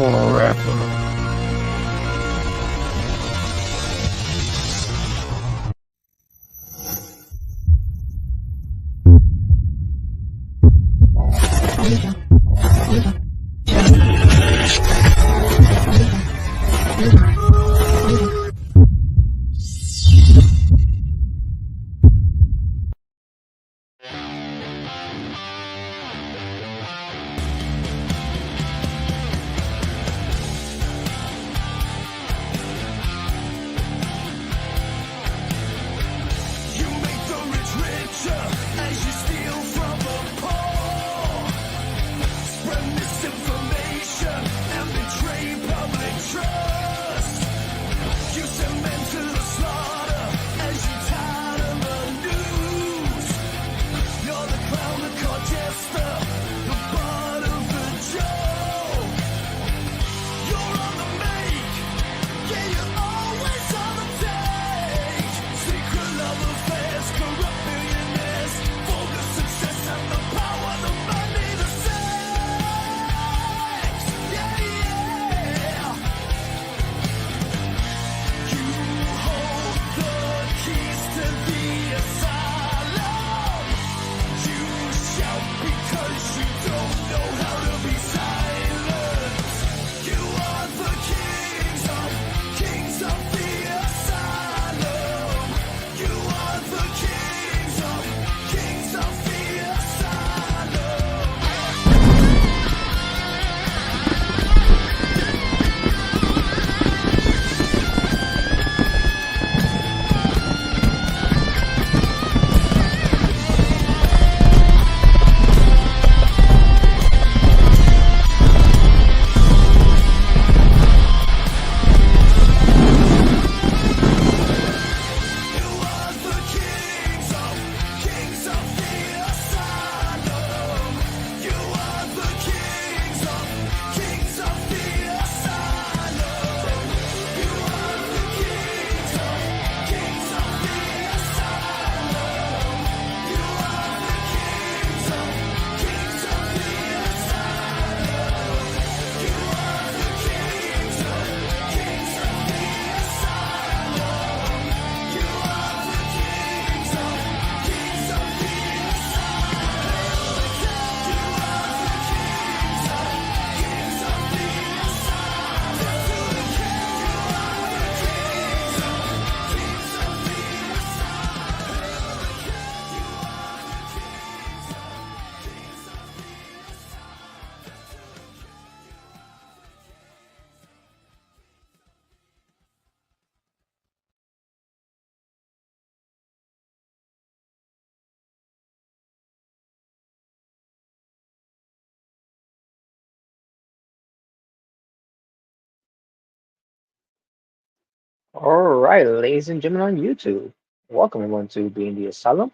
Pro Wrestling. All right, ladies and gentlemen on YouTube, welcome everyone to Being the Asylum.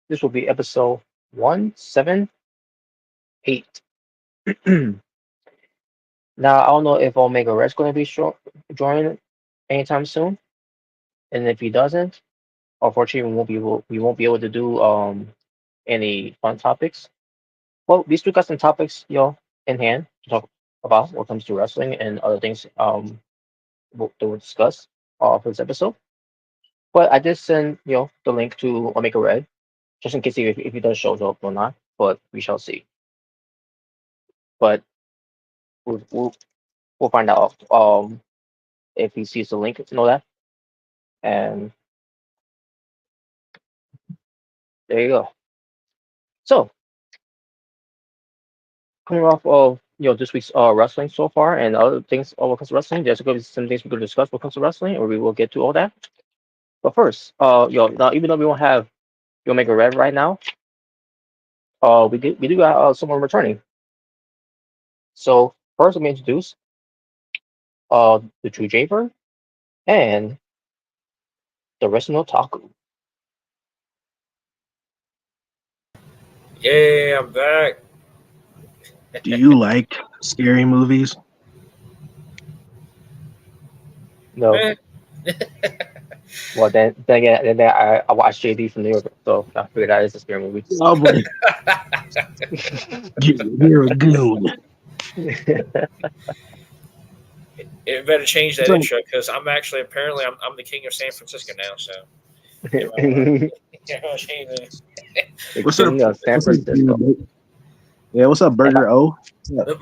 This will be episode 178. Now, I don't know if Omega Red's going to be joining anytime soon, and if he doesn't, unfortunately, we won't be able to do any fun topics. Well, these two got some topics, in hand to talk about when it comes to wrestling and other things we'll discuss for this episode. But I did send the link to Omega Red just in case if he does show up or not. But we shall see. But we'll find out if he sees the link and all that. And there you go. So coming off of this week's wrestling so far and other things when it comes to wrestling, there's going to be some things we're going to discuss when it comes to wrestling, or we will get to all that. But first, now even though we don't have Omega Red right now, we do got someone returning. So first, let me introduce the True Japer and the Wrestling Otaku. Yeah, I'm back. Do you like scary movies? No. Well, then again, then I watched JD from New York, so I figured that is a scary movie. Oh boy, you're a goon. It better change that What's up? intro because I'm actually apparently I'm the king of San Francisco now. So you might want to change it. The What's up? king of San What's up? Francisco. Yeah, what's up, Burger O? What's up?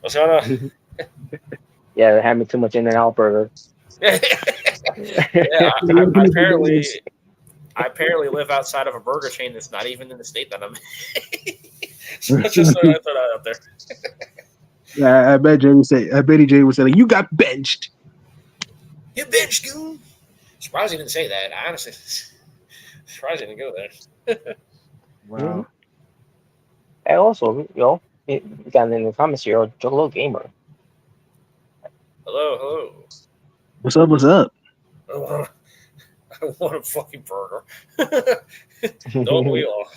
What's going on? Yeah, having too much In-N-Out burger. Yeah, I apparently live outside of a burger chain that's not even in the state that I'm in. So I just throw that out there. Yeah, I bet Jay would say, like, you got benched. You bitch, goon. Surprised he didn't say that. I honestly, surprised he didn't go there. Mhm. Wow. And also, we got in the comments here, Jolo Gamer. Hello. What's up? What's up? I want a fucking burger. Don't we all?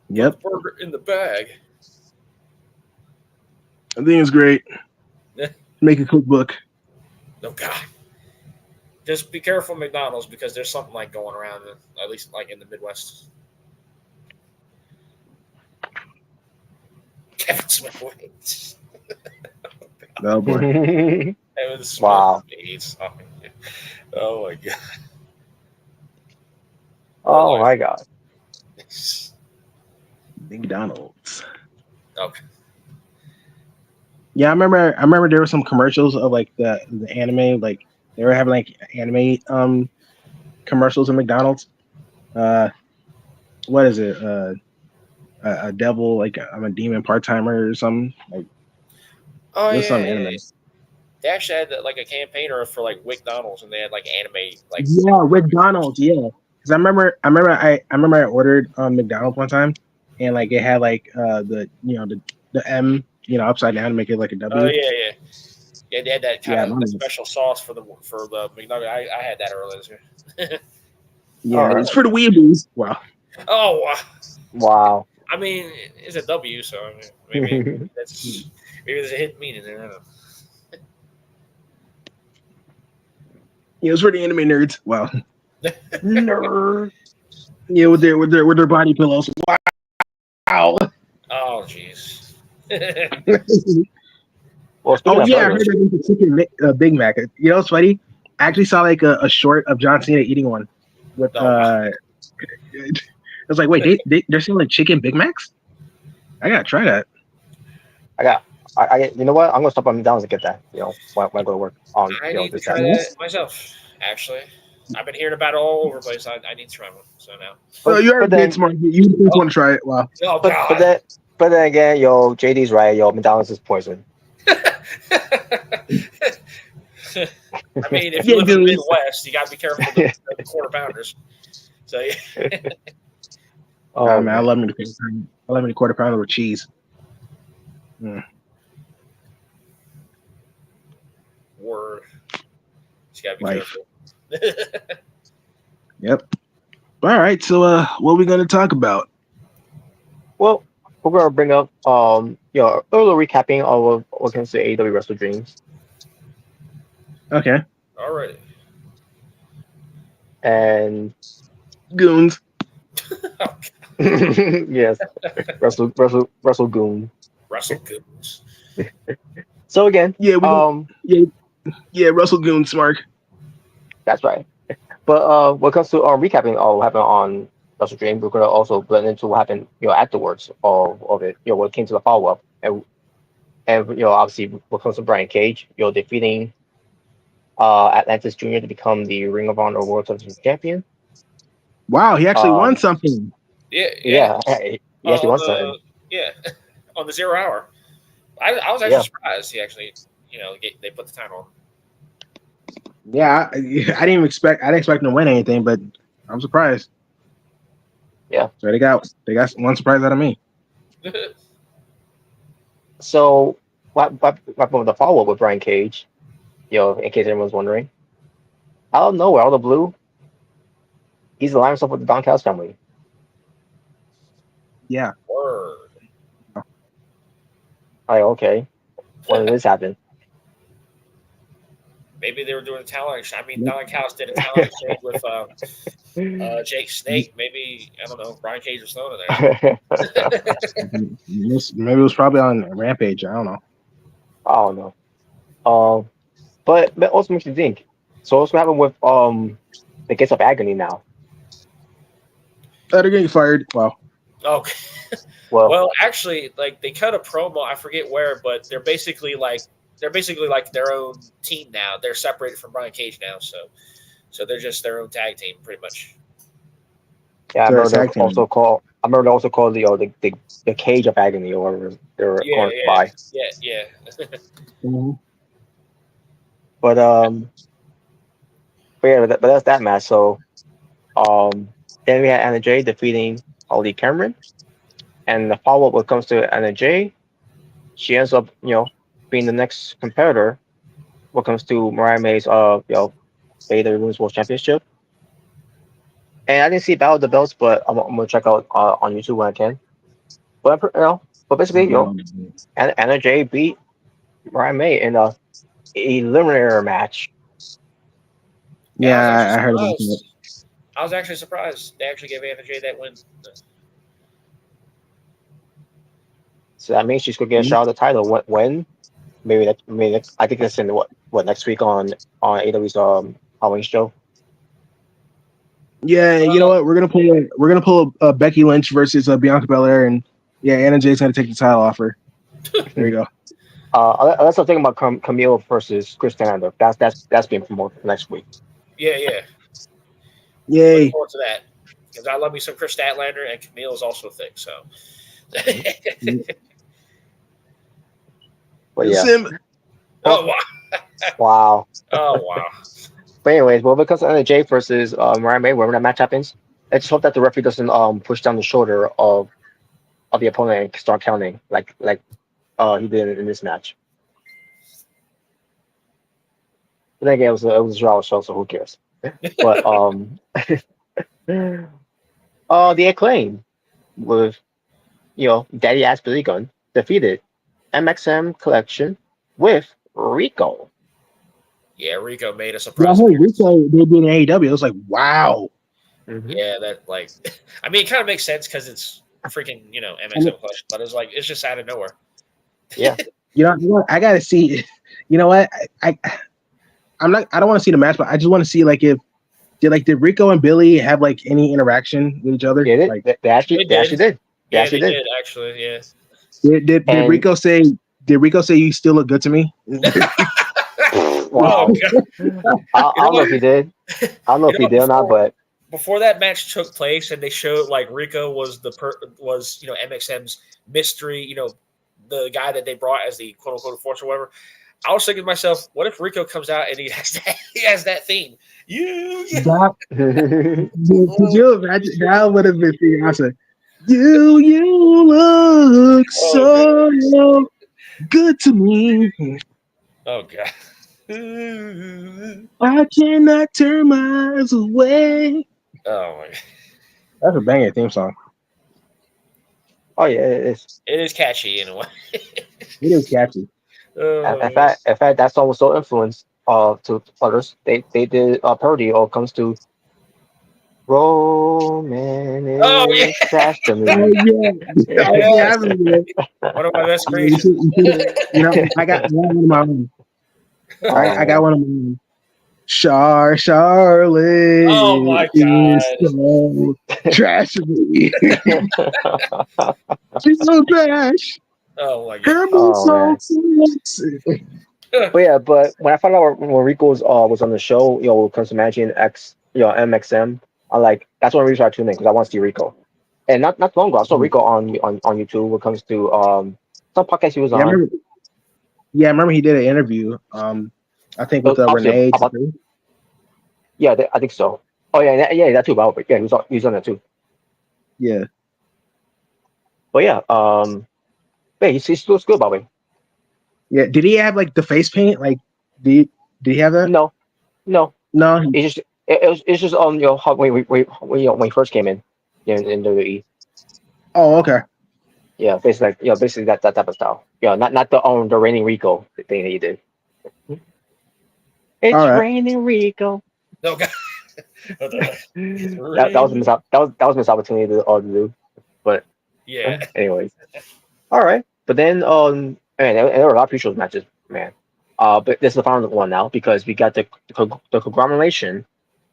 Put Yep. the burger in the bag. I think it's great. Make a cookbook. Oh God. Just be careful, McDonald's, because there's something like going around, at least like in the Midwest. Kevin Smith wings. Oh boy. Kevin Smith Wow. AIDS. Oh my God. What Oh life? my God. McDonald's. Okay. Yeah, I remember there were some commercials of like the anime, like they were having like anime commercials at McDonald's. Uh what is it? A devil, like I'm a demon part timer or something. Like Oh it was some yeah. anime. They actually had like a campaigner for like McDonald's, and they had like anime like. Yeah, McDonald's, yeah. Because I remember I ordered McDonald's one time and like it had like the M, upside down to make it like a Oh W. yeah. Yeah, they had that kind Yeah, of mine that was- special sauce for the McNugget. I had that earlier this year. All yeah, it's right. for the weeaboos. Wow. Oh, Wow. I mean, it's a W, so I mean, maybe that's maybe there's a hidden meaning there. I don't know. Yeah, it's for the anime nerds. Wow. Nerd. Yeah, with their body pillows. Wow. Oh, jeez. Well, speaking Oh of yeah, I heard burgers, they're going to chicken Big Mac. You know, it's funny. I actually saw like a short of John Cena eating one with Oh, wow. I was like, wait, they're selling chicken Big Macs? I gotta try that. I got. You know what? I'm gonna stop by McDonald's and get that. When I go to work on I need to this try Saturday. that myself. Actually, I've been hearing about it all over the place. I need to try one. So now. Oh, you But already did then smart. You just want to try it. Wow. Oh but God. then again, JD's right. McDonald's is poison. I mean, if you Yeah, live in the goons. Midwest, you got to be careful with the quarter pounders. So yeah. Nah, Oh man, I man. love me the quarter pounder. I love me the quarter pounder with cheese. Mm, Word. Just got to be life. careful. Yep. All right. So, what are we gonna talk about? Well, we're gonna bring up a little recapping of what comes to AEW Wrestle Dreams Okay. Alrighty. and Goons. Okay. yes, Wrestle Goon. Russell Goons. So again, Yeah. Yeah. Yeah. Russell Goons. Smart. that's right. But what comes to recapping what happened on Wrestle Dream, we're gonna also blend into what happened afterwards of it. What came to the follow up and obviously what comes to Brian Cage, defeating Atlantis Jr. to become the Ring of Honor World Television Champion. Wow. He actually won Um, something. Yeah. yeah, he actually On won the something. yeah on the 0 hour. I was actually Yeah, surprised he actually they put the title on. Yeah. I didn't expect. I didn't expect him to win anything, but I'm surprised. yeah. So they got one surprise out of me. So what happened with the follow up with Brian Cage? In case anyone's wondering, out of nowhere, out of the blue, he's aligned himself with the Don Callis family. Yeah. Word. Like, okay, when did this happen? Maybe they were doing a talent exchange. I mean, Don Callis did a talent exchange with Jake Snake. Maybe, I don't know, Brian Cage was thrown in there. Maybe it was probably on Rampage. I don't know. I don't know. Um, but that also makes you think. So what's gonna happen with the Gates of Agony now? They're getting fired. Wow. Okay. Well, Well, actually, like they cut a promo. I forget where, but they're basically like their own team now. They're separated from Brian Cage now, so they're just their own tag team, pretty much. yeah, I So remember it's tag they're team. also called. I remember they also called the Cage of Agony or whatever they were Yeah, going by. yeah. Mhm. But but yeah, but that's that match. So then we had Anna Jay defeating Holly Cameron, and the follow up when it comes to Anna Jay, she ends up being the next competitor when it comes to Mariah May's Beta Women's World Championship. And I didn't see Battle of the Belts, but I'm gonna check out on YouTube when I can. But but basically, Anna Jay beat Mariah May in a eliminator match. Yeah, I was actually Yeah, I heard about that. surprised. I was actually surprised they actually gave Anna Jay that win. So that means she's gonna get a shot at the title. When? Maybe I think that's in what next week on AW's Halloween show. Yeah, you know Uh, what? We're gonna pull Becky Lynch versus Bianca Belair, and yeah, Anna Jay's gonna take the title off her. There you go. Unless I'm thinking about Camille versus Chris Statlander. That's being promoted for next week. yeah. Looking Yay! forward to that because I love me some Chris Statlander and Camille is also thick. So, But yeah, Sim. oh well, wow, wow. oh wow. But anyways, well, because Anna Jay versus Mariah May, wherever that match happens, I just hope that the referee doesn't push down the shoulder of the opponent and start counting he did in this match. But then again, it was a draw show, so who cares? But the Acclaim with Daddy Ass Billy Gunn defeated MXM Collection with Rico. Yeah, Rico made a Yeah, I surprise heard appearance. Rico they did in AEW. It was like, wow. Hmm. Yeah, that like, I mean, it kind of makes sense because it's freaking I mean, MXM Collection, but it's like it's just out of nowhere. Yeah, I gotta see. You know what? I'm not. I don't want to see the match, but I just want to see like if did Rico and Billy have like any interaction with each other? they did. Like, They actually did. They Yeah, actually they did. did actually. Yeah. did And Rico say? Did Rico say you still look good to me? Oh wow, god. I You know don't know what? if he did. I don't know You if know he what? did or not, but Before that match took place, and they showed like Rico was MXM's mystery, the guy that they brought as the quote unquote enforcer, or whatever. I was thinking to myself, what if Rico comes out and he has that theme? You. That, could you imagine? That would have been awesome. You look Oh god. so good to me. Oh god. I cannot turn my eyes away. Oh my god. That's a banger theme song. oh yeah, it is. It is catchy in a way. It is catchy. Uh, In fact, that song was so influenced to others. They did a parody all comes to Roman oh yeah. is trash to Oh me. yeah, oh yeah, I Yes. remember that. One of my best Yeah, you creations. should, I got one of my own. Oh I got man. one of my own. Charlotte Oh my is god. so trash to me. She's so trash. Oh my god. Her Oh so man. sexy. But yeah, but when I found out when Rico was on the show, when it comes to managing MXM, I like that's one reason I tuned in because I want to see Rico. And not long ago, I saw Rico on YouTube when it comes to some podcast he was Yeah, I on. remember. Yeah, I remember he did an interview. I think with Obviously Renee. about yeah, I think so. Oh yeah, yeah, that too. But yeah, he was on that too. Yeah, But yeah, yeah, he still looks good, by the way. yeah. Did he have like the face paint? Like, did he have that? No, no, No. it's just how when he first came in WWE. Oh, okay. Yeah, basically basically that type of style. Yeah, not the reigning Rico thing that he did. It's All right. raining, Rico. No, God. That was a missed opportunity to do. But Yeah. anyways, all right. But then man, there were a lot of pre-show matches, man. But this is the final one now because we got the conglomeration: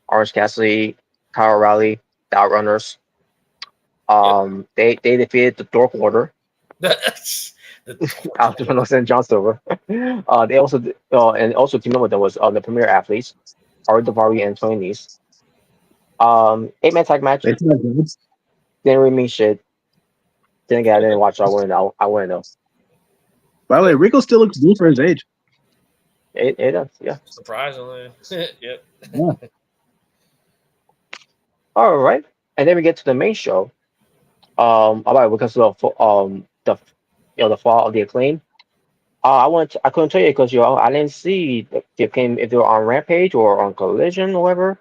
Orange Cassidy, Kyle O'Reilly, the Outrunners. Yep. They defeated the Dork Order, The Alex Reynolds and John Silver. They also and also team up with them was the Premier Athletes, Ari Daivari and Tony Nese. 8-man tag match. It's not good. Didn't really mean shit. I didn't watch. So I wouldn't know. I wouldn't know. By the way, Rico still looks good for his age. It does. Yeah. Surprisingly. Yep. Yeah. All right. And then we get to the main show. All right, because of the the fall of the Acclaim. I couldn't tell you because I didn't see if they were on Rampage or on Collision or whatever.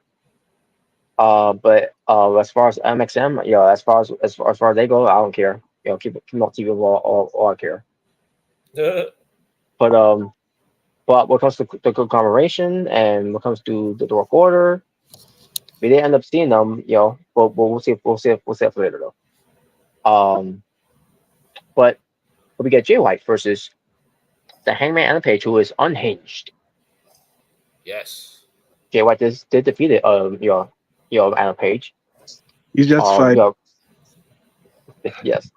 But as far as MXM, as far as they go, I don't care. Keep on TV all I care. But but when it comes to the conglomeration and when it comes to the Dark Order, we didn't end up seeing them. But we'll see. We'll see it later though. But we get Jay White versus the Hangman Adam Page, who is unhinged. Yes. Jay White did defeat it. Adam Page. He's justified. Yes.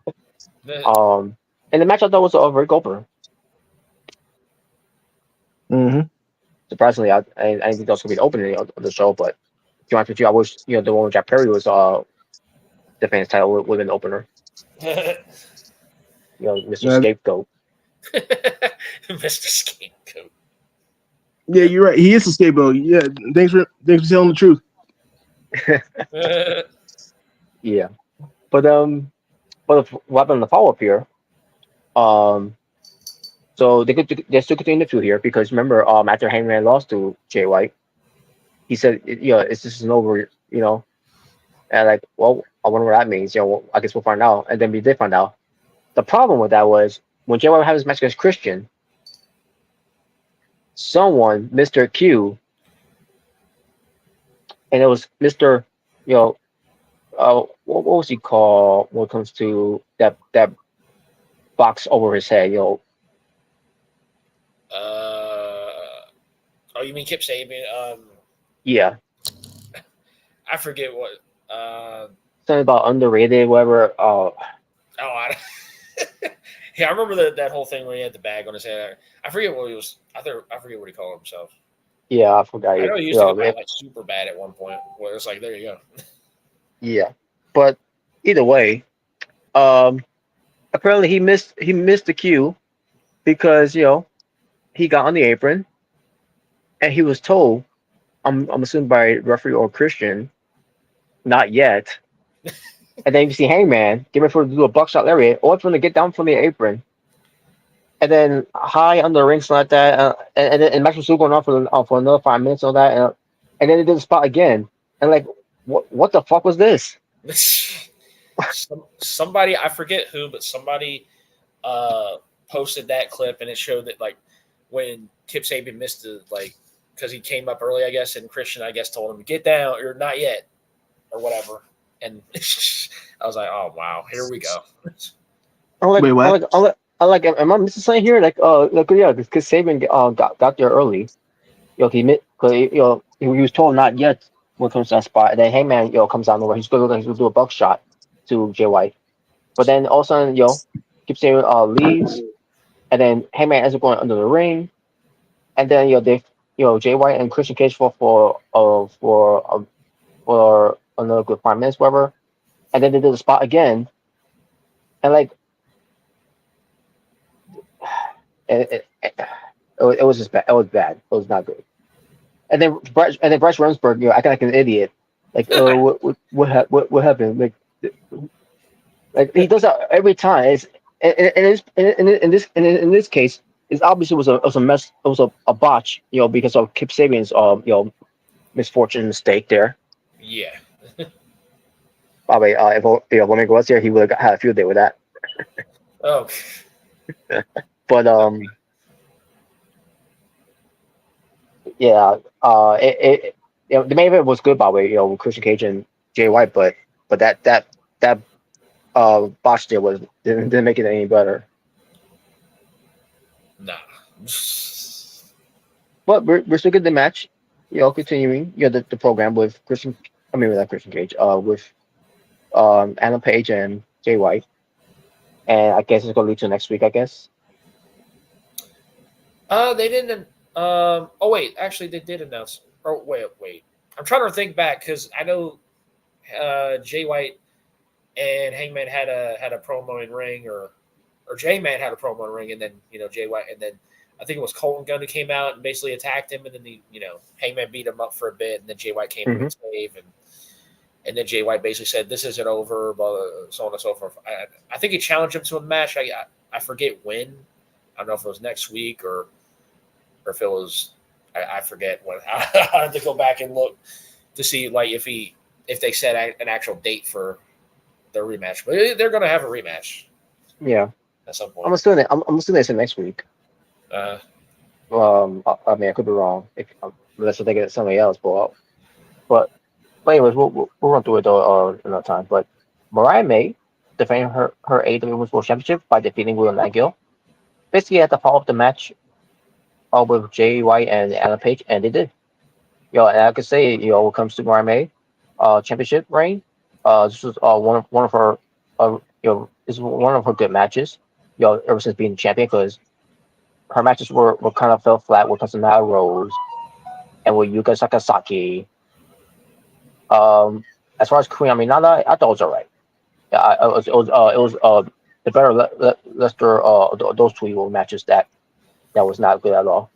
And the match I thought was a very good opener. Mm-hmm. Surprisingly, I didn't think that was gonna be the opening of the show, but to be honest with you, I wish the one with Jack Perry was defense title would have been the opener. Mr. Scapegoat. Mr. Scapegoat. Yeah, you're right. He is a scapegoat. Yeah, thanks for telling the truth. Yeah, but what happened in the follow up here? So they still continue the feud here because remember, after Hangman lost to Jay White, he said, this isn't over, and like, well, I wonder what that means. Well, I guess we'll find out, and then we did find out. The problem with that was when Jay White had his match against Christian, someone, Mr. Q, and it was Mr. What was he called when it comes to that box over his head? Oh, you mean Kip Sabian? Yeah, I forget what. something about underrated, whatever. I yeah, I remember that whole thing where he had the bag on his head. I forget what he was. I forget what he called himself. Yeah, I forgot. I know he used to go by like super bad at one point. Where it's like, there you go. Yeah, but either way, apparently he missed the cue because he got on the apron and he was told, I'm assuming by referee or Christian, not yet. And then you see Hangman get ready for to do a buckshot lariat, or for him to get down from the apron, and then high under the ring, something like that, and Max was still going on for another 5 minutes on that, and then he did the spot again, and like, what the fuck was this? Somebody, I forget who, but somebody posted that clip, and it showed that like when Kip Sabian missed the because he came up early, I guess, and Christian, I guess, told him get down or not yet or whatever, and I was like, oh wow, here we go. Wait, what? Am I missing something here? Yeah, because Saban got there early. He was told not yet when it comes to that spot. And then Hangman, comes out nowhere. He's gonna do a buckshot to Jay White. But then all of a sudden, Kip Saban leaves, and then Hangman ends up going under the ring, and then Jay White and Christian Cage for another good 5 minutes, whatever. And then they did the spot again, and like it was just bad. It was bad. It was not good. And then Bryce Remsburg, acting like an idiot. Like, what happened? Like he does that every time. In this case, it obviously was a mess. It was a botch. Because of Kip Sabian's misfortune mistake there. Yeah. Probably if Lomego was there, he would have had a field day with that. Oh. But Yeah. The main event was good by the way. With Christian Cage and Jay White, but that botch there didn't make it any better. Nah. But we're still getting the match. Continuing the program with Christian. I mean, without Christian Cage. With Adam Page and Jay White, and I guess it's gonna lead to next week. I guess. They didn't. Oh wait, actually they did announce. Oh wait. I'm trying to think back because I know Jay White and Hangman had a promo in ring, or J Man had a promo in ring, and then Jay White, and then I think it was Colton Gunn who came out and basically attacked him, and then Hangman beat him up for a bit, and then Jay White came in and save, and then Jay White basically said this isn't over, but so on and so forth. I think he challenged him to a match. I forget when. I don't know if it was next week or if it was. I forget when. I have to go back and look to see like if they set an actual date for their rematch, but they're going to have a rematch. Yeah. At some point. I'm assuming it's next week. I mean, I could be wrong. Unless I think it's somebody else, but anyways, we'll run through it though another time. But Mariah May defending her AEW Women's World Championship by defeating Willow Nightingale. Basically, had to follow up the match with Jay White and Adam Page, and they did. And I could say, when it comes to Mariah May, championship reign, this was one of her, this is one of her good matches. Ever since being champion, because her matches were kind of fell flat with Personal Rose and with Yuka Sakazaki. As far as Queen Aminata, I thought it was alright. Yeah, it was the better Lester those two evil matches that was not good at all.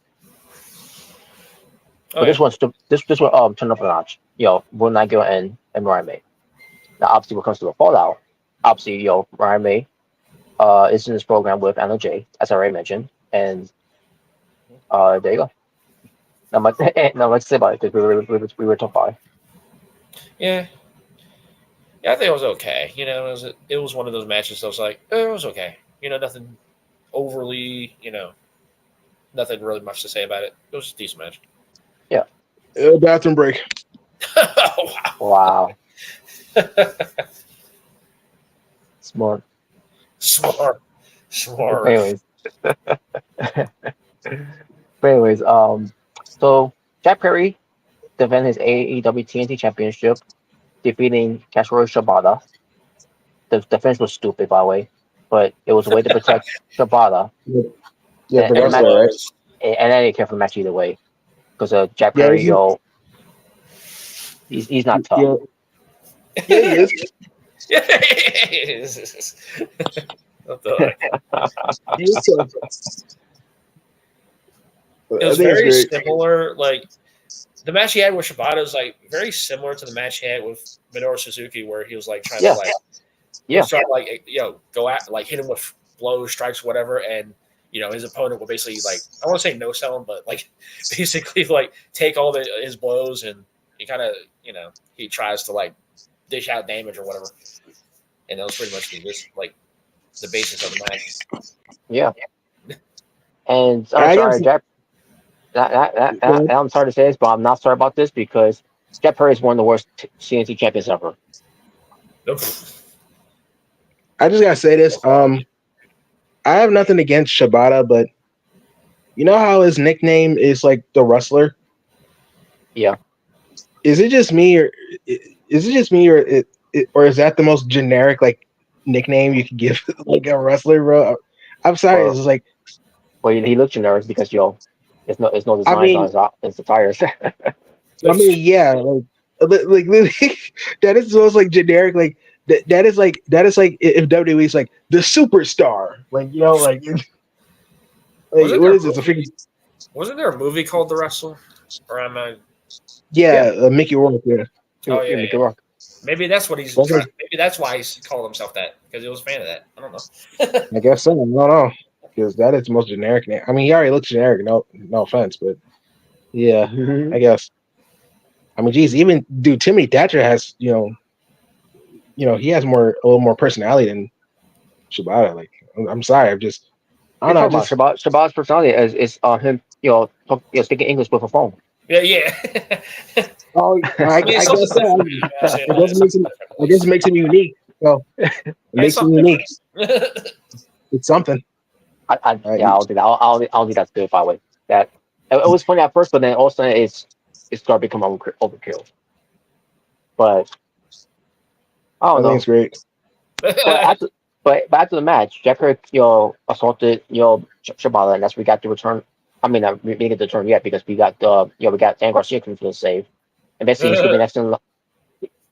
But this one turned up a notch. Will Nightingale and Mariah May. Now obviously when it comes to the fallout, obviously Mariah May is in this program with Anna Jay, as I already mentioned, and there you go. Not much to say about it because we were top 5. Yeah. Yeah, I think it was okay. It was one of those matches. I was like, it was okay. Nothing overly. Nothing really much to say about it. It was a decent match. Yeah. Bathroom break. Wow. Smart. Anyways. So Jack Perry defended his AEW TNT Championship, defeating Kazuchika Shibata. The defense was stupid, by the way, but it was a way to protect Shibata. Yeah, the wrestler, right? And I didn't care for the match either way, because Jack Perry, he's not tough. Yeah, he is. Yeah, he is. What the heck? He is tough. It was very similar. Like the match he had with Shibata was like very similar to the match he had with Minoru Suzuki, where he was like trying to go at like hit him with blows, strikes, whatever, and his opponent will basically like I want to say no sell him, but like basically like take all his blows and he kind of he tries to like dish out damage or whatever, and that was pretty much the basis of the match. Yeah, and I'm sorry, Jack. I'm sorry to say this, but I'm not sorry about this because Jack Perry is one of the worst CNC champions ever. I just gotta say this. I have nothing against Shibata, but you know how his nickname is like the Rustler? Yeah. Is it just me, or is that the most generic like nickname you could give like a wrestler, bro? I'm sorry, it's just like. Well, he looks generic because it's no designs on his tires. I mean, yeah, like that is most like generic, like that is like if WWE's like the superstar, like like what is this? Wasn't there a movie called The Wrestler? Or am I? Yeah, Mickey Rourke. Yeah. Oh yeah, Mickey Rourke. Maybe that's what he's. Maybe that's why he's called himself that because he was a fan of that. I don't know. I guess so. I don't know because that is the most generic name. I mean, he already looks generic. No offense, but yeah, I guess. I mean, geez, even Timmy Thatcher has he has a little more personality than Shibata. Like, I'm sorry, I don't know. Shibata's personality is him, speaking English with a phone. Yeah. Oh, I mean, it's guess something so. different. I say I that. guess it makes him. I guess it makes him unique. So it It's makes him something unique. different. It's something. Yeah, I'll do that. I'll do that too if I would. That it was funny at first, but then all of a sudden it's started to become overkill. But I I don't think it's know. great. But after the match, Jack Kirk, assaulted, Shibata, and that's we got the return. I mean, we didn't get the return yet because we got we got Dan Garcia coming for the save, and basically he's gonna be next in,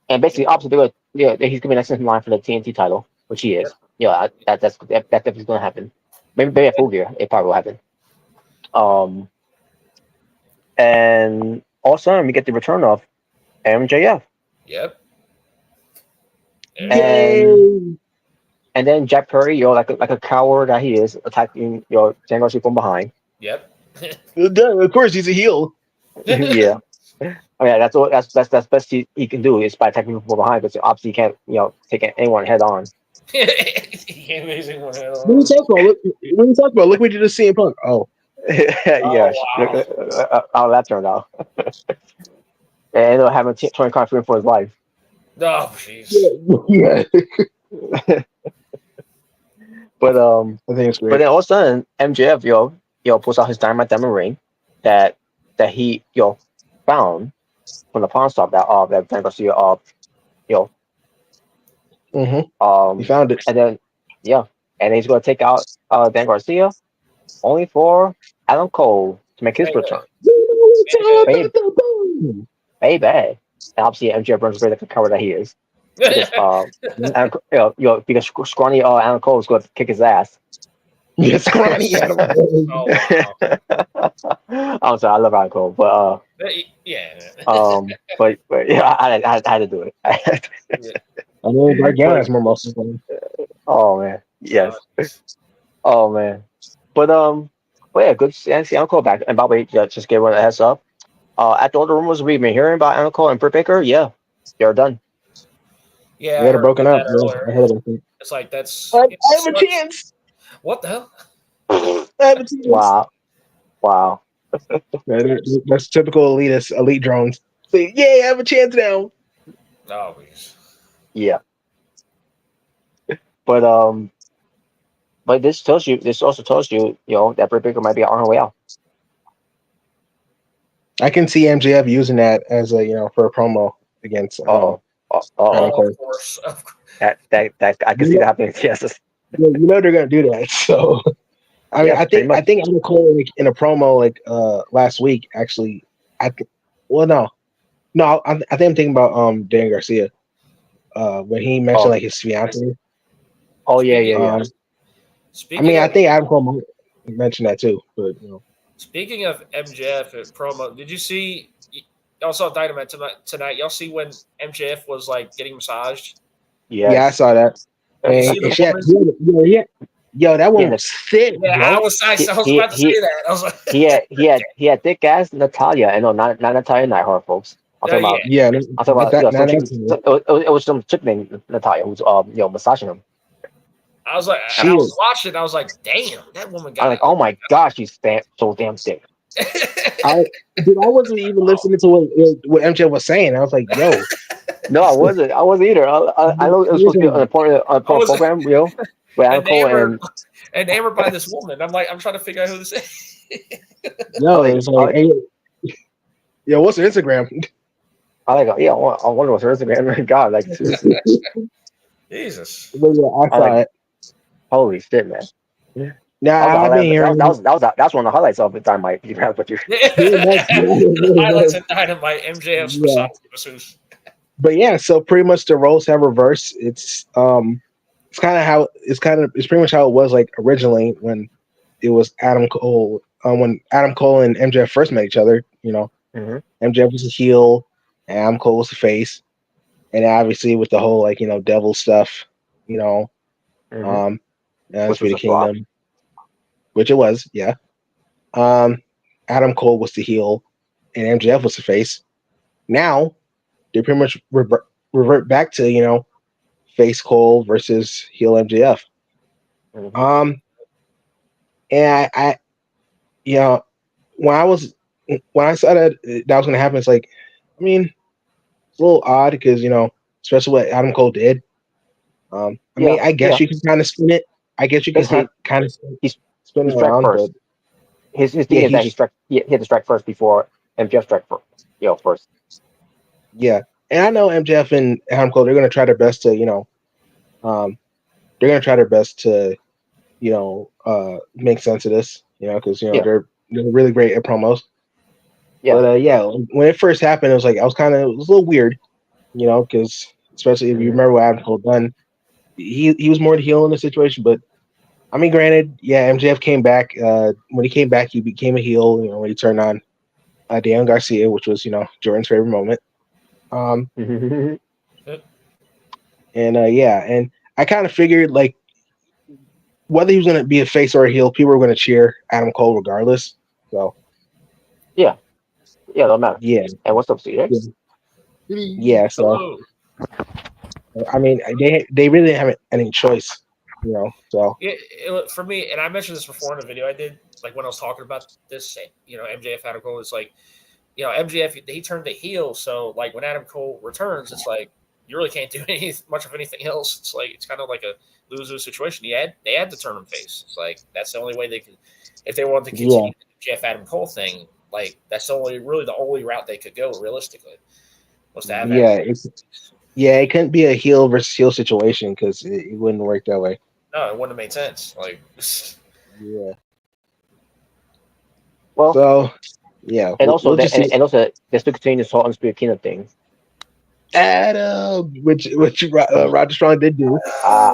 and basically opposite, he's gonna be next in line for the TNT title, which he is. Yeah, that definitely gonna happen. Maybe at Full Gear, it probably will happen. Um, and all of a sudden we get the return of MJF, Yep. and then Jack Perry, like a coward that he is, attacking Dan Garcia from behind. Yep. Of course, he's a heel. Yeah. I mean, that's all. That's best he can do is by attacking people from behind, because obviously he can't, take anyone head on. Amazing one. What are you talking about? What are you talking about? Look what you just CM Punk. Oh, Yeah, wow. how that turned out, and ended up having Tony Khan fearing for his life. Oh, jeez. yeah. But I think it's but great. then all of a sudden MJF pulls out his diamond ring that he found from the pawn shop that Dan Garcia you He found it. and then and he's going to take out Dan Garcia, only for Adam Cole to make his return. Baby, baby. And obviously MJF runs away like a coward that he is, because because scrawny Adam Cole is going to kick his ass. Yeah, scrawny animal. Oh, wow. I'm sorry, I love Adam Cole, but Yeah. yeah, I had to do it. I mean, Gargano has more muscles than him. Oh man, yes. Oh man, but yeah, good to see Adam Cole back. And by the way, just give one a heads up. After all the rumors we've been hearing about Adam Cole and Britt Baker, yeah, they're done. Yeah, They I had heard broken about up. that Yeah, I earlier. heard about that. It's like that's. I It have a sucks. chance. What the hell? I have a chance. Wow. That's typical elite drones. Say, yay, I have a chance now. Oh, please. Yeah, but this tells you. This also tells you, that Britt Baker might be on her way out. I can see MJF using that as a for a promo against Oh, Adam Oh, Cole. of course. that I can see that happening. Yes. They're gonna do that. So I mean, Yeah, pretty I much. think Adam Cole in a promo like last week actually. No, I think I'm thinking about Dan Garcia when he mentioned Oh, like his fiance. oh yeah, Speaking, yeah. I speaking mean, I of think Adam Cole might mention that too, but speaking of MJF at promo, did you see? Y'all saw Dynamite tonight. Y'all see when MJF was like getting massaged? yeah, I Yes. saw that. Did you And see the she had, woman? yo, that one Yeah, was thick, Yeah, bro. I was about to say he that. I was like, he had thick ass Natalia. I know, not Natalia Neidhart, folks. I'm talking yeah, about Yeah, I'm talking about some chick. that's It was some chick named Natalia who's massaging him. I was like, and she I was is. watching. I was like, damn, that woman I'm got like, oh my gosh, she's so damn thick. I wasn't even listening to what MJ was saying. I was like, yo, No, I wasn't. I wasn't either. I know it was supposed to be an important I was program, with Adam Cole enamored by this woman. I'm like, I'm trying to figure out who this is. yo, it's like, hey, yo, what's her Instagram? I wonder what's her Instagram. God, like seriously. Jesus. But yeah, I I saw like, it. holy shit, man. Now That was the I've been highlight. hearing. That's one of the highlights of the time, Mike. You have with you. The highlights of Dynamite, MJF's Yeah. masseuse. But yeah, so pretty much the roles have reversed. It's pretty much how it was like originally when it was Adam Cole when Adam Cole and MJF first met each other. Mm-hmm. MJF was a heel, and Adam Cole was the face, and obviously with the whole devil stuff, Mm-hmm. that's Which was the a flop. kingdom, which it was, yeah. Adam Cole was the heel, and MJF was the face. Now they pretty much revert back to face Cole versus heel MJF. Mm-hmm. And I when I was when I saw that was going to happen, it's like, I mean, it's a little odd because especially what Adam Cole did. I Yeah, mean, I guess yeah. you can kind of spin it. I guess you can It's he kind of he's spin he it struck around, but first. His thing yeah, is that he had to strike first before MJF struck first. First. yeah. And I know MJF and Adam Cole, they're going to try their best to, they're going to try their best to, make sense of this, because Yeah, they're really great at promos. yeah. But yeah, when it first happened, it was like it was a little weird, because especially if you Mhm. remember what Adam Cole done, he was more the heel in the situation. But I mean, granted, yeah, MJF came back. When he came back, he became a heel. When he turned on Dan Garcia, which was Jordan's favorite moment. And yeah, and I kind of figured like whether he was going to be a face or a heel, people were going to cheer Adam Cole regardless. So Yeah, yeah. Don't matter. yeah, And what's up, CJ? yeah. So Hello. I mean, they really didn't have any choice, So For me, and I mentioned this before in a video I did, like when I was talking about this, MJF Adam Cole is like, MJF he turned the heel, so like when Adam Cole returns, it's like you really can't do much of anything else. It's like it's kind of like a lose-lose situation. They had to turn him face. It's like that's the only way they could, if they wanted to yeah, continue the MJF Adam Cole thing. Like that's the only route they could go realistically was to have Adam yeah, Cole. it couldn't be a heel versus heel situation because it wouldn't work that way. No, it wouldn't have made sense. Like, Yeah. Well, So yeah, and also we'll that, just see. and also they're still continuing the Salt and Spirit Kingdom thing. Adam, which Roger Strong did do.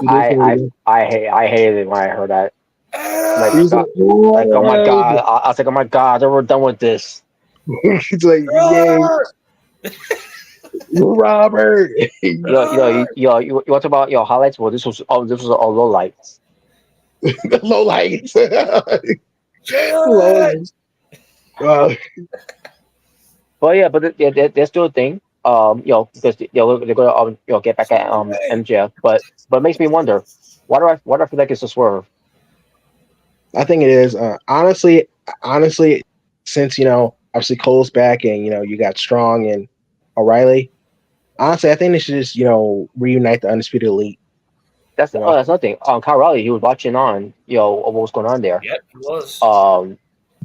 He did say it. I hated it when I heard that. Like, He's like, like, oh my "What?" god! I was like, oh my god, we're done with this. He's like, yay, Robert. You want to talk about highlights? Well, this was all low lights. Low lights. Low Jalen! lights. Uh, But yeah, but there's still a thing. Because they're gonna get back at MJF, but it makes me wonder, why do I feel like it's a swerve? I think it is. Honestly, since obviously Cole's back and you got Strong and O'Reilly. Honestly, I think they should just reunite the Undisputed Elite. You know, That's nothing. Kyle Riley, he was watching on what was going on there. Yep, he was.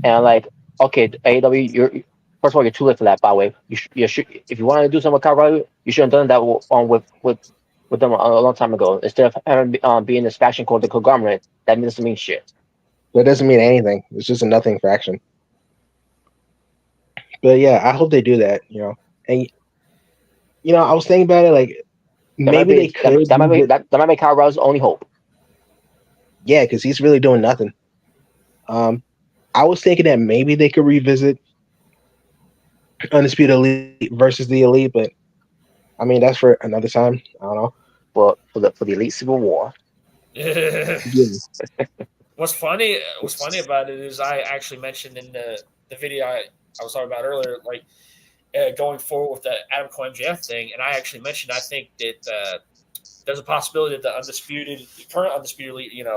And I'm like, okay, AEW, you're first of all, you're too late for that. By the way, you should if you want to do something with Kyle Riley, you should have done that with them a long time ago. Instead of having being this faction called the Conglomerate, that doesn't mean shit. that doesn't mean anything. It's just a nothing faction. But yeah, I hope they do that. And I was thinking about it, like That might maybe be they could. that might make Kyle Riley's only hope. Yeah, because he's really doing nothing. I was thinking that maybe they could revisit Undisputed Elite versus the Elite, but I mean that's for another time. I don't know. For the Elite Civil War. Yeah. What's funny about it is I actually mentioned in the video I was talking about earlier, like going forward with the Adam Cole MJF thing, and I actually mentioned I think that there's a possibility that the current undisputed elite,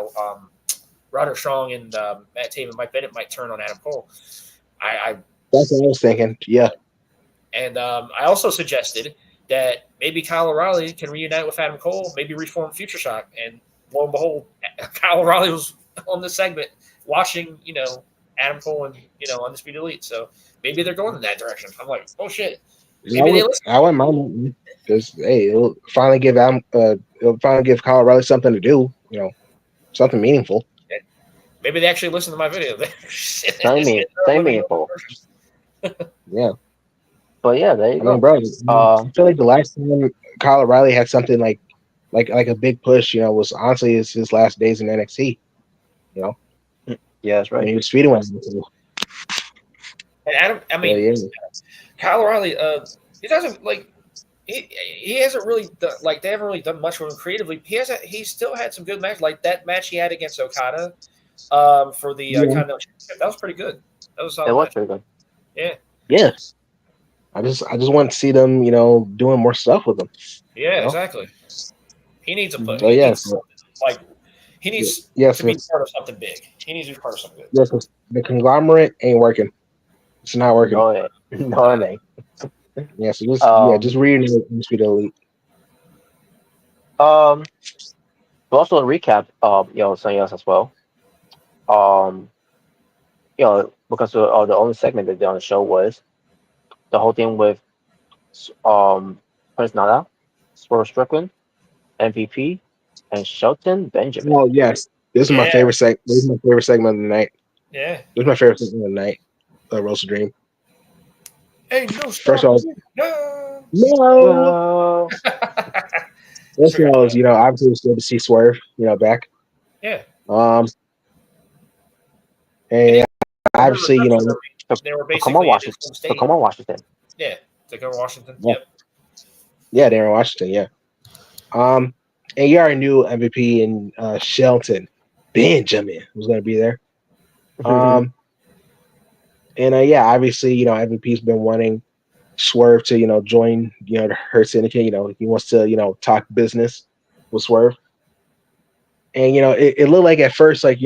Roderick Strong and Matt Taven and Mike Bennett might turn on Adam Cole. I That's what I was thinking. Yeah. And I also suggested that maybe Kyle O'Reilly can reunite with Adam Cole, maybe reform Future Shock, and lo and behold, Kyle O'Reilly was on this segment watching, Adam Cole and Undisputed Elite. So maybe they're going in that direction. I'm like, oh shit, maybe they listen. I wouldn't mind because hey, it'll finally give Kyle O'Reilly something to do. Something meaningful. Maybe they actually listen to my video. Same meaningful. Yeah. But yeah, there you go. Bro, I feel like the last time Kyle O'Reilly had something like a big push, was honestly his last days in NXT. Yeah, that's right. When he was feeding with him. And Adam, Kyle O'Reilly, he doesn't like. He hasn't really done, like they haven't really done much with him creatively. He still had some good matches, like that match he had against Okada, for the Continental Championship. That was pretty good. That was a solid match. Pretty good. Yeah. Yes. I just want to see them, doing more stuff with them. Yeah, exactly. He needs a put. So yes, he needs yes, to be part of something big. He needs to be part of something good. Yes, the conglomerate ain't working. It's not working. No, it ain't. No, it ain't. Yeah, so just Um, reading it must be delete. um, but also to recap, something else as well. Um, because the only segment they did on the show was the whole thing with Prince Nana, Swerve Strickland, MVP, and Shelton Benjamin. Oh yes, this is my Yeah, favorite This is my favorite segment of the night. yeah. This is my favorite segment of the night. Roast Dream. Ain't no First of stopping all, me. No. no. No. First of all, obviously it's good to see Swerve, back. Yeah. Um, And and I remember obviously, they were Tacoma, basically in his Washington. home state. Tacoma, Washington. Yeah. Tacoma, Washington. yeah, Yep. yeah, they're in Washington, yeah. And you already knew MVP and Shelton Benjamin was going to be there. And yeah, obviously, MVP's been wanting Swerve to, join, the Hurt Syndicate. He wants to, talk business with Swerve. And, it looked like at first, like,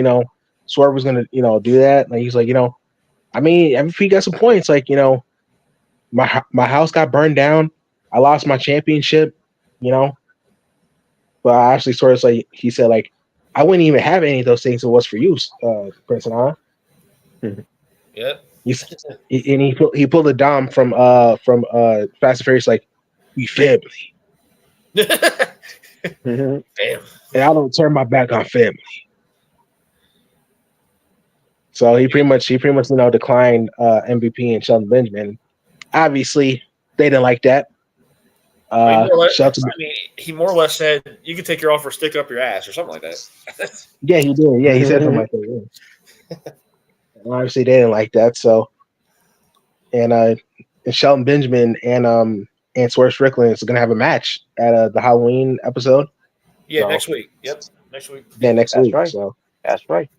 Swerve was going to, do that. Like, he's like, I mean, MVP got some points. Like, my house got burned down. I lost my championship, you know. But I actually sort of like he said, like, I wouldn't even have any of those things if it was for you, Prince and I. Yep. And he pulled a Dom from Fast and Furious, like, we family. Damn. And I don't turn my back on family. So he pretty much declined MVP and Shelton Benjamin. Obviously, they didn't like that. Shelton, he more or less said, "You can take your offer, stick up your ass," or something like that. yeah, he did. Yeah, he said something like that. Yeah. Obviously, they didn't like that. So, and Shelton Benjamin and Swerve Strickland is gonna have a match at the Halloween episode. Yeah, So, next week. Yep, next week. Yeah, next That's week. right. So That's right.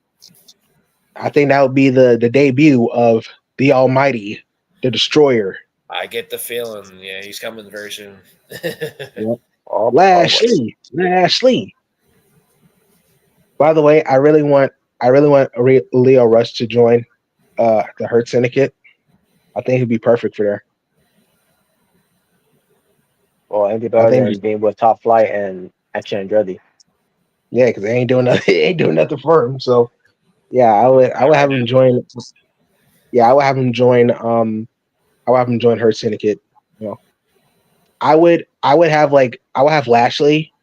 I think that would be the debut of the Almighty, the Destroyer. I get the feeling, yeah, he's coming very soon. Yep. Oh, Lashley. By the way, I really want Leo Rush to join the Hurt Syndicate. I think he'd be perfect for there. Well, anything I better think, than being with Top Flight and Action Andretti. yeah, because they ain't doing nothing. They ain't doing nothing for him. So yeah, I would have him join. Yeah, I would have him join. I would have him join Hurt Syndicate. I would have Lashley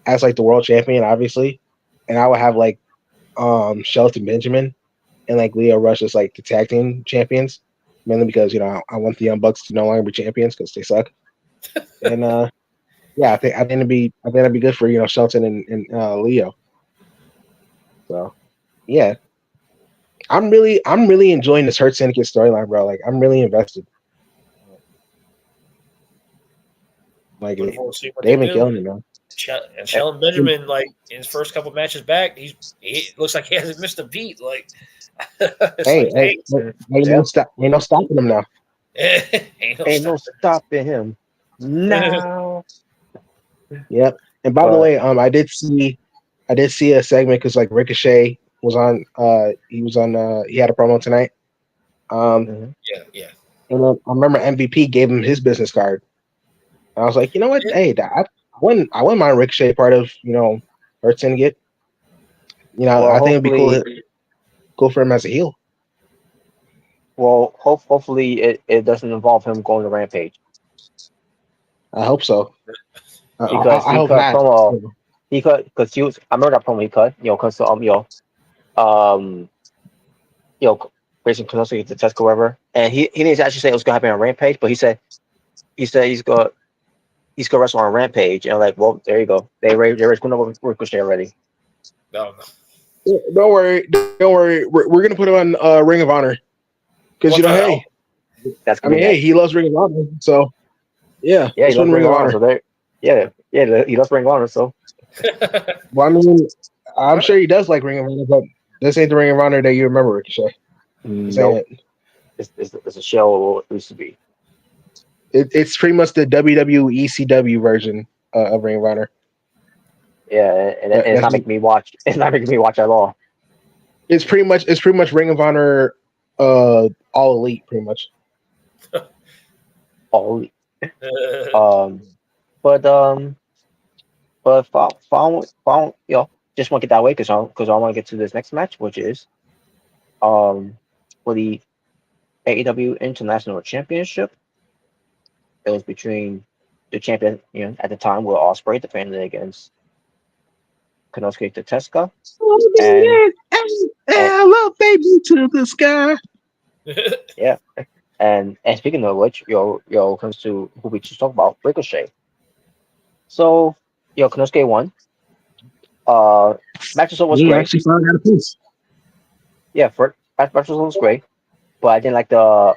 as like the world champion, obviously, and I would have like Shelton Benjamin and like Leo Rush as like the tag team champions, mainly because I want the Young Bucks to no longer be champions because they suck. And yeah, I think it'd be good for Shelton and Leo. So yeah, I'm really enjoying this Hurt Syndicate storyline, bro. Like I'm really invested. Like Looking forward to seeing what they they've been do. killing it, man. And Sheldon Benjamin, like in his first couple matches back, he looks like he hasn't missed a beat. Like, Ain't no stopping him now. Ain't no stopping him. No. Yep. And by the way, I did see a segment because like Ricochet was on. He had a promo tonight. Yeah. And then I remember MVP gave him his business card. And I was like, you know what? Hey, I wouldn't mind Ricochet part of Hurt Syndicate. Well, I think it'd be cool for him as a heel. Well, hopefully it doesn't involve him going to Rampage. I hope so. Because I he hope cut not. promo. He cut because he was. I remember that promo he cut. Because basically because he to Tesco whatever, and he didn't actually say it was gonna happen on Rampage, but he said he's gonna wrestle on Rampage, and like, well, there you go. They're going over Ricochet already. No. Don't worry. We're gonna put him on Ring of Honor because hey, that's hey, he loves Ring of Honor, so yeah, he loves Ring of Honor. So he loves Ring of Honor. So, well, I mean, I'm sure he does like Ring of Honor, but this ain't the Ring of Honor that you remember, Ricochet. No, it's a shell of what it used to be. It's pretty much the WWE ECW version of Ring of Honor. Yeah, and it's not making me watch. It's not making me watch at all. It's pretty much Ring of Honor all elite, pretty much. all um but just want to get that way because I want to get to this next match, which is um for the AEW International Championship. It was between the champion, at the time, Will Ospreay defending against Konosuke Tezuka, and and Hello, baby, to the sky. yeah, and speaking of which, comes to who we just talked about, Ricochet. So, Konosuke won. Match result was He great. actually finally got a piece. Yeah, match result was great, but I didn't like the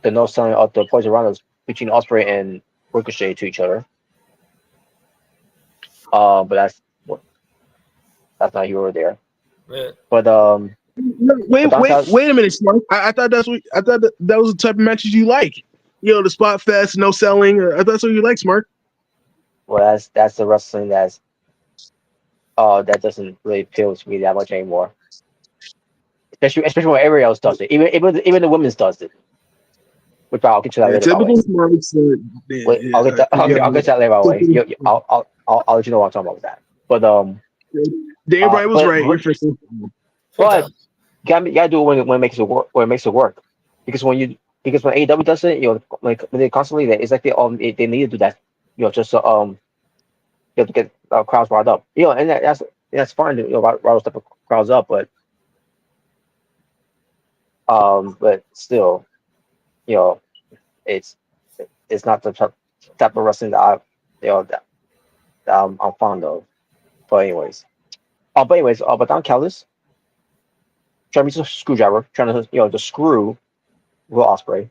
no selling of the poison rounders between Ospreay and Ricochet to each other. But that's not you were there. But No, but down south, wait a minute, Smart. I thought that was the type of matches you like. The spot fest, no selling. I thought that's what you like, Smart. well, that's the wrestling that doesn't really appeal to me that much anymore. Especially when everybody else does it. Even the women's does it. Which I'll get to that Yeah, later, by the way. typical Smarts. Wait, I'll get to that later, by the way. I'll let you know what I'm talking about with that. But Dave Bryan was right. You're but fixing. but you gotta do it when it makes it work. When it makes it work, because when AEW does it, when they constantly, it's like they need to do that. Just to get crowds riled up. And that's fine to rile those type of crowds up, but still, you know, it's it's not the type of wrestling that I'm fond of. But anyways, but Don Callis trying to use a screwdriver, trying to to screw Will Ospreay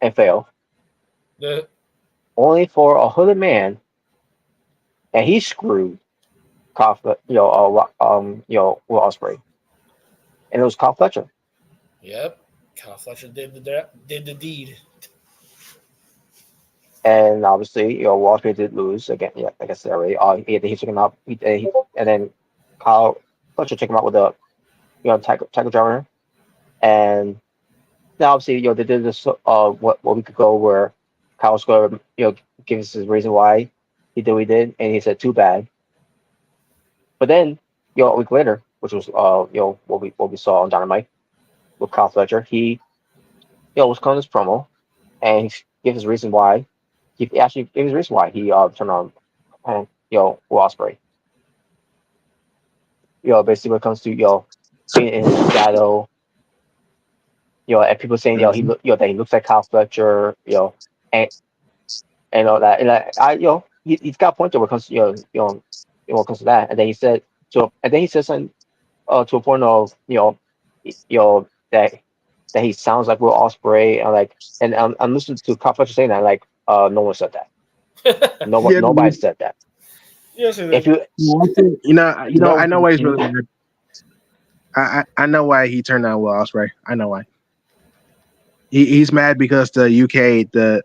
and fail, only for a hooded man, and he screwed Will Ospreay, and it was Kyle Fletcher. Yep. Kyle Fletcher did the deed. And obviously, Will Ospreay did lose again. Yeah, like I said already. He took him out. And then Kyle Fletcher took him out with a tackle driver. And now obviously, they did this what we could go where Kyle's going to give us his reason why he did what he did, and he said too bad. But then a week later, which was what we saw on Dynamite with Kyle Fletcher, he was calling his promo, and he gave his reason why. He actually gave his reason why he turned on Will Ospreay. Basically when it comes to being in his shadow, and people saying that he looks like Kyle Fletcher, and all that, and he's got a point there when it comes to when it comes to that, and then he said something to a point of that he sounds like Will Ospreay, and I'm listening to Kyle Fletcher saying that, like, no one said that. Yeah, Nobody said that. Yes, it If did. I know why he's really mad. I know why he turned down Will Ospreay. I know why. He's mad because the UK, the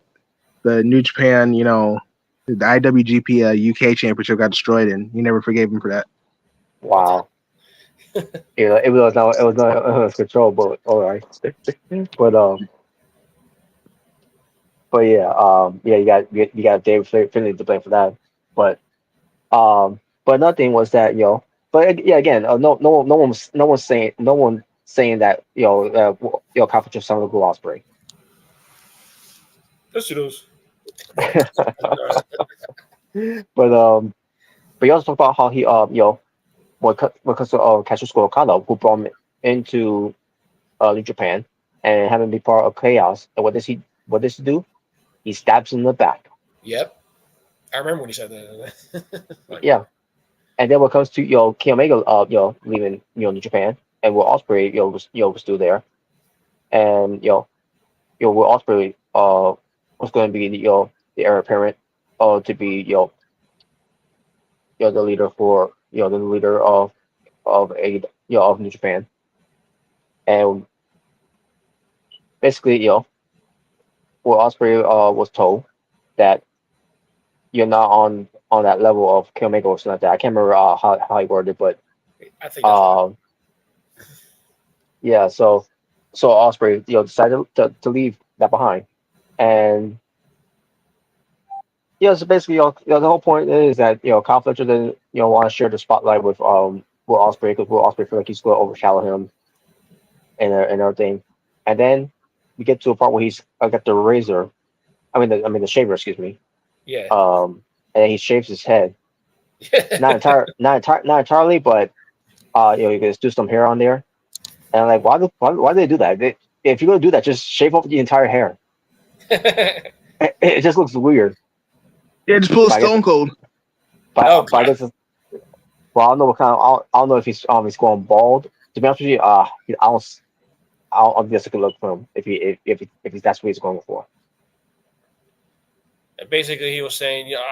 New Japan, the IWGP UK Championship got destroyed, and he never forgave him for that. Wow. It was control, but all right. But yeah, you got David Finlay to blame for that. But another thing was that but yeah, again, no one saying that Kyle just sounded like Will Ospreay. Yes, it does. But you also talked about how he because of Kazuchika Okada, who brought him into New Japan and having be part of Chaos. And what does he do? He stabs him in the back. Yep. I remember when you said that. Yeah. And then when it comes to Kenny Omega leaving New Japan, and Will Ospreay was still there, and Will Ospreay was going to be the heir apparent to be the leader for the leader of a of New Japan, and basically Will Ospreay was told that you're not on that level of Kenny Omega or something like that. I can't remember how he worded it, but I think that's right. yeah. So so Osprey, decided to leave that behind, and so basically, the whole point is that Kyle Fletcher didn't want to share the spotlight with Will Osprey because Will Osprey feel like he's going to overshadow him and everything, and then we get to a part where he's got the razor, the shaver, excuse me, Yeah. And then he shaves his head, not entirely, but you can do some hair on there, and I'm like, why do they do that? If you're gonna do that, just shave off the entire hair. It just looks weird. Yeah, just pull a But I guess, Stone Cold. Oh, but I guess well, I don't know what kind of, I don't know if he's going bald. To be honest with you, I don't guess I could look for him if that's what he's going for. Basically, he was saying, "Yeah,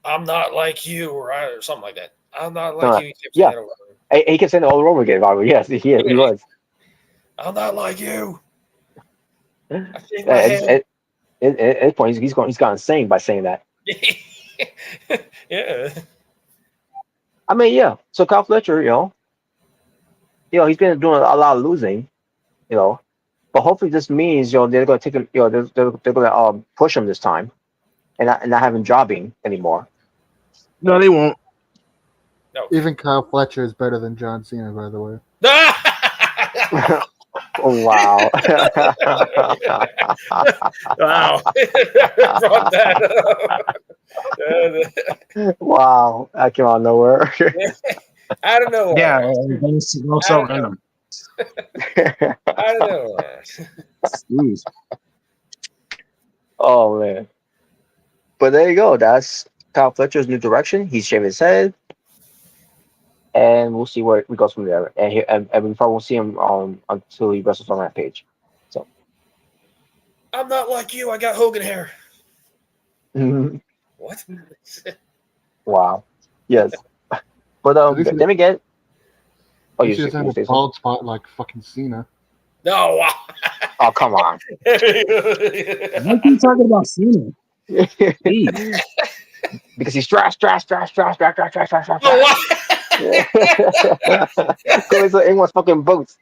I'm not like you," or something like that. I'm not like No, you. He kept saying yeah, that over. he kept saying it all over again. Probably. Yes, he was. I'm not like you. I shave my At, head. at this point, he's gone insane by saying that. Yeah. I mean, yeah. So Kyle Fletcher, he's been doing a lot of losing, you know. But hopefully, this means they're going to take him, they're going to push him this time, and not have him jobbing anymore. No, they won't. No. Even Kyle Fletcher is better than John Cena, by the way. Oh, wow. Wow. Brought that up. Wow, that came out of nowhere. I don't know. Yeah, also random. I don't know. Jeez. Oh man. But there you go. That's Kyle Fletcher's new direction. He's shaving his head, and we'll see where we goes from there. And we probably won't see him until he wrestles on Rampage. So. I'm not like you. I got Hogan hair. What? Wow. Yes. But then again. Oh, You should have a bald spot like fucking Cena. No. Wow. Oh, come on. Why are you talking about Cena? Because he's trash. Oh, wow. Because he wants fucking boots.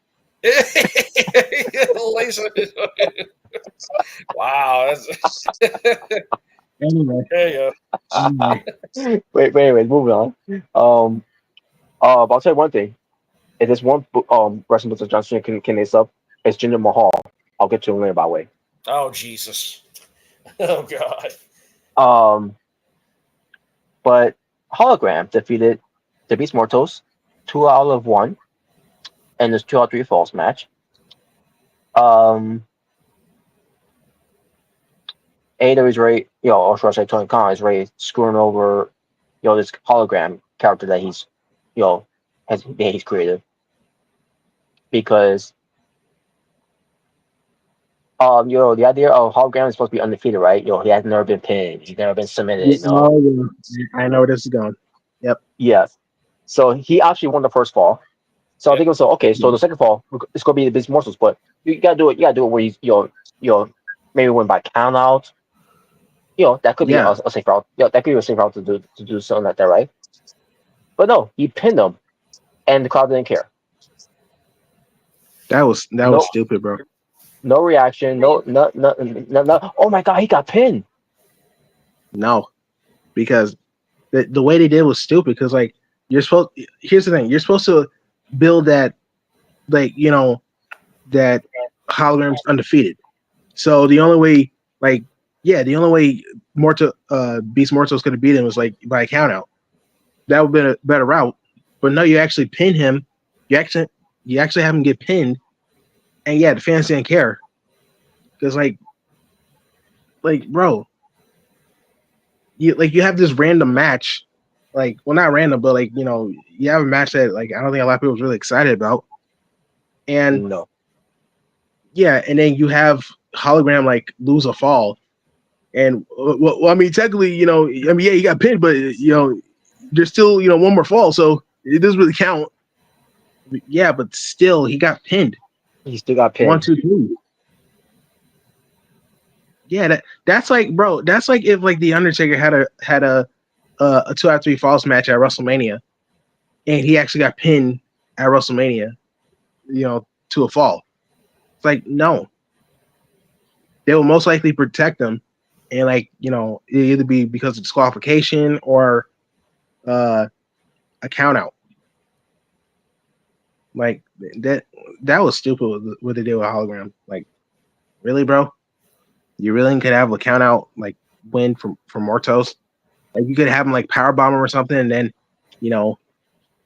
Wow. Anyway. There you go. Wait, anyways, moving on. But I'll tell you one thing. If there's one wrestling book that John Cena can ace up, it's Jinder Mahal. I'll get to him later, by the way. Oh, Jesus. Oh, God. But Hologram defeated the Beast Mortals 2 out of 1 in this 2 out of 3 falls match. AEW is ready, or should I say Tony Khan is ready screwing over, this Hologram character that he's created. Because the idea of Hologram is supposed to be undefeated, right? He has never been pinned, he's never been submitted. Oh, yeah. I know where this is going. Yep. Yes. So he actually won the first fall. So I think it was okay. So the second fall, it's gonna be the Beast Mortals, but you gotta do it. You gotta do it where you maybe win by count out. That could be a safe route. That could be a safe route to do something like that, right? But no, he pinned him, and the crowd didn't care. That was stupid, bro. No reaction. No. Oh my God, he got pinned. No, because the way they did was stupid. Because you're supposed. Here's the thing: you're supposed to build that, that Hologram's undefeated. So the only way, the only way Beast Mortals could have beat him was by a count out. That would have been a better route. But no, you actually pin him. You actually have him get pinned, and yeah, the fans didn't care. Because bro, you have this random match, not random, but you have a match that I don't think a lot of people was really excited about, and no, yeah, and then you have Hologram lose a fall, and well, I mean technically, yeah, he got pinned, but there's still one more fall, so it doesn't really count. Yeah, but still, he got pinned. he still got pinned. 1, 2, 3. Yeah, that's bro. That's if the Undertaker had a 2 out of 3 falls match at WrestleMania, and he actually got pinned at WrestleMania, to a fall. It's like, no. They will most likely protect him, and like, it'll either be because of disqualification or a count out. Like that was stupid what they did with hologram. Like, really, bro? You really could have a count out like win from Mortos. Like, you could have him like power bomb him or something, and then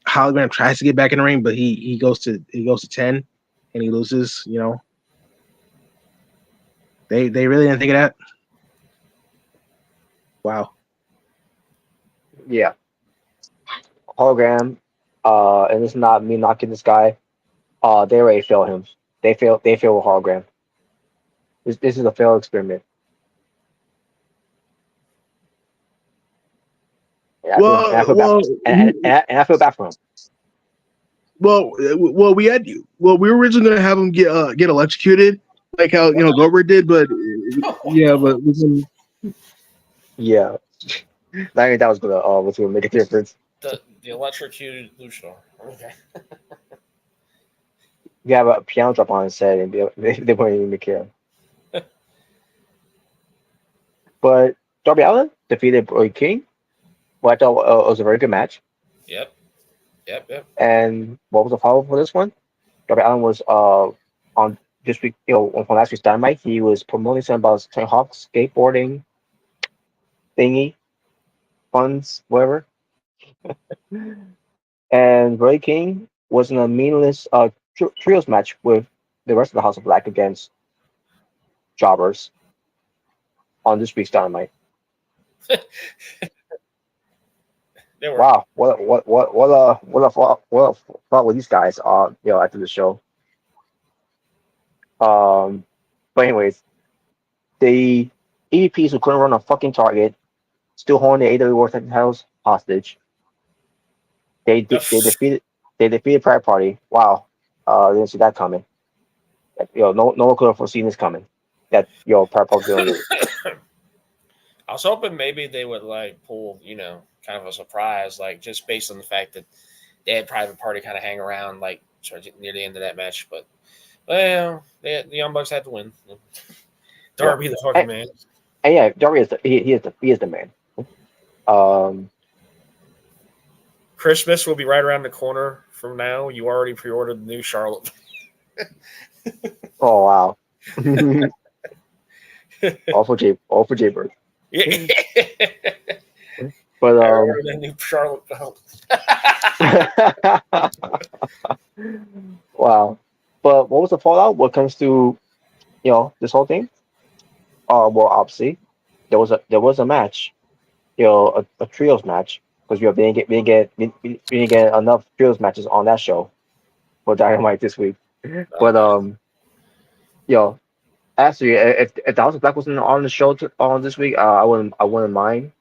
hologram tries to get back in the ring, but he goes to 10 and he loses. They really didn't think of that. Wow. Yeah. Hologram, and it's not me knocking this guy. They already failed him. They failed with hologram. This is a failed experiment. And I feel and I feel bad and I feel bad for him. Well, we were originally gonna have him get electrocuted, like how Goldberg did, but yeah, but we can. Yeah. I think that was gonna make a difference. The electrocuted Luchador. Okay. You have a piano drop on his head, and they wouldn't even care. But Darby Allin defeated Roy King. Well, I thought it was a very good match. Yep. And what was the follow for this one? Darby Allin was on this week, on last week's Dynamite. He was promoting something about Tony Hawk skateboarding thingy, funds, whatever. And Roy King was in a meaningless trios match with the rest of the House of Black against Jobbers on this week's Dynamite. Wow, what a thought with these guys after the show. But anyways, the EVPs who couldn't run a fucking target, still holding the AW World titles hostage. They defeated Pride Party. Wow, didn't see that coming. No one could have foreseen this coming. That Pride Party gonna lose. I was hoping maybe they would pull, kind of a surprise, just based on the fact that they had Private Party kind of hang around near the end of that match. But the Young Bucks had to win. Darby the fucking man. And yeah, Darby is the man. Christmas will be right around the corner from now. You already pre-ordered the new Charlotte. Oh wow. all for Jaybird. Yeah. But the new Charlotte belt. Wow. But what was the fallout? What comes to this whole thing? Well, obviously there was a match, a trios match, because we didn't get enough trios matches on that show for Dynamite this week. But actually, if the House of Black wasn't on the show on this week, I wouldn't mind.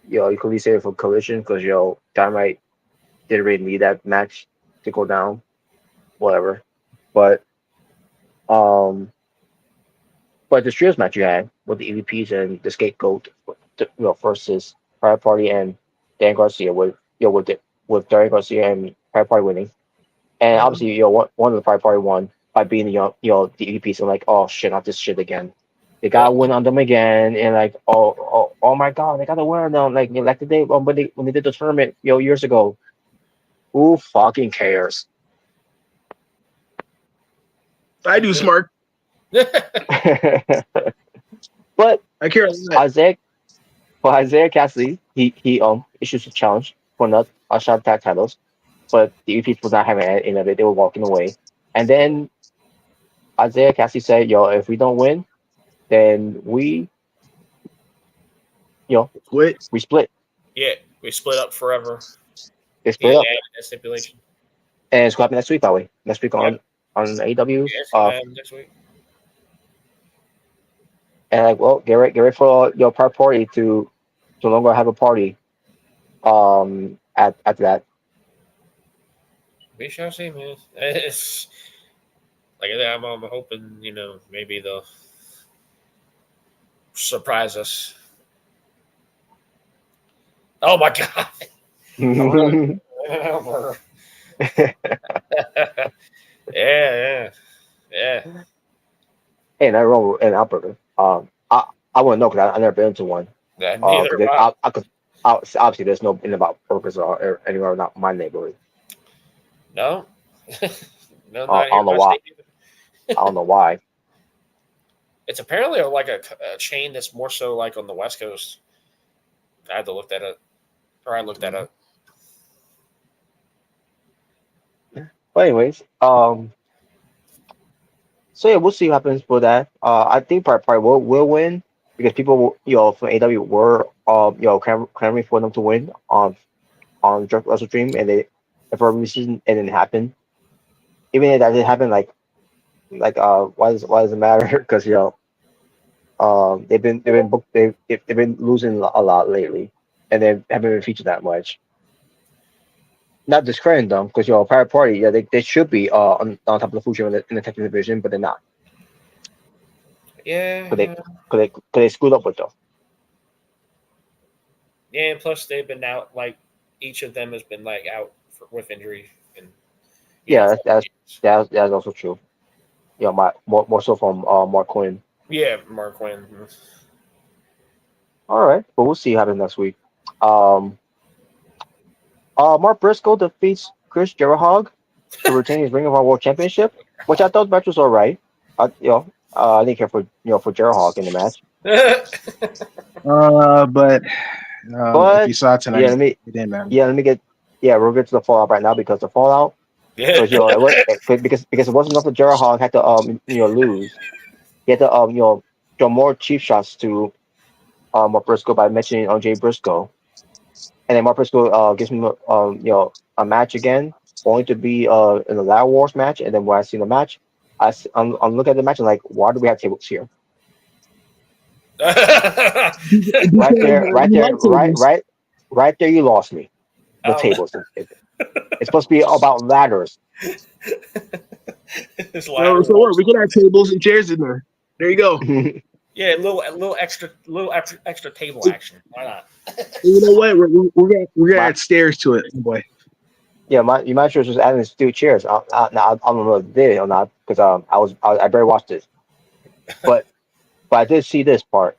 You could leave it for Collision because Dynamite didn't really need that match to go down, whatever. But the trios match you had with the EVPs and the Scapegoat, versus Private Party and Dan Garcia with Daniel Garcia and Private Party winning, and obviously one of the Private Party won by being the EVPs and oh shit, not this shit again. They got to win on them again, and oh my god, they got to win on them like the day when they did the tournament years ago. Who fucking cares? I do, smart. But I care. Isaiah Cassidy, he issues a challenge for not a shot tag titles, but the EVPs was not having any of it. They were walking away, and then Isaiah Cassidy said, if we don't win, then we we split. Yeah, we split up forever. They split up. That stipulation. And it's going to happen next week, by the way. Next week on AEW. Yeah, it's going to happen next week. And get ready for your Pride Party to no longer have a party. After that. We shall see, man. It's like I'm hoping maybe they'll surprise us. Oh my god! Yeah. Yeah. Hey, nothing wrong with an Alberta. I wouldn't know because I never been to one. Yeah, neither Because have I. I could obviously there's no in about burgers or anywhere not my neighborhood. No. No, not I here don't in know my why. state either. I don't know why. It's apparently like a chain that's more so like on the West Coast. I had to look that up. Or I looked that up. But anyways, so yeah, we'll see what happens for that. I think probably will win because people, from AW were, clamoring for them to win on Direct Wrestle Dream, and they, and for a reason, it didn't happen. Even if that didn't happen, why does it matter? Because they've been booked, they've been losing a lot lately, and they haven't been featured that much. Not discrediting them because Pirate Party, yeah, they should be on top of the food chain in the technical division, but they're not. Yeah, Because they, yeah. they screwed up with them. Yeah, and plus they've been out, like, each of them has been, like, out with injury and, Yeah, for years. that's also true. My more so from Mark Quinn. Yeah, Mark Quinn. All right, but we'll see how happens next week. Um, Mark Briscoe defeats Chris Jericho to retain his Ring of Honor World Championship, which I thought the match was all right. I didn't care for for Jericho in the match, But if but you saw it tonight, yeah, it didn't matter. let me get we'll get to the fallout right now because the fallout Yeah. because because it wasn't enough for Jericho had to lose. He had to show more cheap shots to Mark Briscoe by mentioning Jay Briscoe. And then Mark Briscoe gives him a match again, only to be in the Ladder Wars match. And then when I see the match, I'm looking at the match and like, why do we have tables here? Because Right you there, like tables. right there, you lost me. The Oh, tables. It's supposed to be about ladders. his ladder So what? wars. We can have tables and chairs in there. There you go. Yeah, a little extra table action. Why not? You know what? We're gonna my add stairs to it, boy. Yeah, you might sure just adding steel chairs. I don't know if they did or not because I barely watched this, but I did see this part.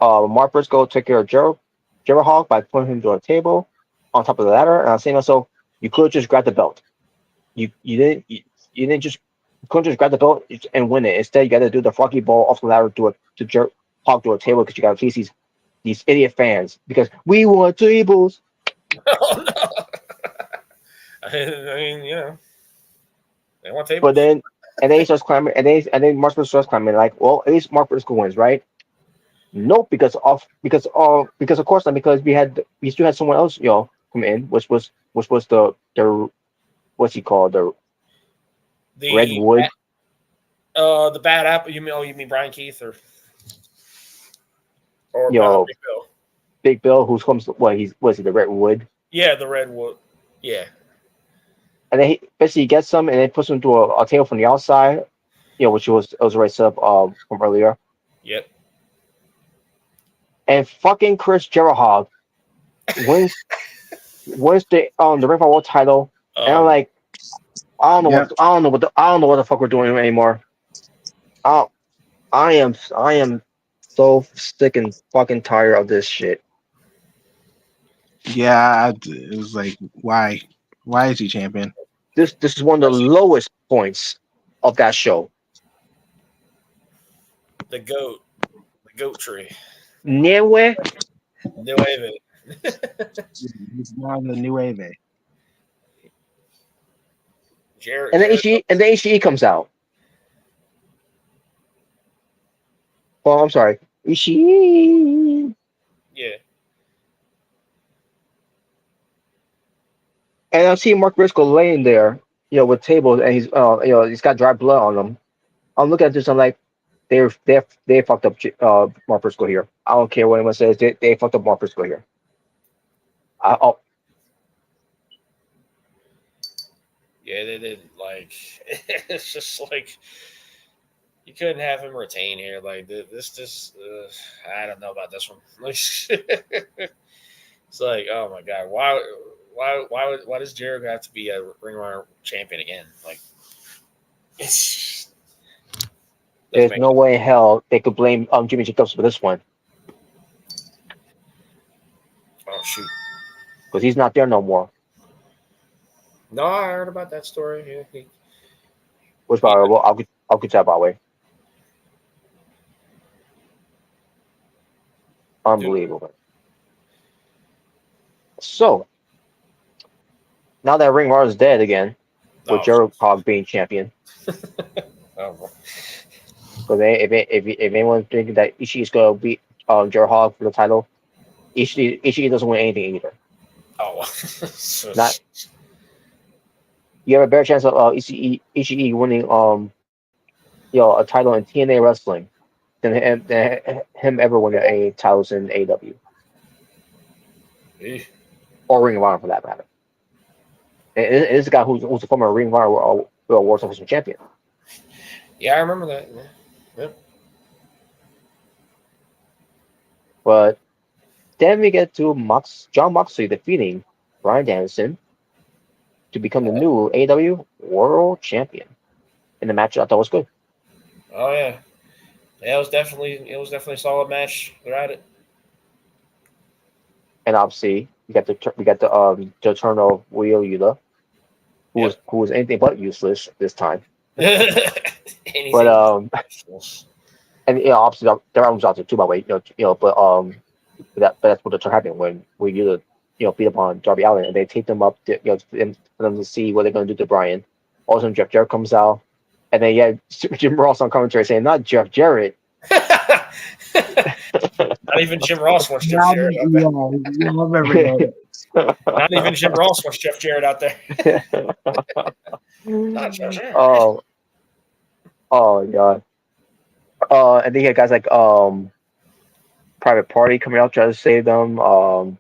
Mark Briscoe took care of Jericho Hawk by putting him to a table on top of the ladder, and I was saying also you could just grab the belt. You didn't just you couldn't just grab the belt and win it. Instead, you got to do the froggy ball off the ladder to jerk Hawk to a table because you got to please these idiot fans because we want tables. Oh no! I mean, they want But tables. then he starts climbing, and then Mark Briscoe starts climbing. Like, well, at least Mark Briscoe wins, right? Nope, because of course not because we still had someone else, come in, which was the what's he called, the The Redwood, the bad apple. You mean? Oh, you mean Brian Keith or you know Big Bill? Big Bill, who's comes what he's was he the Redwood, Yeah, the Redwood. Yeah. and then he basically gets him and then puts him to a table from the outside, which was already set up from earlier, Yep. and fucking Chris Jericho wins the Ring of World title, and I'm Um. like, Yep. I don't know what the fuck we're doing anymore. I I am so sick and fucking tired of this shit. Yeah. It was like, why? Why is he champion? This is one of the lowest points of that show. The goat. The goat tree. Nowhere, No way. He's now the new Ave. Jared. Jared. And then Ishii comes out. Oh, I'm sorry, Ishii. Yeah. And I see Mark Briscoe laying there, with tables, and he's got dry blood on him. I'm looking at this, I'm like, they fucked up Mark Briscoe here. I don't care what anyone says, they fucked up Mark Briscoe here. Oh, Yeah, they did. Like, it's just like you couldn't have him retain here. Like this. I don't know about this one. It's like, oh my god, why does Jericho have to be a Ring of Honor champion again? Like, it's There's no way in hell they could blame Jimmy Jacobs for this one Oh shoot! because he's not there no more. No, I heard about that story. Yeah, Which by the way, well, I'll get that by the way. Unbelievable. So now that Ring Rod is dead again, with Jericho being champion. Oh. Because if anyone's thinking that Ishii's gonna beat Jericho for the title, Ishii doesn't win anything either. Oh. Not. You have a better chance of Ishii winning a title in TNA wrestling than him ever winning any titles in AEW. Or Ring of Honor for that matter. It is a guy who's a former Ring of Honor World Television champion. Yeah, I remember that. Yeah. Yep. But then we get to John Moxley defeating Bryan Danielson to become the new AEW World Champion in the match. I thought was good. Oh yeah, it was definitely a solid match. They're at it. And obviously we got the return of Wheeler Yuta, who was anything but useless this time. But and obviously their albums out there too, by the way. But that's what the turn happened when Wheeler Yuta beat up on Darby Allin, and they take them up to, for them to see what they're going to do to Bryan. All of a sudden, Jeff Jarrett comes out, and then Jim Ross on commentary saying, "Not Jeff Jarrett." Not even Jim Ross wants Jeff Jarrett out there. Not even Jim Ross wants Jeff Jarrett out there. Not Jeff Jarrett. Oh god. And then you had guys like Private Party coming out trying to save them. I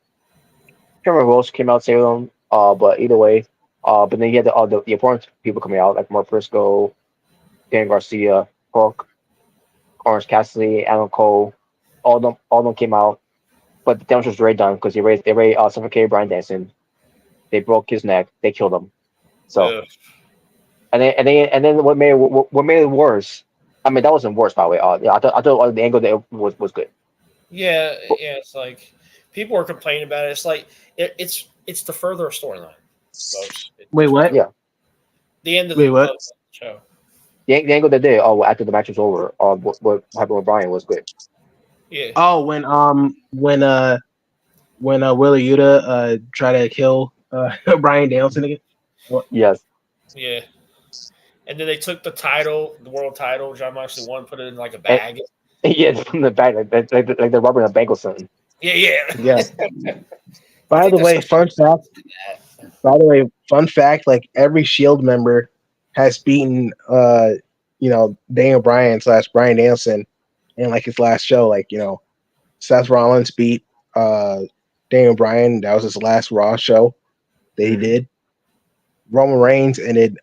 can't remember who else came out to save them. But either way, but then you had the important people coming out like Mark Briscoe, Dan Garcia, Hook, Orange Cassidy, Alan Cole. All of them came out, but the damage was already done because they suffocated Bryan Danielson. They broke his neck. They killed him. So, and then what made it worse? I mean, that wasn't worse, by the way. I thought the angle there was good. Yeah, it's like people were complaining about it. It's like it's to further a storyline. Wait, what? Yeah. The end of the show. The angle they did after the match was over, what happened with Bryan was good. Yeah. Oh, when Wheeler Yuta tried to kill Bryan Danielson again. Yes. Yeah. And then they took the world title. John Moxley won, put it in like a bag. From the bag, like they're rubbing a bank or something. Yeah. By the way, fun fact. Like every Shield member has beaten, Daniel Bryan / Bryan Danielson in like his last show. Like Seth Rollins beat Daniel Bryan. That was his last Raw show that he did. Roman Reigns ended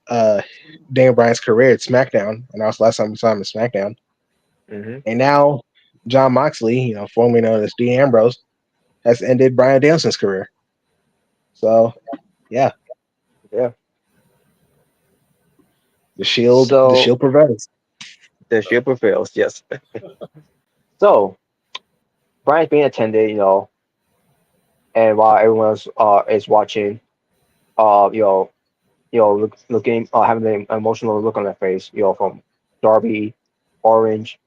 Daniel Bryan's career at SmackDown, and that was the last time we saw him at SmackDown. Mm-hmm. And now John Moxley, formerly known as Dean Ambrose, has ended Bryan Danielson's career. So, yeah. The Shield prevails. The Shield prevails, yes. So, Bryan's being attended, and while everyone else is watching, looking, having an emotional look on their face, from Darby, Orange.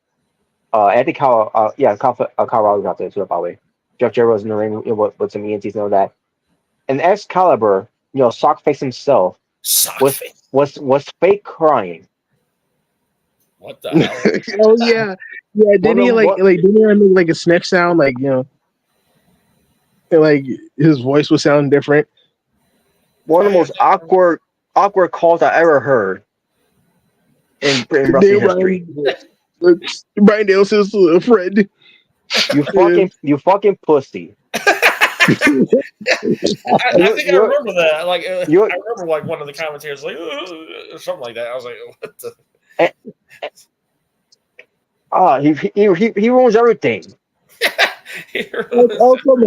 I think Kyle Riley's out there too, by the way. Jeff Jarrett was in the ring with some ENTs and all that. And Excalibur, Sockface himself was fake crying. What the hell? Oh yeah. Didn't he make like a snitch sound, like like his voice was sounding different? One of the most awkward calls I ever heard in wrestling history. Bryan Danielson's a friend. You fucking pussy. I think I remember that. Like, I remember like one of the commentators like something like that. I was like, what the? He ruins everything. Oh come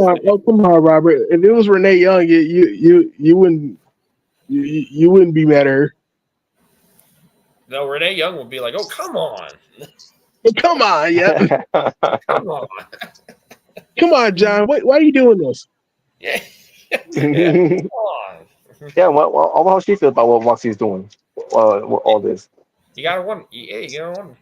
on, Robert. If it was Renee Young, you wouldn't be mad at her. No, Renee Young would be like, "Oh, come on, Come on, yep. come on, Come on, John. Why are you doing this? yeah, yeah, come on." Yeah, well, how she feel about what Moxie's doing? All this. You gotta wonder. Yeah, you gotta wonder.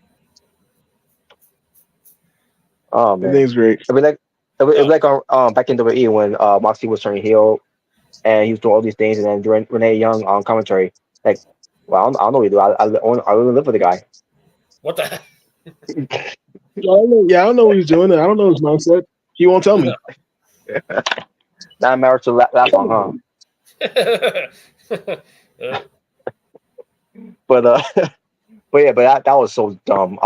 Oh I think man, it's great. it'd be like back in WWE when Moxie was turning heel and he was doing all these things, and then during Renee Young on commentary, like, well, I don't know what you do. I really live for the guy. What the? I don't know what he's doing. I don't know his mindset. He won't tell me. Not married to that long, huh? But but yeah, but that was so dumb.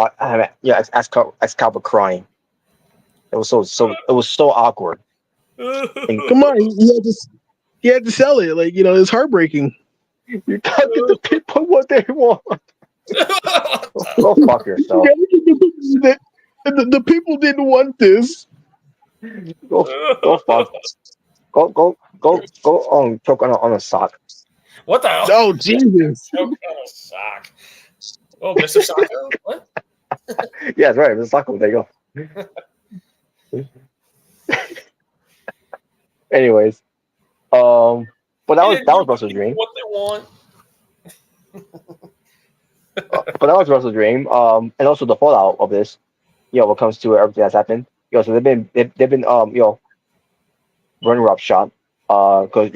Yeah, as Calvin crying. It was it was so awkward. And Come on, he had to sell it. Like, it's heartbreaking. you gotta give the people what they want. Go fuck yourself. The people didn't want this. Go fuck. Go choke on a sock. What the hell? Oh, Jesus. Choke on a sock. Oh, Mr. Socko? What? Yeah, that's right. The sock. There you go. Anyways, but that was Russell's dream. What they want. But that was Russell's dream. And also the fallout of this, what comes to everything that's happened. So they've been running roughshod. Because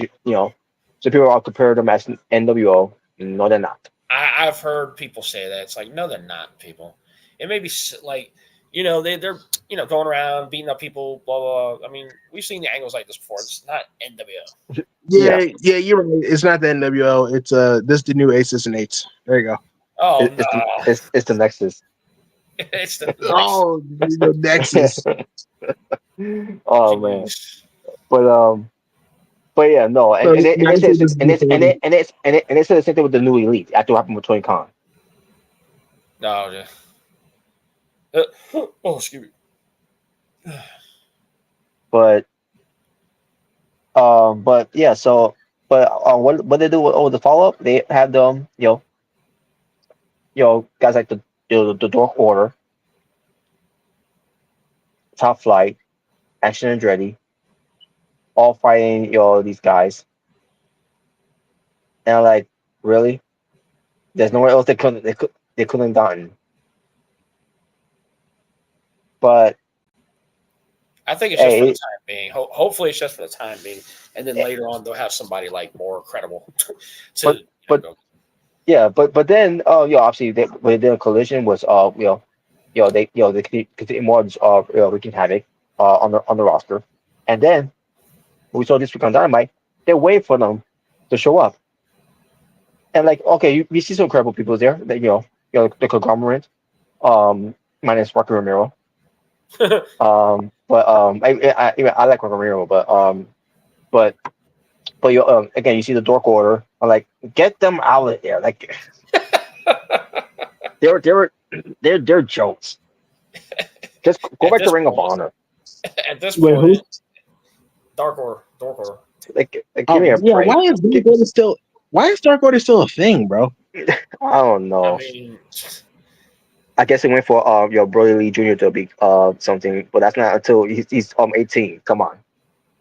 so people are comparing them as NWO. No, they're not. I've heard people say that. It's like, no, they're not, people. It may be like, they're going around beating up people, blah, blah, blah. I mean, we've seen the angles like this before. It's not NWO. Yeah, you're right. It's not the NWO. It's this the new Aces and Eights. There you go. Oh, It's the Nexus. It's the Oh, the Nexus. Oh man. But yeah, no, and they said the same thing with the new Elite after what happened with Tony Khan. No, yeah. Excuse me. But yeah, so what they do with the follow up? They have them, guys like the Dark Order, Top Flight, Action Andretti, all fighting these guys, and I'm like, really? There's nowhere else they couldn't gotten. But I think it's just for the time being. Hopefully, it's just for the time being, and then later on they'll have somebody like more credible. But then obviously when they did a collision was they continue more wreaking havoc on the roster, and then we saw this week on Dynamite. They're waiting for them to show up, and like, okay, we see some credible people there. That the conglomerate, minus Rocky Romero. But I like Rocky Romero, but again, you see the Dark Order. I'm like, get them out of there. Like, they're jokes. Just go back to Ring of Honor. At this point, Dark Order. Like give me a break. Why is Dark Order still a thing, bro? I don't know. I mean, I guess he went for Brody Lee Jr. to be something, but that's not until he's 18. Come on.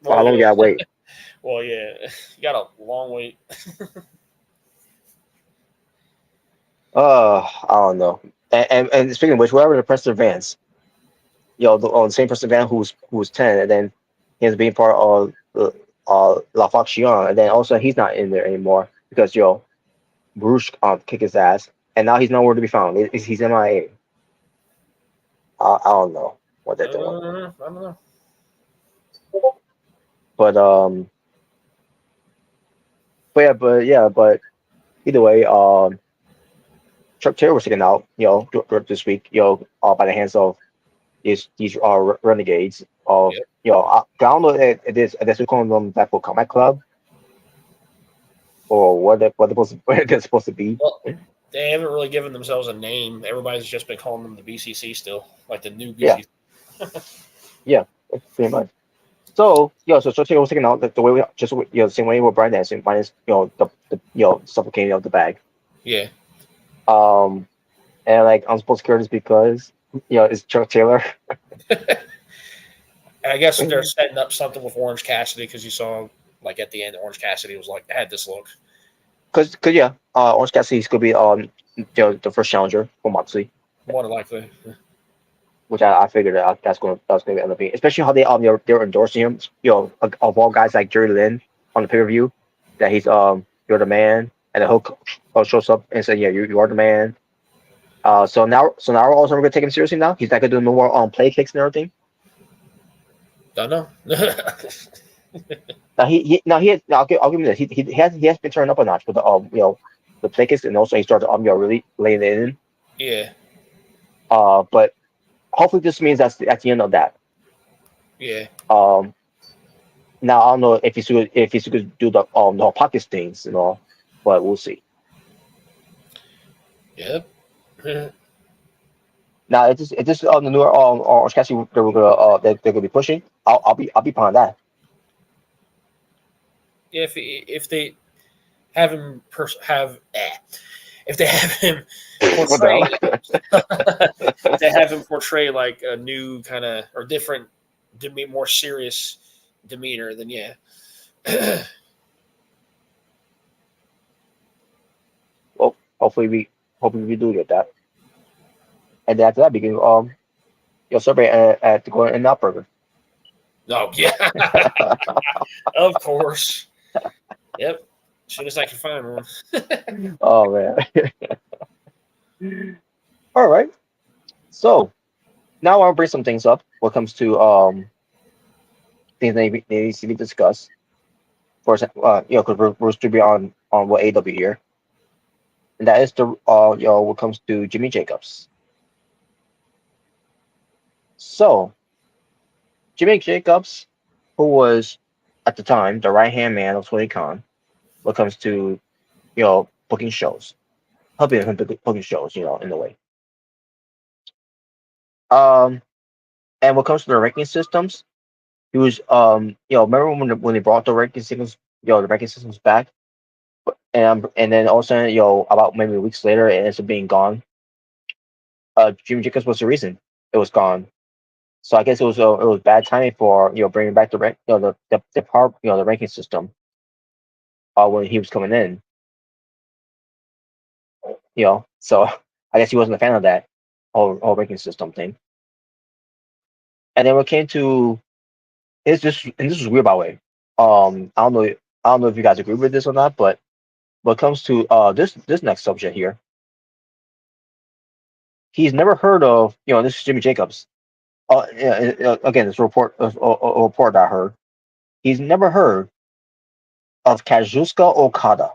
Well, how long you gotta wait? Well, yeah, you got a long wait. I don't know. And speaking of which, whoever the Preston Vance, the same Preston Vance who's 10, and then he's being part of La Faction, and then also he's not in there anymore because Bruce kicked his ass, and now he's nowhere to be found. He's MIA. I don't know what they're doing. I don't know. But either way, Chuck Taylor was taken out, this week, by the hands of these renegades of, I don't know if it is, I guess we call them Blackpool Combat Club, or what they're supposed to be. Well, they haven't really given themselves a name. Everybody's just been calling them the BCC still, like the new BCC. Yeah, pretty much. So so Chuck Taylor was taken out the way the same way with Brian Dennison, minus the suffocating of the bag. Yeah. Um, and like I'm supposed to care just because it's Chuck Taylor. And I guess they're setting up something with Orange Cassidy because you saw like at the end, Orange Cassidy was like had this look. Cause yeah, Orange Cassidy's gonna be the first challenger for Moxley, More than likely. which I figured that's gonna end up being, especially how they're endorsing him. Of all guys like Jerry Lynn on the pay per view, that he's you're the man, and then Hook shows up and says, yeah, you are the man. So now we're also gonna take him seriously now. He's not gonna do no more play kicks and everything. Don't know. Now I'll give him this. He has been turned up a notch with the play kicks, and also he started really laying it in. Yeah. But hopefully this means that's the end of that. Yeah. Now I don't know if he's going to do the whole pockets things and all, but we'll see. Yep. Now it's just the newer Orange Cassidy they're gonna be pushing. I'll be behind that. If they have him if they have him What portray the if they have him portray like a new kind of or different more serious demeanor, then yeah. Well, hopefully we do get that, and then after that we can celebrate at the Golden and Out Burger. Oh yeah. Of course. Yep. As soon as I can find one. Oh man. All right. So now I'll bring some things up when it comes to things that needs to be discussed. For example, because we're still be on what AW here, and that is the what comes to Jimmy Jacobs. So Jimmy Jacobs, who was at the time the right hand man of Tony Khan, when it comes to booking shows, helping him booking shows, in a way. Um, and when it comes to the ranking systems, he was remember when they brought the ranking systems, the ranking systems back, and then all of a sudden, about maybe weeks later, it ends up being gone. Jimmy Jacobs was the reason it was gone. So I guess it was bad timing for bringing back the rank, the power, the ranking system. When he was coming in, so I guess he wasn't a fan of that whole ranking system thing. And then when it came to this was weird by the way. I don't know if you guys agree with this or not, but when it comes to this next subject here, he's never heard of this is Jimmy Jacobs. Yeah, again, this report that I heard. He's never heard of Kazuchika Okada.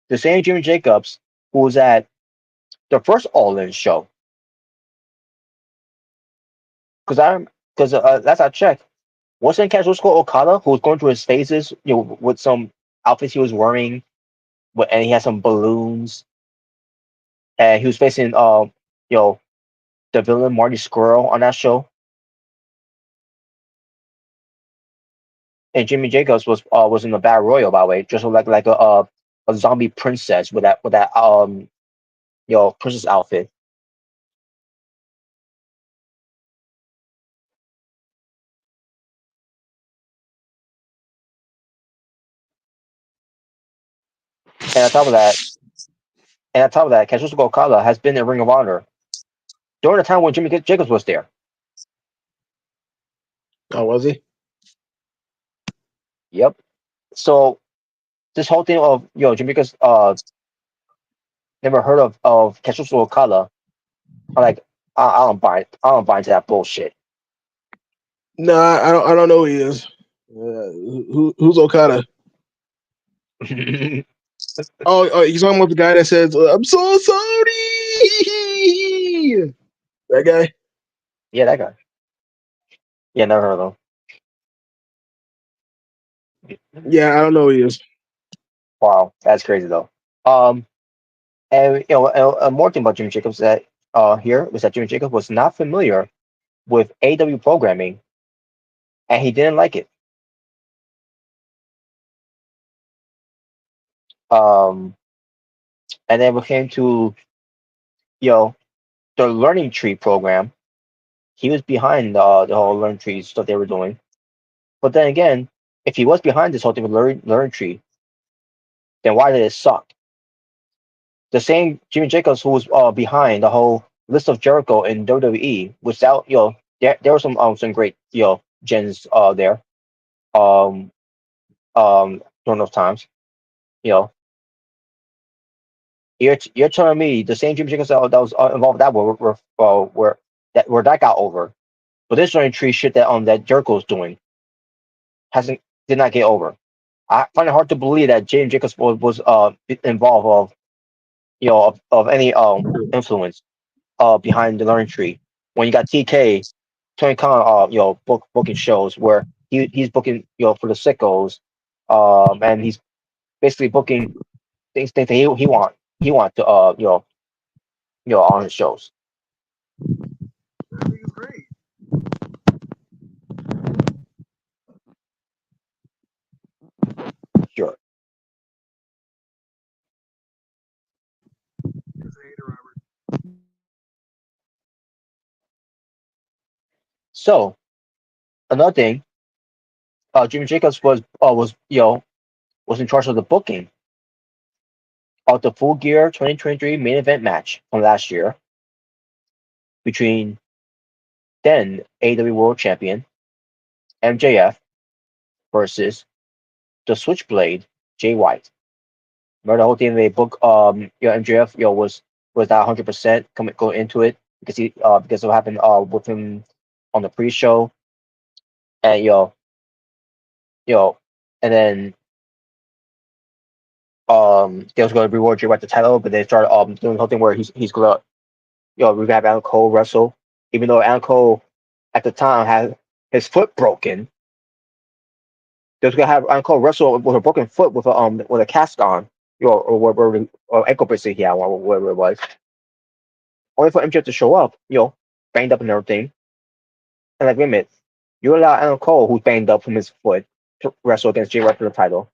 The same Jimmy Jacobs who was at the first All In show. Because last I checked, wasn't Kazuchika Okada who was going through his phases, with some outfits he was wearing, and he had some balloons, and he was facing the villain Marty Squirrel on that show. And Jimmy Jacobs was in a battle royal, by the way, just like a zombie princess with that princess outfit. And on top of that, Kazuchika Okada has been in Ring of Honor during the time when Jimmy Jacobs was there. Oh, was he? Yep. So this whole thing of Jimmy Jacobs never heard of Kazuchika Okada. I'm like, I don't buy it. I don't buy into that bullshit. No, I don't know who he is. Who's Okada? Oh, he's talking about the guy that says, "I'm so sorry." That guy. Yeah, that guy. Yeah, never heard of him. Yeah, I don't know who he is. Wow, that's crazy though. And more thing about Jimmy Jacobs that here was that Jimmy Jacobs was not familiar with AW programming, and he didn't like it. Um, and then we came to you know the learning tree program. He was behind the whole learning tree stuff they were doing. But then again, if he was behind this whole thing with learning tree, then why did it suck? The same Jimmy Jacobs who was behind the whole list of Jericho in WWE, without there were some great gens there during those times. You know, you're telling me the same Jimmy Jacobs that was involved with that where that got over, but this learning tree shit that Jericho's doing hasn't did not get over. I find it hard to believe that James Jacobs was involved of any influence behind the learning tree. When you got TK, Tony Khan, booking shows where he's booking for the sickos, and he's basically booking things that he want to on his shows. I think it's great. Sure. It's a hater, Robert. So another thing, Jimmy Jacobs was in charge of the booking of the Full Gear 2023 main event match from last year between then AEW World Champion MJF versus the Switchblade Jay White. Remember the whole thing they book MJF was not 100% coming go into it because of what happened with him on the pre-show, and you know and then they was going to reward Jay White the title, but they started doing the whole thing where he's gonna revamp Adam Cole wrestle, even though Adam Cole at the time had his foot broken. They was gonna have Adam Cole wrestle with a broken foot with a cast on, or whatever, or ankle bracelet he had, or whatever it was. Only for MJF to show up, banged up and everything. And like, wait a minute, you allow Adam Cole, who's banged up from his foot, to wrestle against Jay White for the title.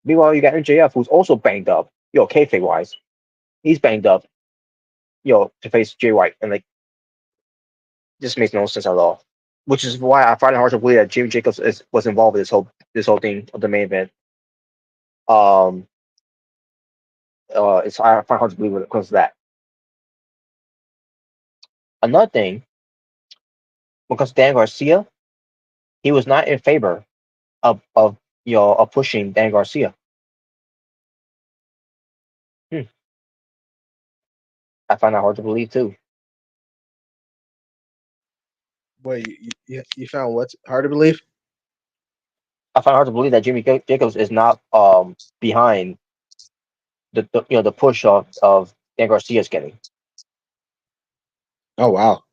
Meanwhile, you got MJF, who's also banged up, kayfabe wise, he's banged up, to face Jay White, and like, this makes no sense at all. Which is why I find it hard to believe that Jimmy Jacobs was involved with this whole thing of the main event. Um, I find it hard to believe when it comes to that. Another thing, when it comes to Dan Garcia, he was not in favor of pushing Dan Garcia. Hmm. I find that hard to believe too. Wait, you found what's hard to believe? I find it hard to believe that Jimmy Jacobs is not behind the push of Dan Garcia's getting. Oh wow.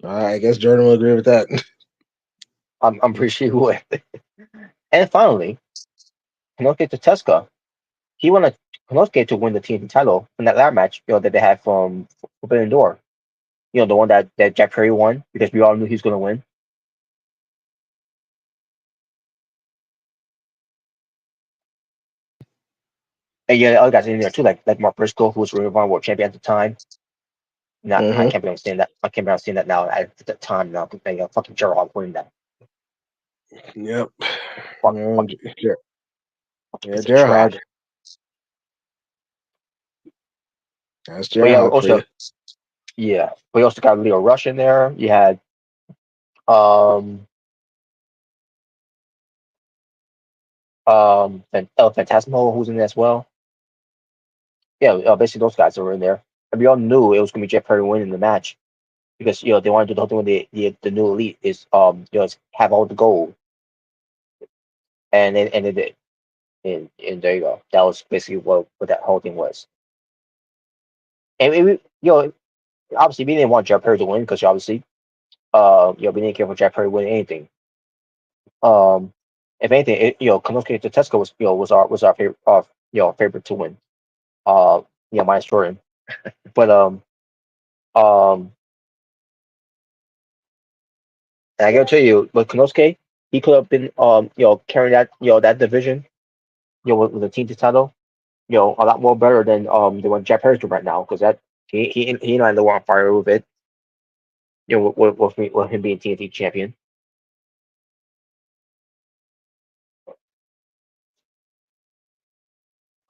I guess Jordan will agree with that. I'm pretty sure he would. And finally, Konosuke Tatesuka, he wanted Konosuke to win the TNT title in that ladder match, that they had from Forbidden Door. The one that Jack Perry won because we all knew he was going to win. And the other guys in there too, like Mark Briscoe, who was Ring of Honor World Champion at the time. Not, I can't be understand that. I can't be understand that now. At the time, now, fucking Gerald Hall winning that. Yep. Fuck, No, yeah, piece of Jared trash. Hogg. That's But Jared yeah, Hogg for also, you. but you also got Leo Rush in there. You had um El Phantasmo, who's in there as well. Yeah, basically those guys that were in there, and we all knew it was gonna be Jeff Perry winning the match because they want to do the whole thing with the new elite is have all the gold, and they did, and there you go. That was basically what that whole thing was. And obviously we didn't want Jeff Perry to win because obviously we didn't care for Jeff Perry winning anything. Um, if anything, Konosuke Tetsuka was our favorite favorite to win. Minus Jordan, but um, and I gotta tell you, with Konosuke, he could have been carrying that that division with the TNT title, a lot more better than the one Jeff Harris doing right now, because that he and I were on fire with it. With him being TNT champion.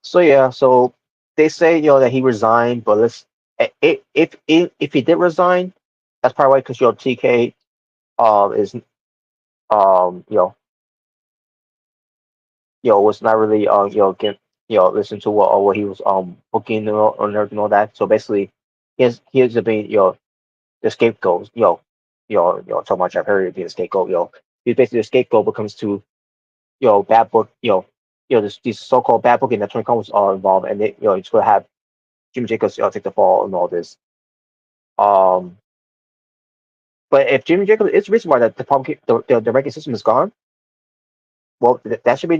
So yeah, so they say that he resigned, but if he did resign, that's probably because TK is you know was not really get listen to what he was booking and everything all that. So basically, he has to be the scapegoat. Talking about Jeff Hardy being a scapegoat. He's basically the scapegoat when it comes to bad book. These so-called bad booking that Tony Khan was involved, and they, it's going to have Jimmy Jacobs take the fall and all this. But if Jimmy Jacobs is the reason why the ranking system is gone, well, that should be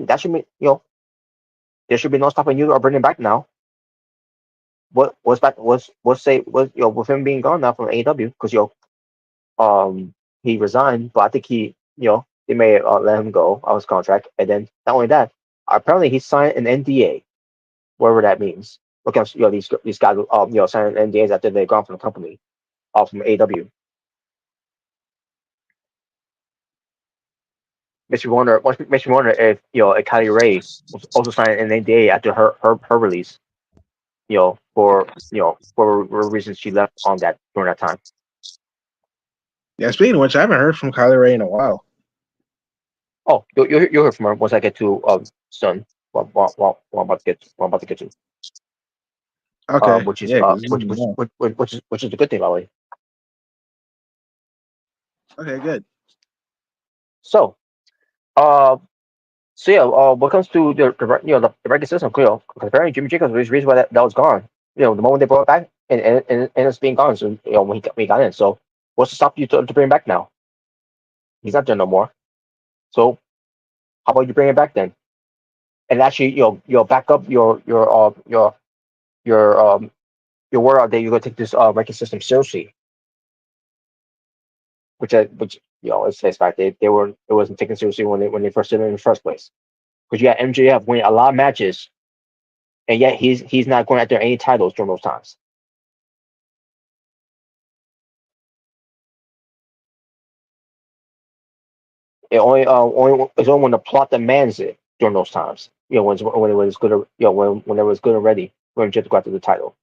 there should be no stopping you or bringing back now. What's back? With him being gone now from AEW because he resigned, but I think they may let him go on his contract, and then not only that, apparently he signed an NDA, whatever that means. Look at these guys signing NDAs after they're gone from the company, from AEW. Makes me wonder if Kylie Ray was also signing an NDA after her release. For reasons she left on that during that time. Yeah, speaking of which, I haven't heard from Kylie Ray in a while. Oh, you'll hear from her once I get to Sun. What I'm about to get to. Okay, Which is yeah, which is the good thing, by the way. okay, good. So, what comes to the regular system, comparing Jimmy Jacobs was the reason why that was gone. The moment they brought it back and it's being gone. So when he got in. So what's to stop you to bring him back now? He's not there no more. So how about you bring it back then? And actually, back up your word out there. You're gonna take this ranking system seriously, which let's face fact it wasn't taken seriously when they first did it in the first place. Because you had MJF winning a lot of matches, and yet he's not going after any titles during those times. It's only when the plot demands it during those times. When it was good. When it was good and ready, when MJF go after the title.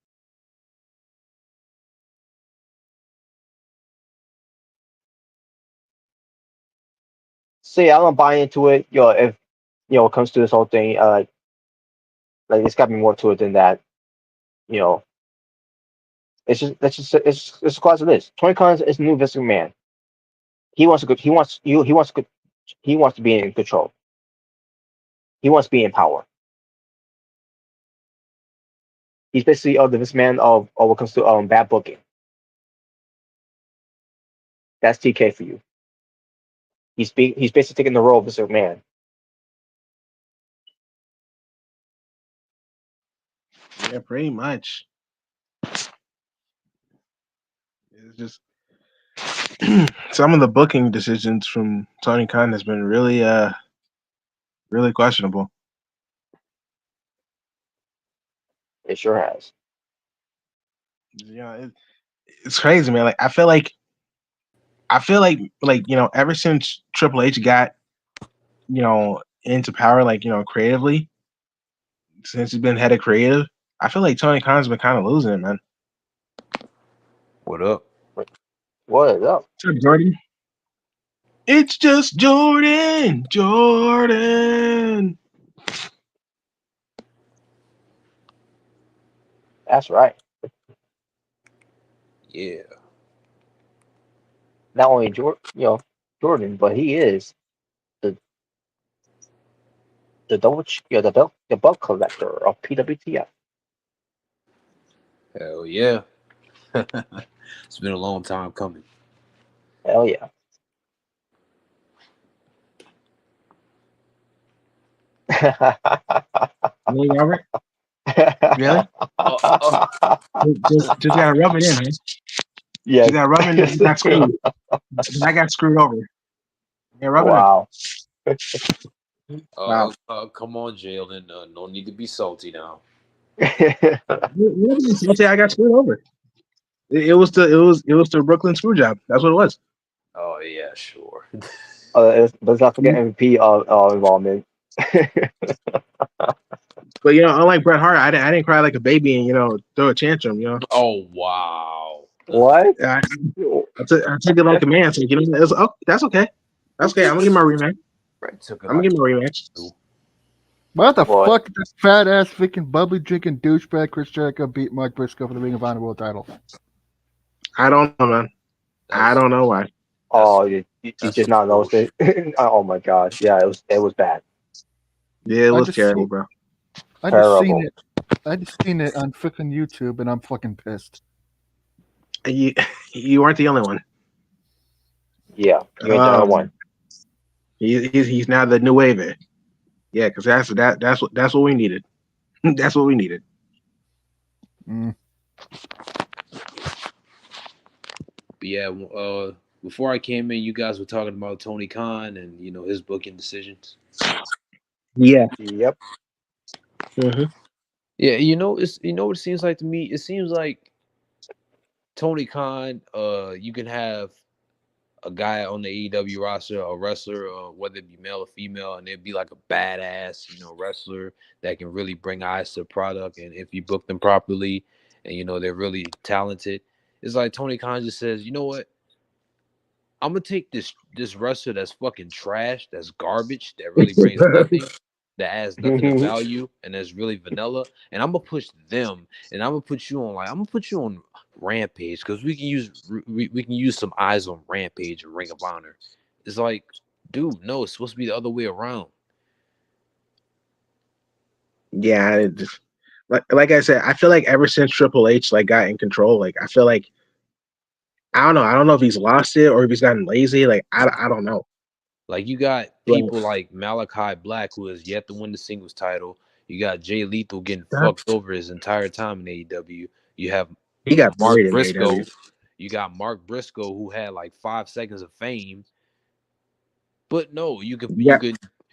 See, I don't buy into it. If it comes to this whole thing, like it's got to be more to it than that. You know, it's cause of this. Tony Khan is a new Vince McMahon. He wants to go. He wants to be in control. He wants to be in power. He's basically the Vince McMahon of what comes to bad booking. That's TK for you. He's basically taking the role of Vince McMahon. Yeah, pretty much. It's just some of the booking decisions from Tony Khan has been really really questionable. It sure has. Yeah, it's crazy, man. Like I feel like ever since Triple H got into power, creatively, since he's been head of creative, I feel like Tony Khan's been kind of losing it, man. What up? What is up? What's up, Jordan? It's just Jordan. That's right. Yeah. Not only Jordan, but he is the the belt collector of PWTF. Hell yeah. It's been a long time coming. Hell yeah. Really, Robert? Really? Just gotta rub it in, huh? Yes. Just gotta rub it in. Just got screwed. I got screwed over. Yeah, rub it in. Wow. Wow. Come on, Jalen. No need to be salty now. I got screwed over. It was the Brooklyn screw job. That's what it was. Oh yeah, sure. Let's not forget MVP involvement. But unlike Bret Hart, I didn't cry like a baby and throw a tantrum. Oh wow. What? I took it like a man. So that's okay. That's okay. I'm gonna get my rematch. Brett took it I'm gonna like get my rematch. What the What? fuck? This fat ass freaking bubbly drinking douchebag Chris Jericho beat Mark Briscoe for the Ring of Honor World Title. I don't know, man. I don't know why. Oh, you that's just not noticed bullshit. it? Oh my god. Yeah, it was bad. Yeah, it I was just terrible, seen- bro. I just Terrible. seen it. I just seen it on freaking YouTube, and I'm fucking pissed. You you weren't the only one. Yeah, you ain't the only one. He's now the new wave. Yeah, because that's what we needed. That's what we needed. Mm. But yeah, before I came in, you guys were talking about Tony Khan and his booking decisions. Yeah. Yep. hmm Yeah, what it seems like to me. It seems like Tony Khan. You can have a guy on the AEW roster, a wrestler, whether it be male or female, and it'd be like a badass, wrestler that can really bring eyes to the product. And if you book them properly, and they're really talented, it's like Tony Khan just says, you know what? I'm gonna take this wrestler that's fucking trash, that's garbage, that really brings nothing, that adds nothing of value, and that's really vanilla, and I'm gonna push them, and I'm gonna put you on Rampage because we can use some eyes on Rampage and Ring of Honor. It's like, dude, no, it's supposed to be the other way around. Yeah. Like I said, I feel like ever since Triple H got in control, I feel like I don't know. I don't know if he's lost it or if he's gotten lazy. I don't know. Like you got Like, people like Malachi Black who has yet to win the singles title. You got Jay Lethal getting that- fucked over his entire time in AEW. You have he got Mark buried in Briscoe. AEW. You got Mark Briscoe who had like 5 seconds of fame. But no, Yeah.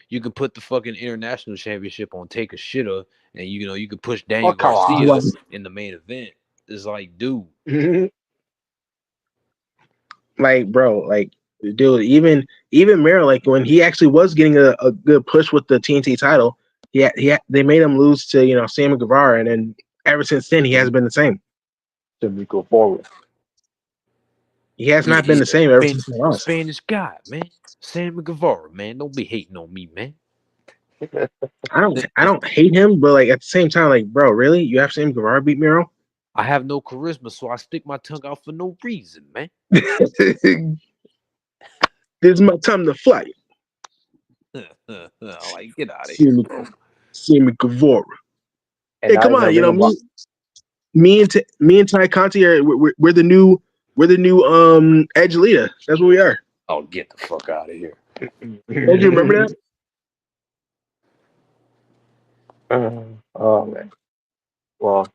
you could put the fucking international championship on Take a Shitter, and you could push Oh, Daniel come Garcia on. Well, in the main event. It's like, dude, bro, dude, even Miro, when he actually was getting a good push with the TNT title, they made him lose to Sammy Guevara, and then ever since then he hasn't been the same. To we go forward. He has yeah, not been the same ever since he lost. Spanish guy, man, Sammy Guevara, man, don't be hating on me, man. I don't hate him, but at the same time, bro, really, you have Sammy Guevara beat Miro? I have no charisma, so I stick my tongue out for no reason, man. This is my time to fly. Like, get out of here, Sammy, bro. Sammy Guevara. And Hey, not come even a on, Ring of Honor. me and Ty Conti we're the new Edge Lita. That's what we are. Oh, get the fuck out of here. Don't you remember that? Oh man. Well,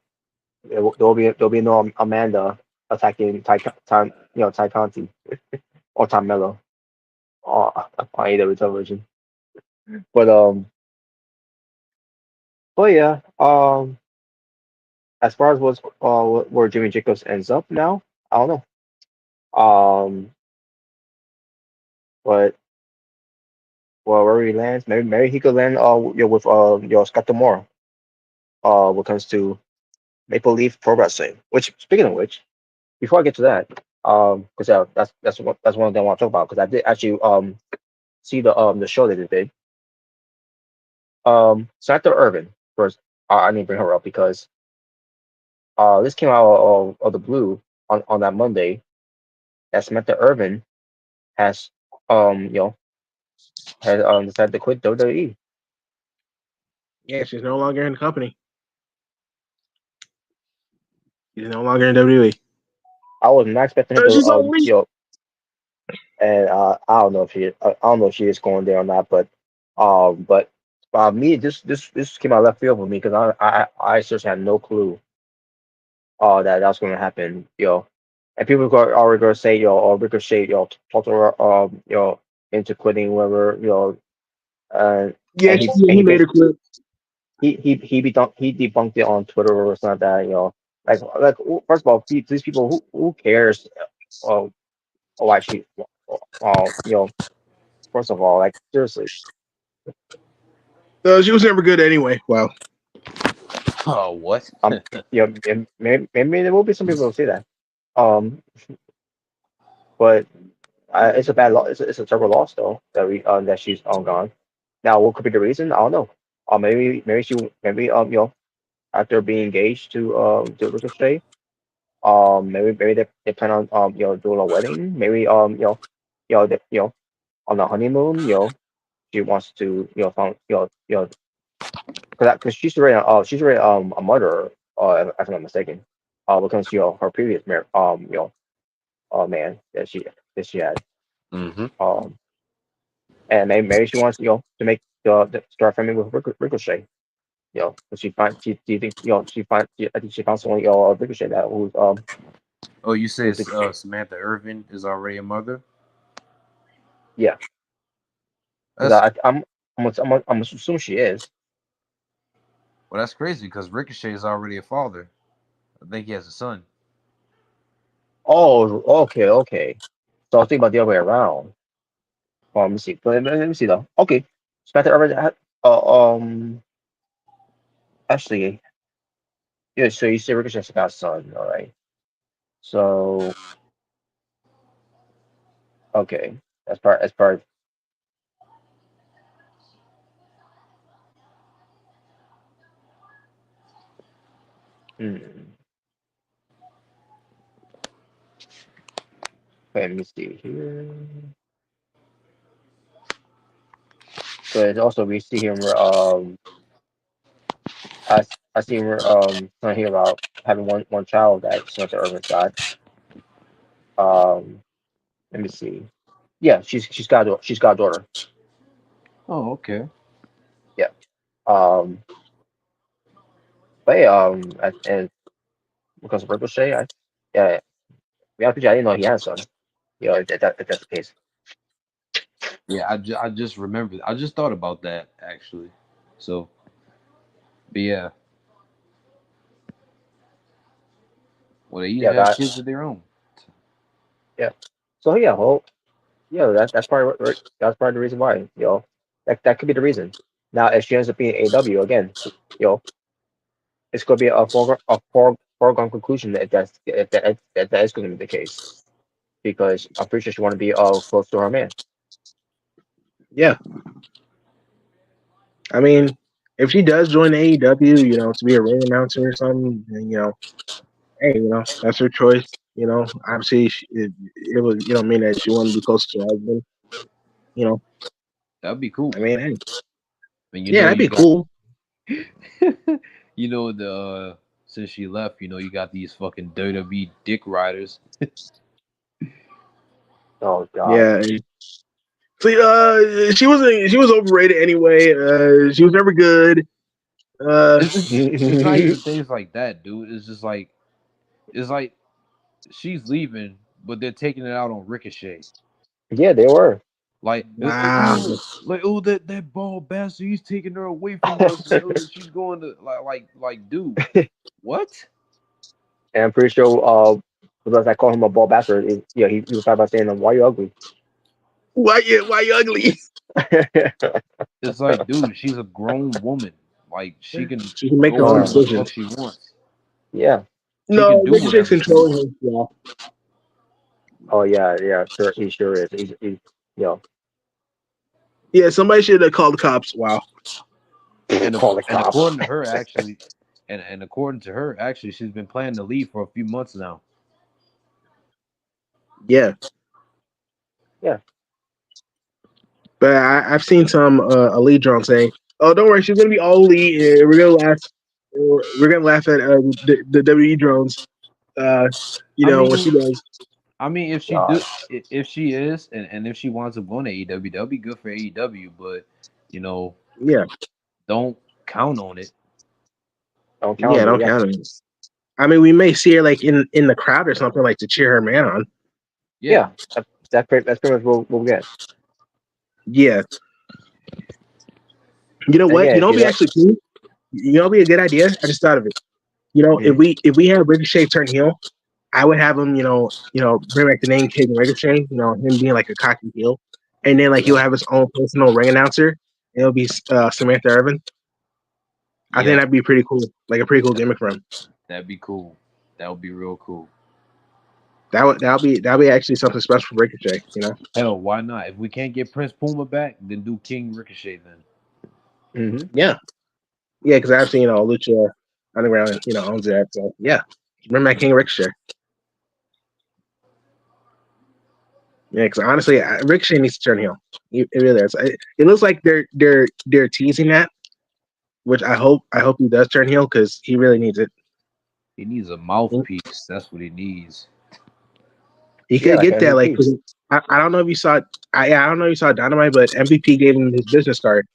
there'll be no Amanda attacking Ty Conti or Tom Mello on AEW television. But yeah. As far as where Jimmy Jacobs ends up now, I don't know. But where he lands, maybe he could land with Scott Demore when it comes to Maple Leaf Pro Wrestling. Which, speaking of which, before I get to that, because that's one thing I want to talk about, because I did actually see the show that they did. Samantha Irvin first. I need to bring her up because this came out of the blue on that Monday. That Samantha Irvin has decided to quit WWE. Yeah, she's no longer in the company. She's no longer in WWE. I was not expecting her to She's only. and I don't know if I don't know if she is going there or not, but me this came out left field for me because I seriously had no clue that was going to happen, and people already going to say, or Ricochet, talked to her, into quitting, whatever, Yeah, and he made a clip. he debunked it on Twitter or something like that. Like first of all, these people who cares? Uh, why she? First of all, like seriously, She was never good anyway. Wow. Oh, what? maybe there will be some people who say that. Um, but it's a bad loss. It's a terrible loss though that she's gone. Now, what could be the reason? I don't know. Maybe after being engaged to Ricochet, maybe they plan on doing a wedding. Maybe they, on the honeymoon, she wants to found because she's already a murderer, if I'm not mistaken, because her previous man that she had, Mm-hmm. um and maybe she wants to make the start family with Ricochet. She find she do you think I think she found someone Ricochet that Oh, you say who's the Samantha Irvin is already a mother? yeah, because That's I'm assuming she is. well, that's crazy because Ricochet is already a father. I think he has a son. Oh, okay. So I was thinking about the other way around. Let me see. Let me see though. Okay, Samantha Irvin had actually, yeah. So you say Ricochet's got a son, all right? So okay, that's part. Hmm. Let me see here. But also we see him. I see him. Trying to hear about having one child that Samantha Irvin's got. Um, let me see. Yeah, she's got a daughter. Oh, okay. Yeah. Um, but yeah, and because of Ricochet, yeah, yeah, I didn't know he had a son. If that's the case. Yeah, I just remembered. I just thought about that actually. So, but yeah, well, they each Yeah, have that. kids of their own. Yeah. So yeah, well, yeah, that's probably that's probably the reason why. That could be the reason. Now, if she ends up being AW again, it's going to be foregone conclusion that that is going to be the case because I'm pretty sure she want to be close to her man. Yeah, I mean, if she does join AEW, to be a ring announcer or something, then hey, that's her choice. Obviously, it would mean that she wanted to be close to her husband. You know, That'd be cool. I mean, hey, And yeah, that'd you be got, cool. the since she left, you got these fucking WWE dick riders. Oh God. Yeah. See, she was overrated anyway. She was never good. Uh, It's not even things like that, dude. It's like she's leaving, but they're taking it out on Ricochet. Yeah, they were. wow. That bald bastard, he's taking her away from us, and she's going to dude, what? And I'm pretty sure because I call him a bald bastard. He was talking about saying, "Why you ugly?" Why you ugly? It's like, dude, she's a grown woman. Like she can She can make her go own wherever the um, fuck decisions. she wants. yeah. She No, can do Ricochet's whatever she wants. controlling her. Yeah. Oh yeah. Sure, he sure is. He's Yeah, somebody should have called the cops. Wow. call the And cops. according to her, actually, and according to her, actually, she's been planning to leave for a few months now. Yeah. Yeah. But I've seen some elite drunk saying, "Oh, don't worry, she's gonna be all elite. We're gonna laugh at the WE drones. Uh, I when mean, she does. I mean, God. if she is, and if she winds up going to AEW, that'll be good for AEW. But you know, Yeah, don't count on it. Don't count yeah, on it. don't Yeah. count on it. I mean, we may see her like in the crowd or something like to cheer her man on. Yeah, Yeah. That's pretty much what we'll get. Yeah, You know what? Again, You if know, you be don't, actually cool. You know, be a good idea. I just thought of it. You know, Mhm. if we have Ricochet turn heel, I would have him. Bring back the name King Ricochet. You know, him being like a cocky heel, and then like he'll have his own personal ring announcer. It'll be Samantha Irvin. I think Yeah, that'd be pretty cool. Like a pretty cool gimmick for him. that'd be cool. That would be real cool. That'll be actually something special for Ricochet. You know. Hell, why not? If we can't get Prince Puma back, then do King Ricochet then. Yeah. Yeah, because I've seen Lucha Underground, owns that. So yeah, remember that King Ricochet. Yeah, because honestly, Ricochet needs to turn heel. It really is. It looks like they're teasing that, which I hope he does turn heel because he really needs it. He needs a mouthpiece. That's what he needs. He yeah, could like get that. Like, MVP. 'cause I don't know if you saw. I don't know if you saw Dynamite, but MVP gave him his business card.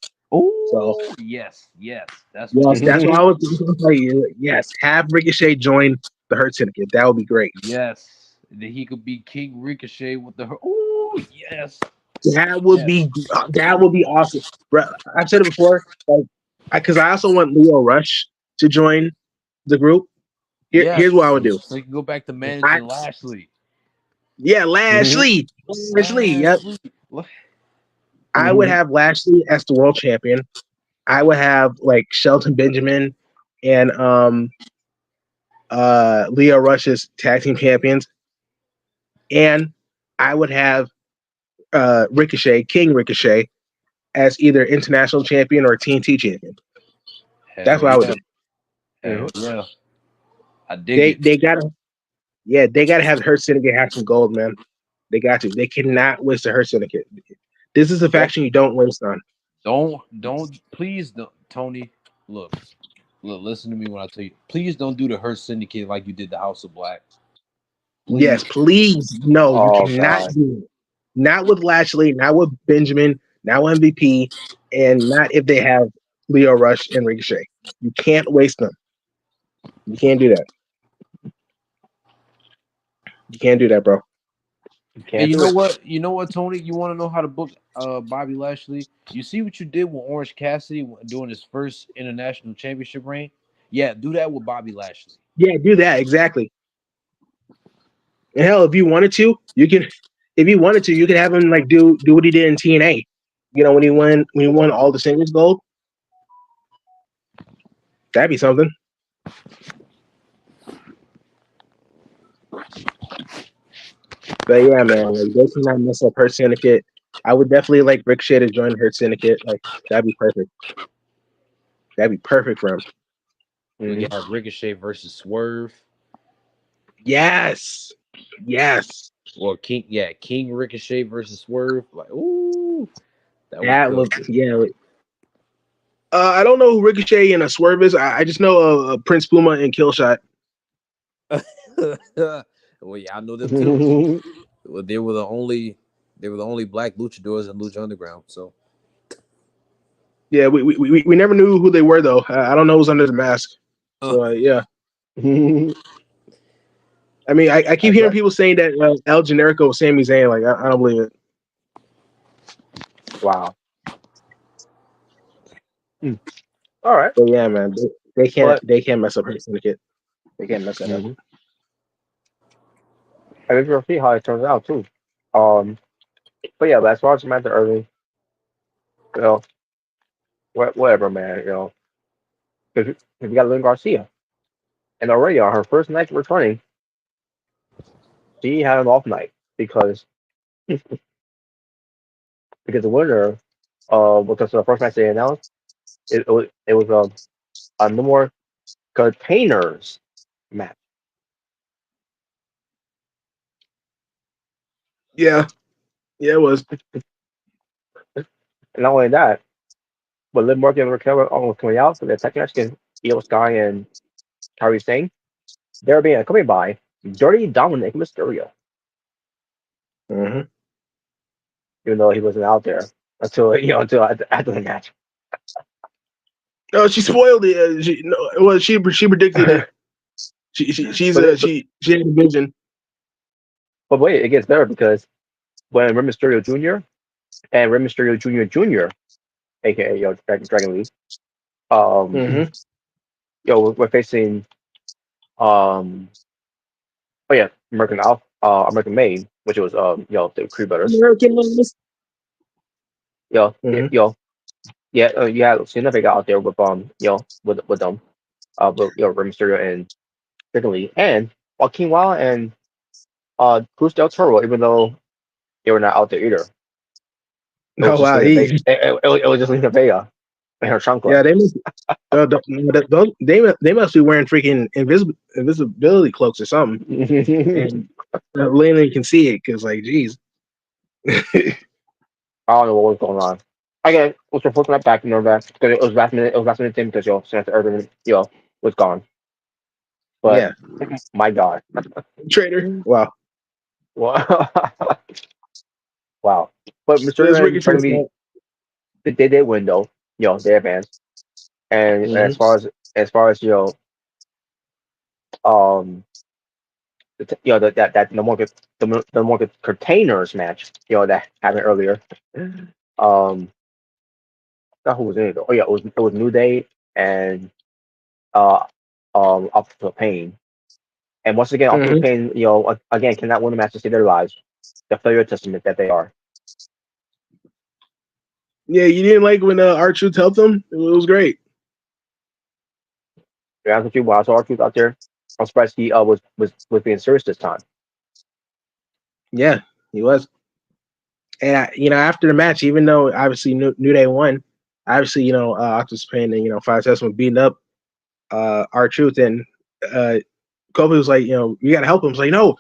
So Oh yes, yes. That's what yes, he that's needs. why I was like, yes, have Ricochet join the Hurt Syndicate. That would be great. Yes. Then he could be King Ricochet with the oh yes. That would Yes. be awesome. Bro, I've said it before, like, because I also want Leo Rush to join the group. Here's what I Yes. would do. So he can go back to I managing Lashley. Yeah, Mhm. Lashley. Yep, Lashley. I would Mhm. have Lashley as the world champion. I would have like Shelton Benjamin and Leo Rush as tag team champions, and I would have Ricochet, King Ricochet, as either international champion or TNT champion. That's Hell what I would yeah. do. Hell yeah. I dig They it. they gotta they gotta have Hurt Syndicate have some gold, man. They got to. They cannot waste the Hurt Syndicate. This is a Yep. faction you don't waste on. Don't please don't Tony. Look, listen to me when I tell you. Please don't do the Hurt Syndicate like you did the House of Black. Yes, Please. please. No, you Oh cannot God. do it. Not with Lashley, not with Benjamin, not with MVP, and not if they have Leo Rush and Ricochet. You can't waste them. You can't do that. You can't do that, bro. You And can't you do know it. what? You know what, Tony? You want to know how to book Bobby Lashley? You see what you did with Orange Cassidy doing his first international championship reign? Yeah, do that with Bobby Lashley. Yeah, do that exactly. And hell, if you wanted to, you can. If you wanted to, you could have him like do what he did in TNA. When he won all the singles gold. That'd be something. But yeah, man, like they cannot mess up Hurt Syndicate. I would definitely like Ricochet to join Hurt Syndicate. Like that'd be perfect. That'd be perfect for him. We Mhm. can have Ricochet versus Swerve Yes, yes. or King. Yeah, King Ricochet versus Swerve. Like, ooh, that would That cook. would yeah. I don't know who Ricochet and a Swerve is. I just know Prince Puma and Killshot. Well, yeah, I know them too. Well, they were the only black luchadors in Lucha Underground. So Yeah, we never knew who they were though. I don't know who's under the mask. So yeah. I mean, I keep That's hearing right. people saying that El Generico was Sami Zayn. Like I don't believe it. Wow. Mm. All right. But yeah, man, they can't But they can't mess up Hurt Syndicate. They can't mess that up. mhm. I guess we'll see how it turns out too. Um. But yeah, but as far as Samantha Irving, you know, whatever, man. Because you got Lynn Garcia, and already on her first night returning, she had an off night because the winner, because the first match they announced, it was a no more containers match. Yeah, yeah, it was. And not only that, but Liv Morgan and Raquel were almost coming out for the second match against Io Sky and Kairi Sane. They're being accompanied by Dirty Dominic Mysterio, Hmm. even though he wasn't out there until after the match. Oh, she spoiled it. She no, well, she predicted it. She's but it, but she had a vision. but wait, it gets better because when Rey Mysterio Jr. and Rey Mysterio Jr. aka Dragon Lee. Um, Mm-hmm. we're facing um, oh yeah, American Made, which was the Creed brothers. American. Mm-hmm. Yeah, you had Selena Vega out there with with them, Rey Mysterio and Dragon Lee, and Joaquin Wild and Cruz del Toro, even though they were not out there either. It was Oh just wow, Lena Vega. It was just Lena Vega and her yeah, chancla. they must. They must be wearing freaking invisibility cloaks or something, I and Lena can see it because, like, geez. don't know what was going on. Again, was reporting that back in November because it was last minute. It was last minute thing because Senator Irvin was gone. But Yeah, my God, traitor. Wow, wow, wow. But it's Mysterio and Dragon Ricochet's Lee, fault. they did win though. They advanced. And Mm-hmm. as far as um that the more containers match that happened earlier. Not who was in it though. Oh yeah, it was New Day and uh Alpha Pain. And once again, Alpha Mm-hmm. Pain, again cannot win a match to save their lives. The failure testament that they are. Yeah, you didn't like when R-Truth helped them. It was great. To be honest with you, when I saw Arcus out there, I'm surprised he was being serious this time. Yeah, he was. And after the match, even though obviously New Day won, obviously Octopus Pain and Five Seven beating up R-Truth, and uh, Kobe was like, you got to help him. It's like, no,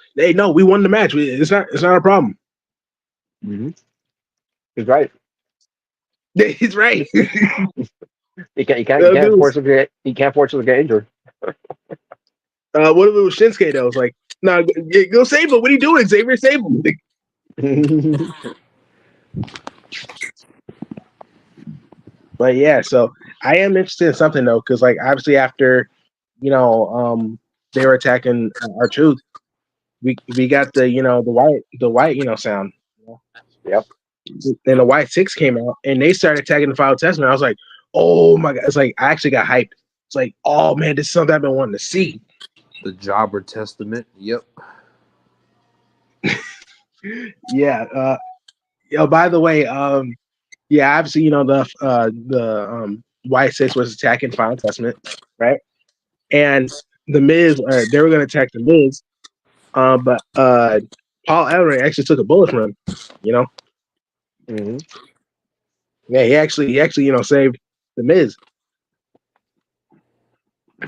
we won the match. It's not a problem. Mm-hmm. He's right. He's right. You can't Dude, force him to get injured. what if it was Shinsuke though? It's like, no, go save him. What are you doing, Xavier? Save him. But yeah, so I am interested in something though, because like obviously after they were attacking our truth, we got the white sound, Yep. and the white six came out and they started attacking the Final Testament. I was like, oh my god! It's like I actually got hyped. It's like, oh man, this is something I've been wanting to see. The Jobber Testament. Yep. Yeah. By the way, yeah, obviously the white six was attacking Final Testament, right? And the Miz, they were going to attack the Miz, but Paul Ellering actually took a bullet from him. You know, Hmm. yeah, he actually saved the Miz.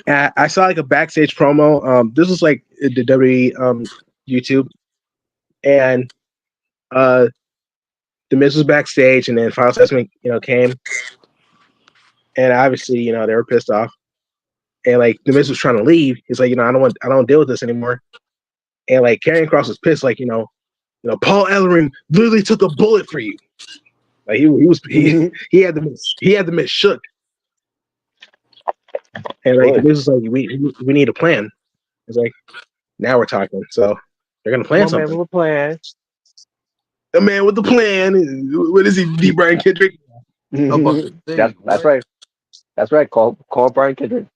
I saw like a backstage promo. This was like the WWE YouTube, and uh, the Miz was backstage, and then Final Testament came, and obviously they were pissed off, and like the Miz was trying to leave. He's like, I don't deal with this anymore, and like Karrion Kross was pissed, like Paul Ellering literally took a bullet for you. Like he had the Miz shook, and like the Good. Miz was like, we need a plan. It's like now we're talking, so they're gonna Come plan on, man, we something. were playing. A man with the plan. What is he? D. Brian Kendrick. I'm about to say That's what? right. That's right. Call Brian Kendrick.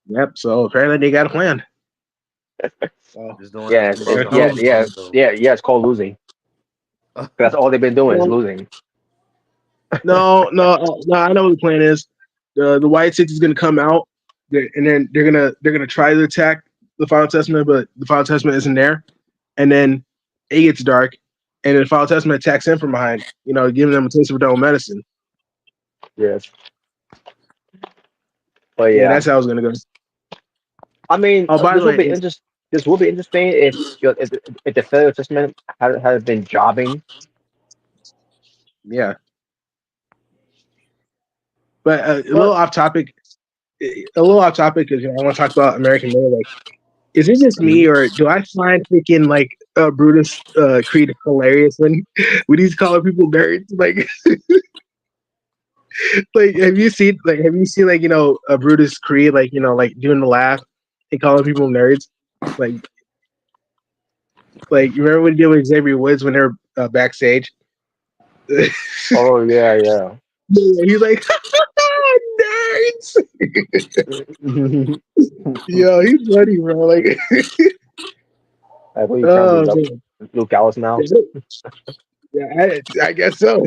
Yep. So apparently they got a plan. So Just don't Yeah, have to make a home run though. It's called losing. That's all they've been doing is losing. no. I know what the plan is. The White Six is gonna come out, and then they're gonna try to attack the Final Testament, but the Final Testament isn't there. And then it gets dark, and then the Final Testament attacks him from behind. Giving them a taste of their own medicine. Yes, but Yeah, yeah, that's how it's gonna go. I mean, Oh, by the way, this will be interesting if if the failure assessment had been jobbing. yeah, but a little But off topic. A little off topic because I want to talk about American Male. Like, is it just me mhm. or do I find freaking like Brutus Creed hilarious when he's calling people nerds? Like, like have you seen like Brutus Creed like like doing the laugh and calling people nerds? Like like you remember what he did with Xavier Woods when they were backstage? Oh yeah, yeah. He's like, nerds. Yo, he's funny, bro. Like, I believe trying to oh be man. Luke Gallows now. Yeah, I guess so.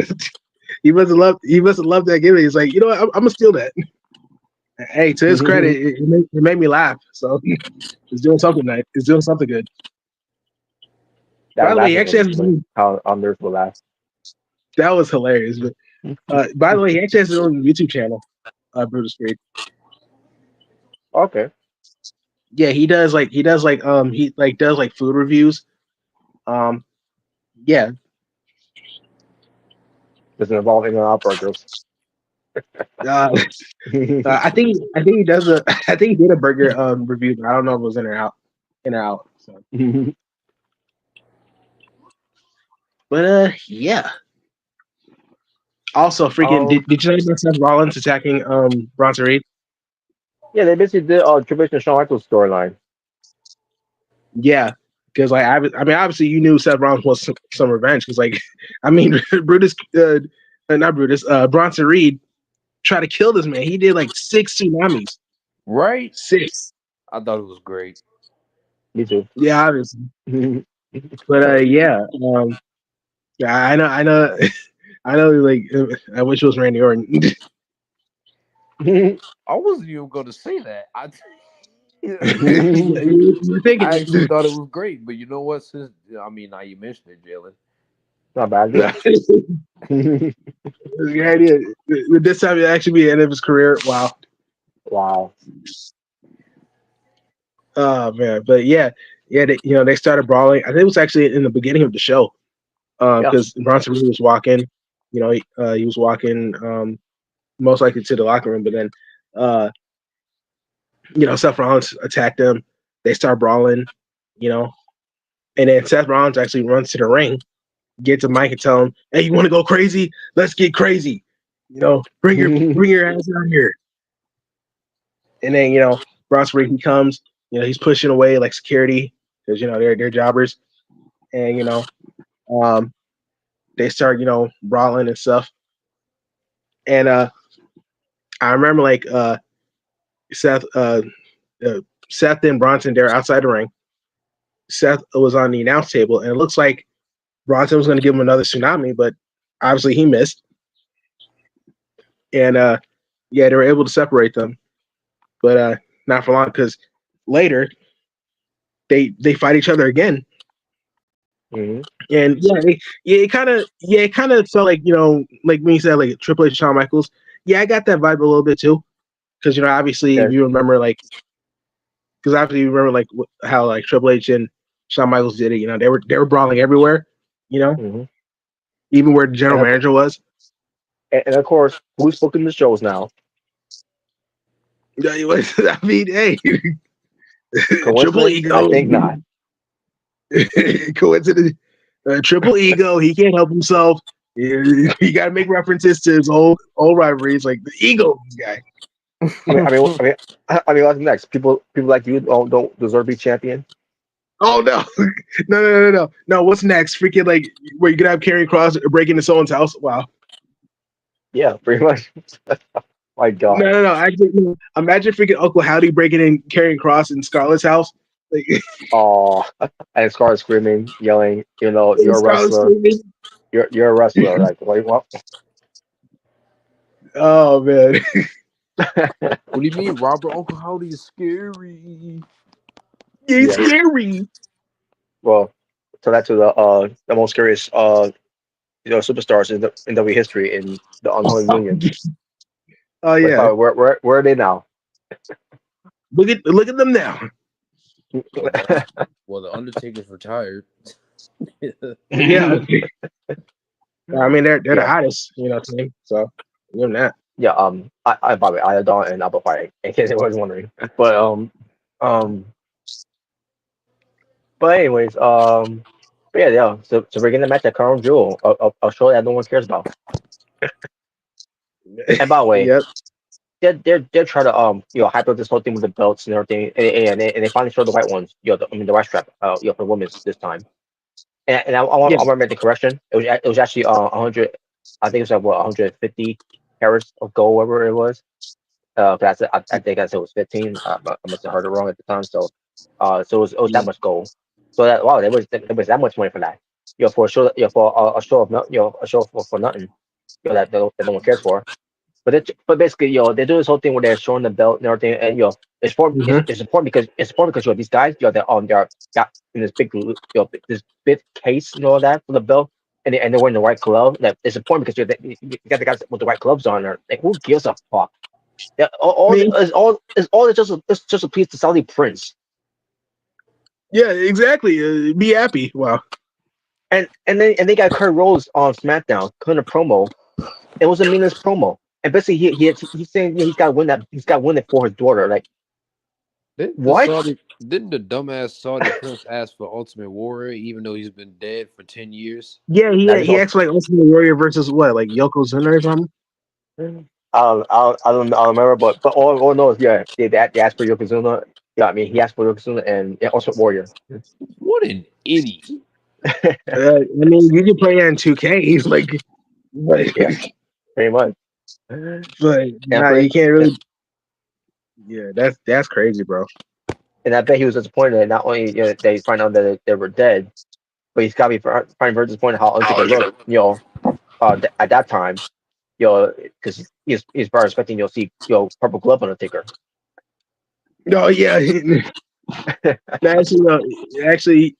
He must have loved that gimmick. He's like, you know what? I'm gonna steal that. Hey, to his credit, it made me laugh. So he's doing something nice. He's doing something good. By That the way, last he one actually was has his funny. own, How others will laugh. that was hilarious. But by the way, he actually has his own YouTube channel, Brutus Creed. Okay, Yeah, he like does like food reviews. Um, yeah, doesn't involve In-N-Out burgers. uh, I think he does a I think he did a burger review, but I don't know if it was in or out. So, but yeah. Also, freaking did you know about Seth Rollins attacking Bronson Reed? yeah, they basically did Triple H and Shawn Michaels storyline. Yeah, because like I mean, obviously you knew Seth Rollins was some revenge because like I mean Brutus, not Brutus, Bronson Reed tried to kill this man. He did like 6 tsunamis. Right? 6. I thought it was great. Me too. Yeah, obviously. But yeah, yeah, I know, I know. Like I wish it was Randy Orton. I wasn't even going to say that. You're I thinking actually thought it was great, but you know what? Since I mean, now you mentioned it, Jalen. Not bad. the idea. This time it actually be the end of his career. Wow. Wow. Oh man, but yeah, they started brawling. I think it was actually in the beginning of the show, Yeah. because Bronson Reed was walking. He was walking, most likely to the locker room, but then, uh, Seth Rollins attacked him. They start brawling, you know, and then Seth Rollins actually runs to the ring, gets a mic and tell him, "Hey, you want to go crazy? Let's get crazy. Bring your ass out here." And then Bronson Reed, he comes. He's pushing away like security because they're jobbers, and um, they start brawling and stuff. And I remember like Seth uh, Seth and Bronson, they're outside the ring. Seth was on the announce table, and it looks like Bronson was going to give him another tsunami, but obviously he missed. And yeah, they were able to separate them, but not for long because later they fight each other again. Mm-hmm. And it kind of felt like like when you said like Triple H, Shawn Michaels. Yeah, I got that vibe a little bit too, because obviously if Yeah. you remember like because obviously you remember like how like Triple H and Shawn Michaels did it. They were brawling everywhere. Mm-hmm. Even where the general And of, manager was. and of course, who's booking the shows now? Yeah, I mean, hey, Triple Coincidence? I Ego, think not. coincidence. Triple Ego, he can't help himself. You got to make references to his old rivalries, like the ego guy. What's next? People like you don't deserve to be champion. Oh no, no! What's next? Freaking like where you gonna have Karrion Kross break into someone's house? Wow. Yeah, pretty much. My God. No! Actually, imagine freaking Uncle Howdy breaking in Karrion Kross in Scarlett's house. Like, Oh, and Scarlett screaming, yelling. You're a Scarlett's wrestler. screaming. You're a wrestler. Like, what? Oh man. What do you mean, Robert? Uncle Howdy is scary. It's Yeah. scary. Well, so that's the most scariest superstars in W history in the Unholy Union. Oh But yeah. where are they now? Look at them now. Well, the Undertaker's retired. Yeah. I mean they're the Yeah, hottest, team. So give them that. yeah. By the way, Iodon and Apple Pie, in case anyone's wondering. But um, but anyways, but yeah. So we're gonna match at Crown Jewel, a show that no one cares about. And by the way, Yep. they're trying to hype up this whole thing with the belts and everything, and they finally showed the white ones. The white strap. For women's this time. And I Yeah. want to make the correction. It was actually 100. I think it was like what 150 carats of gold, whatever it was. I think I said it was 15. I must have heard it wrong at the time. So, so it was that Yeah. much gold. So that wow, there was that much money for that. For a show, for a show of a show for nothing. That no one cares for. But basically, they do this whole thing where they're showing the belt and everything, and Hmm. it's important because these guys, they're got in this big, this big case and all that for the belt, and they're wearing the white glove. That it's important because you got the guys with the white gloves on there. Like, who gives a fuck? Yeah, Me? is all it's just a piece to Saudi prince, Yeah, exactly. Be happy. Wow. and they got Kurt Rose on SmackDown, cutting a promo. It was the meanest promo. And basically, he's saying he's got to win it for his daughter. Like, what? Didn't the dumbass Saudi prince ask for Ultimate Warrior even though he's been dead for 10 years? Yeah, Now this he whole acts like Ultimate Warrior versus what, like Yokozuna or something. I don't remember, but all I know is they asked for Yokozuna. Yeah, I mean he asked for Yokozuna and also Warrior. What an idiot. I mean, you can play that in 2K. He's like, but, Yeah, pretty much. And but nah, for you can't really. Yeah, that's crazy, bro. and I bet he was disappointed that not only they find out that they were dead, but he's got to be probably very disappointed how Undertaker looked. At that time, because he's probably expecting you'll see purple glove Undertaker. Oh yeah, actually,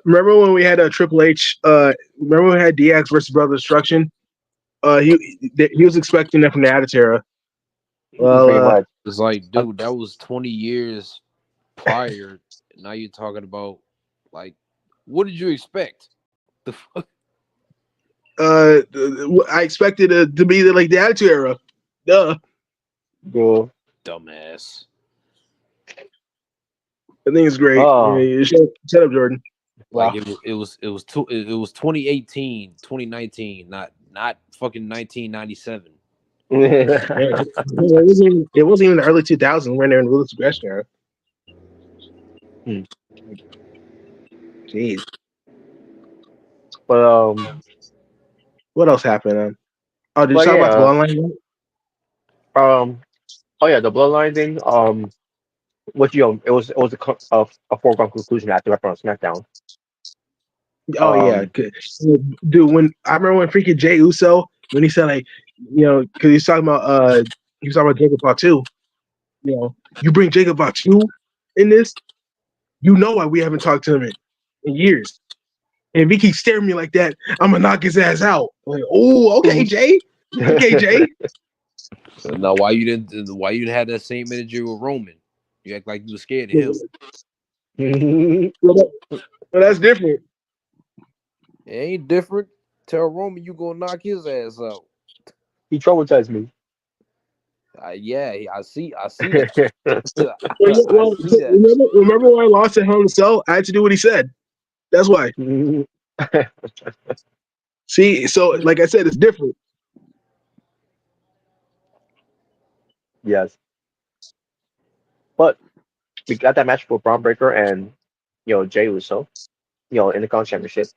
remember when we had a Triple H? Remember when we had DX versus Brother Destruction? He was expecting that from the Attitude Era. Well, Pretty much. It's like, dude, that was 20 years prior. Now you're talking about, like, what did you expect? The fuck? I expected it to be like the Attitude Era. Duh. Go. Dumbass. I think it's great. Oh, Shut up, Jordan. Like Wow. it was 2018, 2019, not fucking 1997. Yeah, it wasn't even the early 2000s when they're in the Ruthless Aggression Era. Hmm. Jeez. but What else happened? Oh, did you but talk about the yeah, Bloodline? oh yeah, the bloodline thing. Which it was a foregone conclusion after I on SmackDown. Oh yeah, Um, dude. When I remember when freaking Jay Uso when he said like, because he was talking about Jacob Fatu. You bring Jacob Fatu in this, why we haven't talked to him in years. And if he keeps staring at me like that, I'm gonna knock his ass out. Like, oh, okay, Jay. Okay, Jay. Now, why you didn't have that same energy with Roman? You act like you were scared of him. Well, that's different. It ain't different. Tell Roman you gonna knock his ass out. he traumatized me. Yeah, I see that. I Well, see that. remember when I lost at Hell in a Cell? I had to do what he said. That's why. See, so like I said, it's different. Yes, but we got that match for Braun Breaker and Jay Uso, Intercontinental Championship.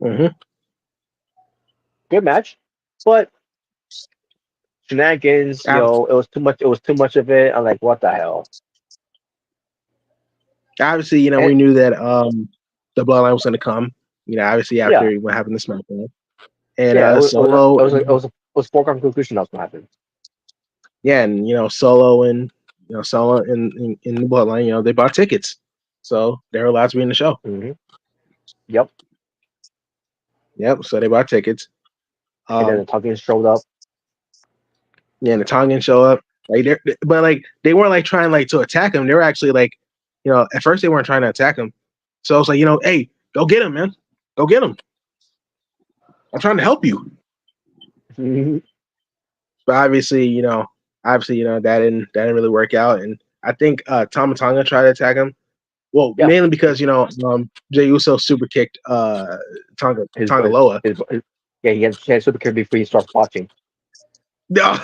Mm-hmm. Good match, but shenanigans. It was too much. It was too much of it. I'm like, what the hell? Obviously, And we knew that the Bloodline was going to come. Obviously yeah, after what happened to SmackDown and yeah, Solo, it was foregone conclusion that was gonna happen. yeah, and Solo and Solo in the Bloodline, they bought tickets, so they're allowed to be in the show. Hmm. Yep. Yep, so they bought tickets. And then the Tuggins showed up. Yeah, and the Tongan show up. But like they weren't like trying like to attack him. They were actually like, at first they weren't trying to attack him. So I was like, hey, go get him, man. Go get him. I'm trying to help you. Mhm. But obviously, that didn't really work out. And I think Tama Tonga tried to attack him. Well, Yeah, mainly because Jey Uso super kicked Tonga his, Tonga his, Loa. his yeah, he had super kick before he starts watching. No.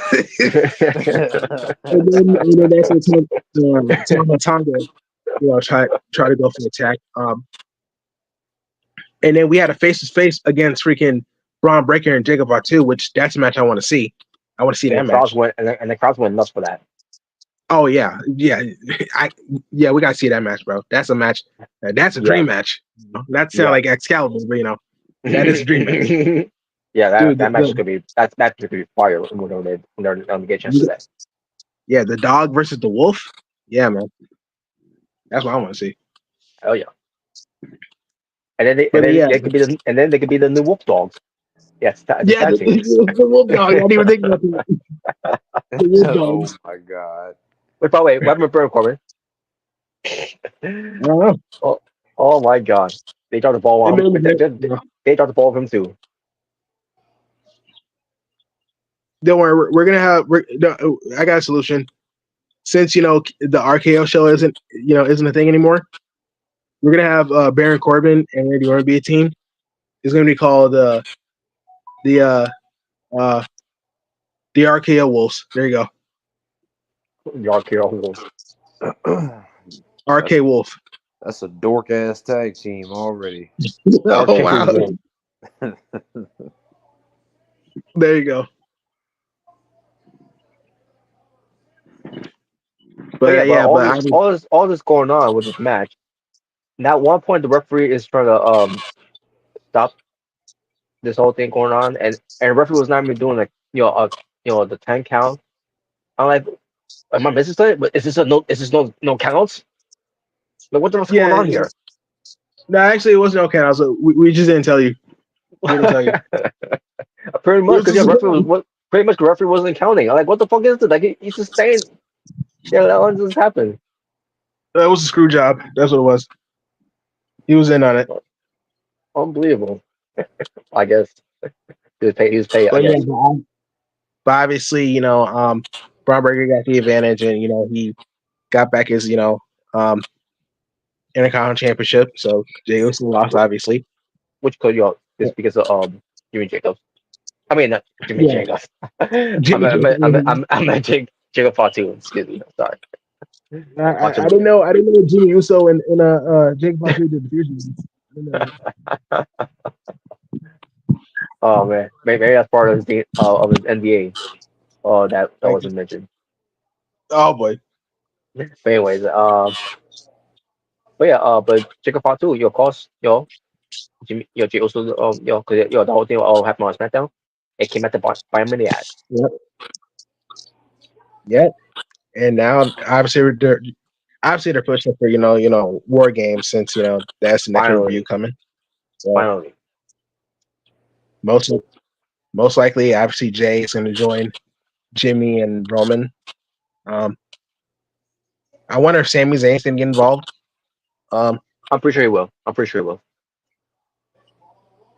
And then that's what Tama Tonga, try to go for the attack. And then we had a face to face against freaking Braun Breaker and Jacob Fatu, which that's a match I want to see. I want to see And that the crowds match. went, and the crowds went nuts for that. Oh yeah, we gotta see that match, bro. That's a match. That's a Yeah. dream match. That sounds Yeah. like Excalibur, but that is a dream match, Yeah, dude. that match is gonna be that match is gonna be fire when they get a chance to that. Yeah, the dog versus the wolf. Yeah, man. That's what I want to see. Oh yeah. And then But yeah, they could be the new Wolf Dogs. Yes, the yeah, tag team. the wolf dog. I didn't even think about that. The wolf Oh dogs. my god. Wait, by the way, what happened with Baron Corbin? I don't know. Oh my god. They dropped the ball It on made him. me think, They dropped the ball of him too. don't worry, we're gonna have. No, I got a solution. Since the RKO show isn't a thing anymore, we're gonna have Baron Corbin and Randy Orton be a team. It's gonna be called the uh the RKO Wolves. There you go, Yard Carol Wolves. RK Wolf. That's a dork ass tag team already. Oh RK wow, Wolves. there you go. But yeah, But yeah, but I mean, all this going on with this match. Now, at one point, the referee is trying to stop this whole thing going on, and the referee was not even doing like the 10 count. I'm like, am I missing something? But is this no counts? Like, what the fuck's going yeah, on here? no, actually, it wasn't okay. So we just didn't tell you. We didn't tell you. Pretty It much, was because just, pretty much the referee wasn't counting. I'm like, what the fuck is this? Like, he's just saying, yeah, that one just happened. that was a screw job. That's what it was. He was in on it. Unbelievable. I guess he was paid. He was paid. I But yeah, guess. but obviously, Braun Breaker got the advantage, and he got back his Intercontinental Championship. So Jey Uso lost, obviously. Which could just because of Jimmy Jacobs. I mean, not Jimmy Yeah, Jacobs. Jimmy Jacobs. I meant Jacob Fatu. Excuse me. Sorry. I didn't know. I didn't know Jimmy Uso and Jake Paul did the fusion. I didn't know that. Oh man, maybe that's part of his NBA. Oh, that Thank you. wasn't mentioned. Oh boy. But anyways, but yeah, but Jacob Fatu, cost, Jimmy, Jey Uso, because the whole thing all happened on SmackDown. It came at the bottom of the ad. Yep. Yep. And now obviously they're pushing for War Games since that's the next review Finally, coming. So finally. most likely, obviously Jay is going to join Jimmy and Roman. I wonder if Sami Zayn's going to get involved. I'm pretty sure he will. I'm pretty sure he will.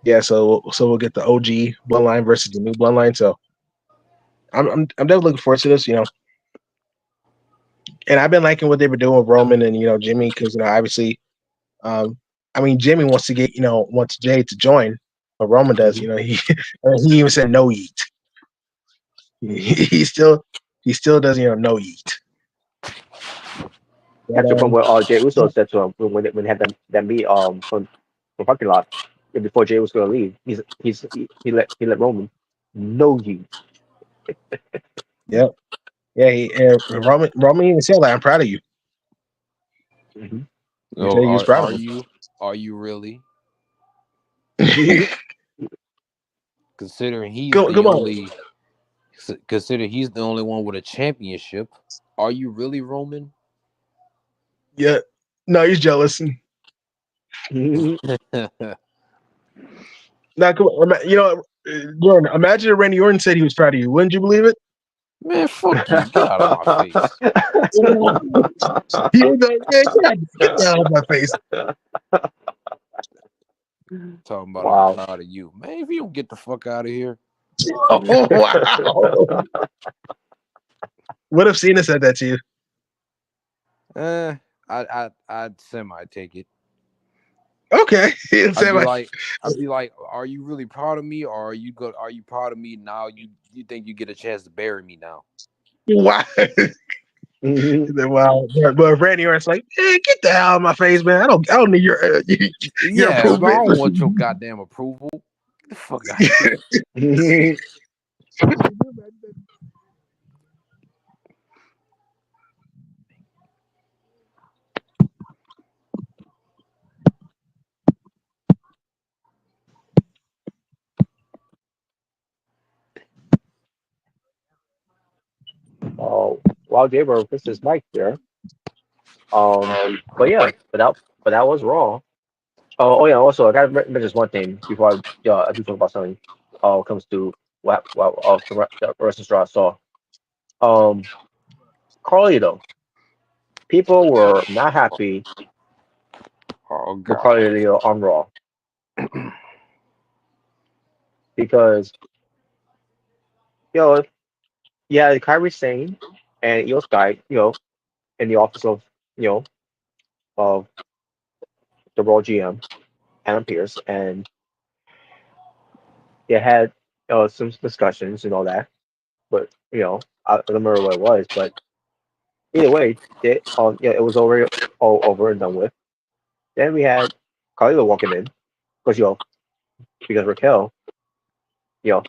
Yeah, so we'll get the OG bloodline versus the new bloodline. So I'm definitely looking forward to this. And I've been liking what they've been doing with Roman and Jimmy because obviously, Jimmy wants to get wants Jay to join, but Roman does. He he even said no eat. He still does no eat. That's the point where Jey Uso said to him when they had that meet from parking lot before Jey was going to leave. He let Roman know you. Yep. Yeah. Roman even said like, "I'm proud of you." Mm-hmm. He said he was proud of him. Are you really? Mm-hmm. Considering he's Come the on. only one with a championship, are you really Roman? Yeah. No, he's jealous. Now, come on. Jordan, imagine if Randy Orton said he was proud of you. Wouldn't you believe it? Man, fuck you. Get out of my face. He was like, man, get out of my face. Talking about Wow. I'm proud of you. Man, if you don't get the fuck out of here. Oh, wow. What if Cena said that to you? I'd semi take it. Okay. I'd be like, are you really proud of me, or are you proud of me now? You think you get a chance to bury me now? Wow. Mm-hmm. Wow. But Randy Orton's like, man, get the hell out of my face, man. I don't need your Yeah, approval. but I don't want your goddamn approval. the fuck out here. Oh, while Gabriel fixed his mic there. But yeah, but that was Raw. Oh yeah. Also, I gotta mention just one thing before I do talk about something. Comes to what the wrestling straw I saw. Um, Carlito. People were not happy Oh with god. Carlito on Raw because you know yeah, Kyrie Sane and Io Sky, in the office of you know of the Raw GM, Adam Pierce, and they had some discussions and all that. But I don't remember what it was. But either way, it was already all over and done with. Then we had Carlito walking in because because Raquel you know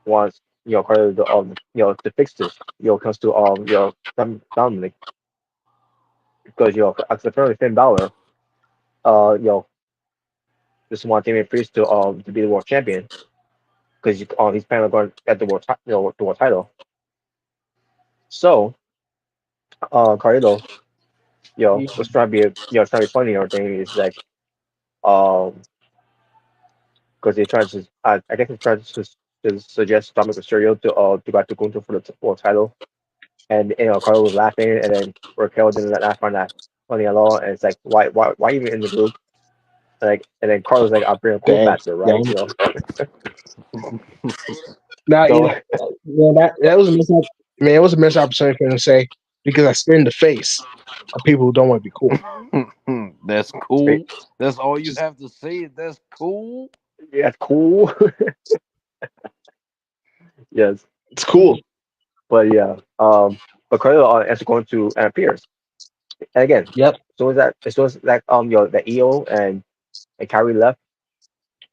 wants Carlito to fix this. Comes to Dominic because apparently Finn Balor uh you know just want Damian Priest to be the world champion because he's planning on going at the the world title. So Carlito was trying to be trying to be funny and everything. It's like um because they tried to I guess they tried to suggest Dominic Mysterio to go to Gunther for the world title, and Carlito was laughing, and then Raquel didn't not find that funny at all, and it's like why even in the group? Like, and then Carlos like, I'll bring a cool Dang, factor, right? dang. Now So that was a missed man. It was a missed opportunity for him to say because I spit in the face of people who don't want to be cool. That's cool. That's all you have to say. That's cool. yeah, cool. Yes, It's cool. but yeah, but Carlos ends up going to Pierce, and again, Yep. as soon as that the EO and Kyrie left,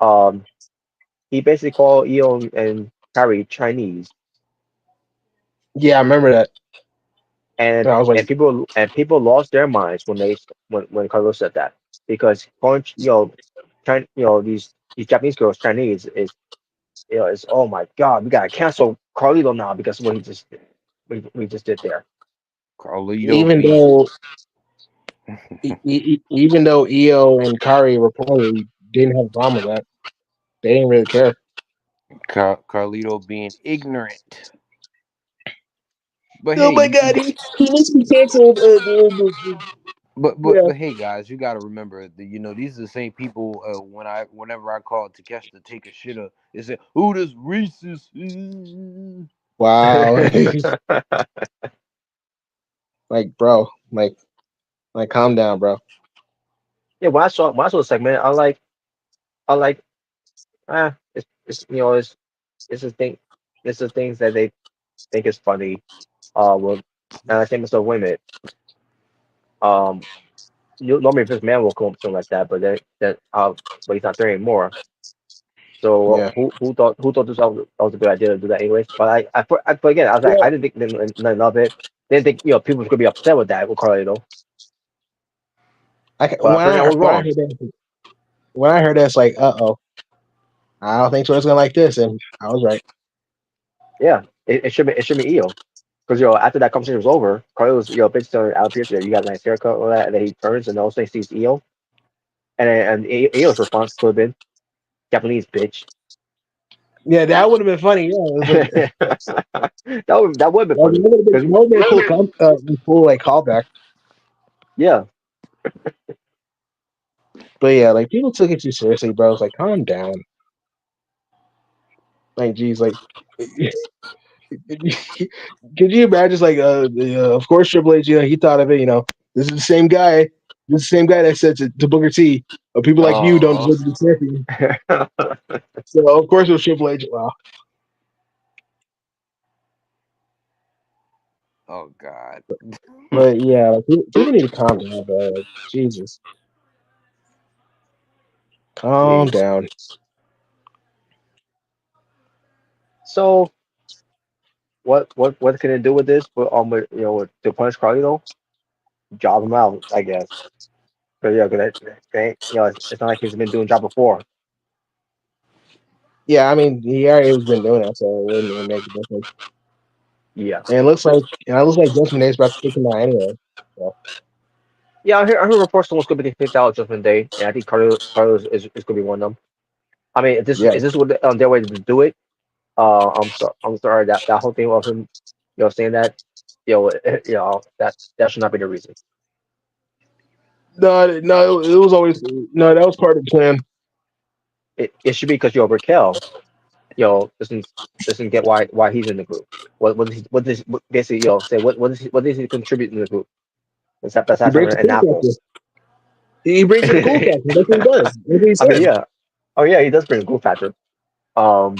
um, he basically called EO and Kyrie Chinese, Yeah, I remember that. and And I was like, people lost their minds when Carlos said that because calling these Japanese girls Chinese is oh my god, we gotta cancel Carlito now because what he just we just did there. Carlito even being though even though Io and Kari reportedly didn't have a problem with that, they didn't really care. Carlito being ignorant. But Oh hey, my god, he needs to be canceled. Yeah. but hey guys, you got to remember that these are the same people. Whenever I called Takesh to take a shitter, they said, "Who this racist?" Wow. Like, bro, like, calm down, bro. Yeah, when I saw the segment, I like it's the it's the things that they think is funny. Well, and I think myself, wait a minute. Um, normally if this man will come up with something like that, but he's not there anymore. So Yeah. who thought was a good idea to do that anyways? But but again, I was like, Well, I didn't think nothing of it. Didn't think people could be upset with that with Carlito, but when apparently I was wrong. when I heard that, it's like, oh, I don't think so. It's gonna like this, and I was right. Yeah, it should be EO because after that conversation was over, Carlito's bitch telling Al Pierce, you got a nice haircut, all that, and then he turns and also he sees EO, and EO's response could have been Japanese bitch. Yeah, that would have been funny. Yeah, it was like that would have been that funny because would have been a cool, cool like callback. yeah. But yeah, like people took it too seriously, bro. It's like, calm down. Like, geez, like, could you imagine? Just like, of course, Triple H, he thought of it. This is the same guy. This is the same guy that said to Booker T, people like you don't Oh, deserve to be champion. So of course it was Triple H. Wow. oh God. But yeah, like, people need to calm down, bro. Like, Jesus, calm Jeez. down. So what can it do with this? To punish Carlito, job him out, I guess. But yeah, it's not like he's been doing job before. Yeah, I mean, he already has been doing that, so it wouldn't even make a difference. Yeah, And it looks like Judgment Day is about to kick him out anyway. So yeah. I hear reports someone's gonna be kicked out Judgment Day, and I think Carlos is gonna be one of them. I mean, if this yeah, is this what their way to do it? I'm sorry that whole thing of him, saying that, that should not be the reason. no, it was always no. That was part of the plan. It should be because Raquel, doesn't get why he's in the group. Basically, say what does he contribute in the group? That's He having brings the an cool apple. factor. He brings in the cool factor. That's what he does. That's what he I mean, said. yeah. Oh yeah, he does bring a group factor. Um,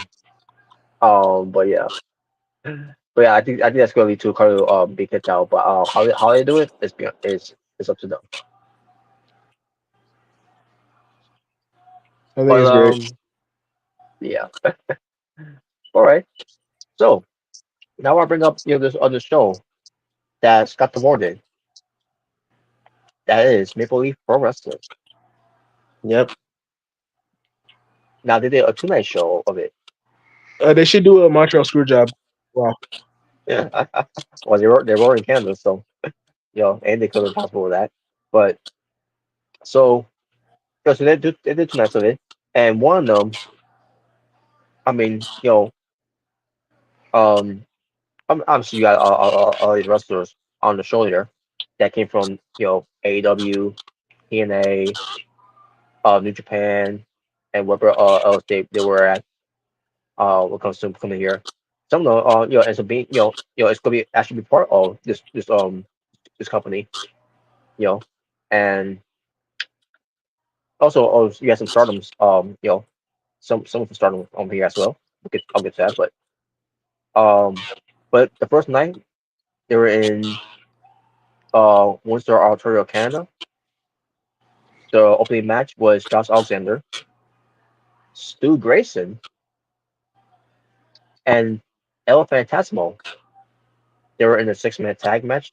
but yeah. But yeah, I think that's going to lead to Carlo being kicked out. But how they do it is up to them. I think But it's great. yeah. All right. So now I bring up this other show that Scott Demore did. That is Maple Leaf Pro Wrestling. Yep. Now they did a 2 night show of it. They should do a Montreal screw job. Wow. Yeah. Well, they were in Canada, so and they could have possible with that. But so so they did 2 nights of it, and one of them, I mean, um, obviously you got all these wrestlers on the show here that came from AEW, TNA, New Japan, and whatever else they were at. What comes to coming here. Some of them, ends up being, it's gonna be actually be part of this company, you know, and also you got some stardoms, some of the stardom here as well. I'll get to that, um, but the first night they were in Windsor, Ontario, Canada. The opening match was Josh Alexander, Stu Grayson, and El Phantasmo. They were in a 6 minute tag match,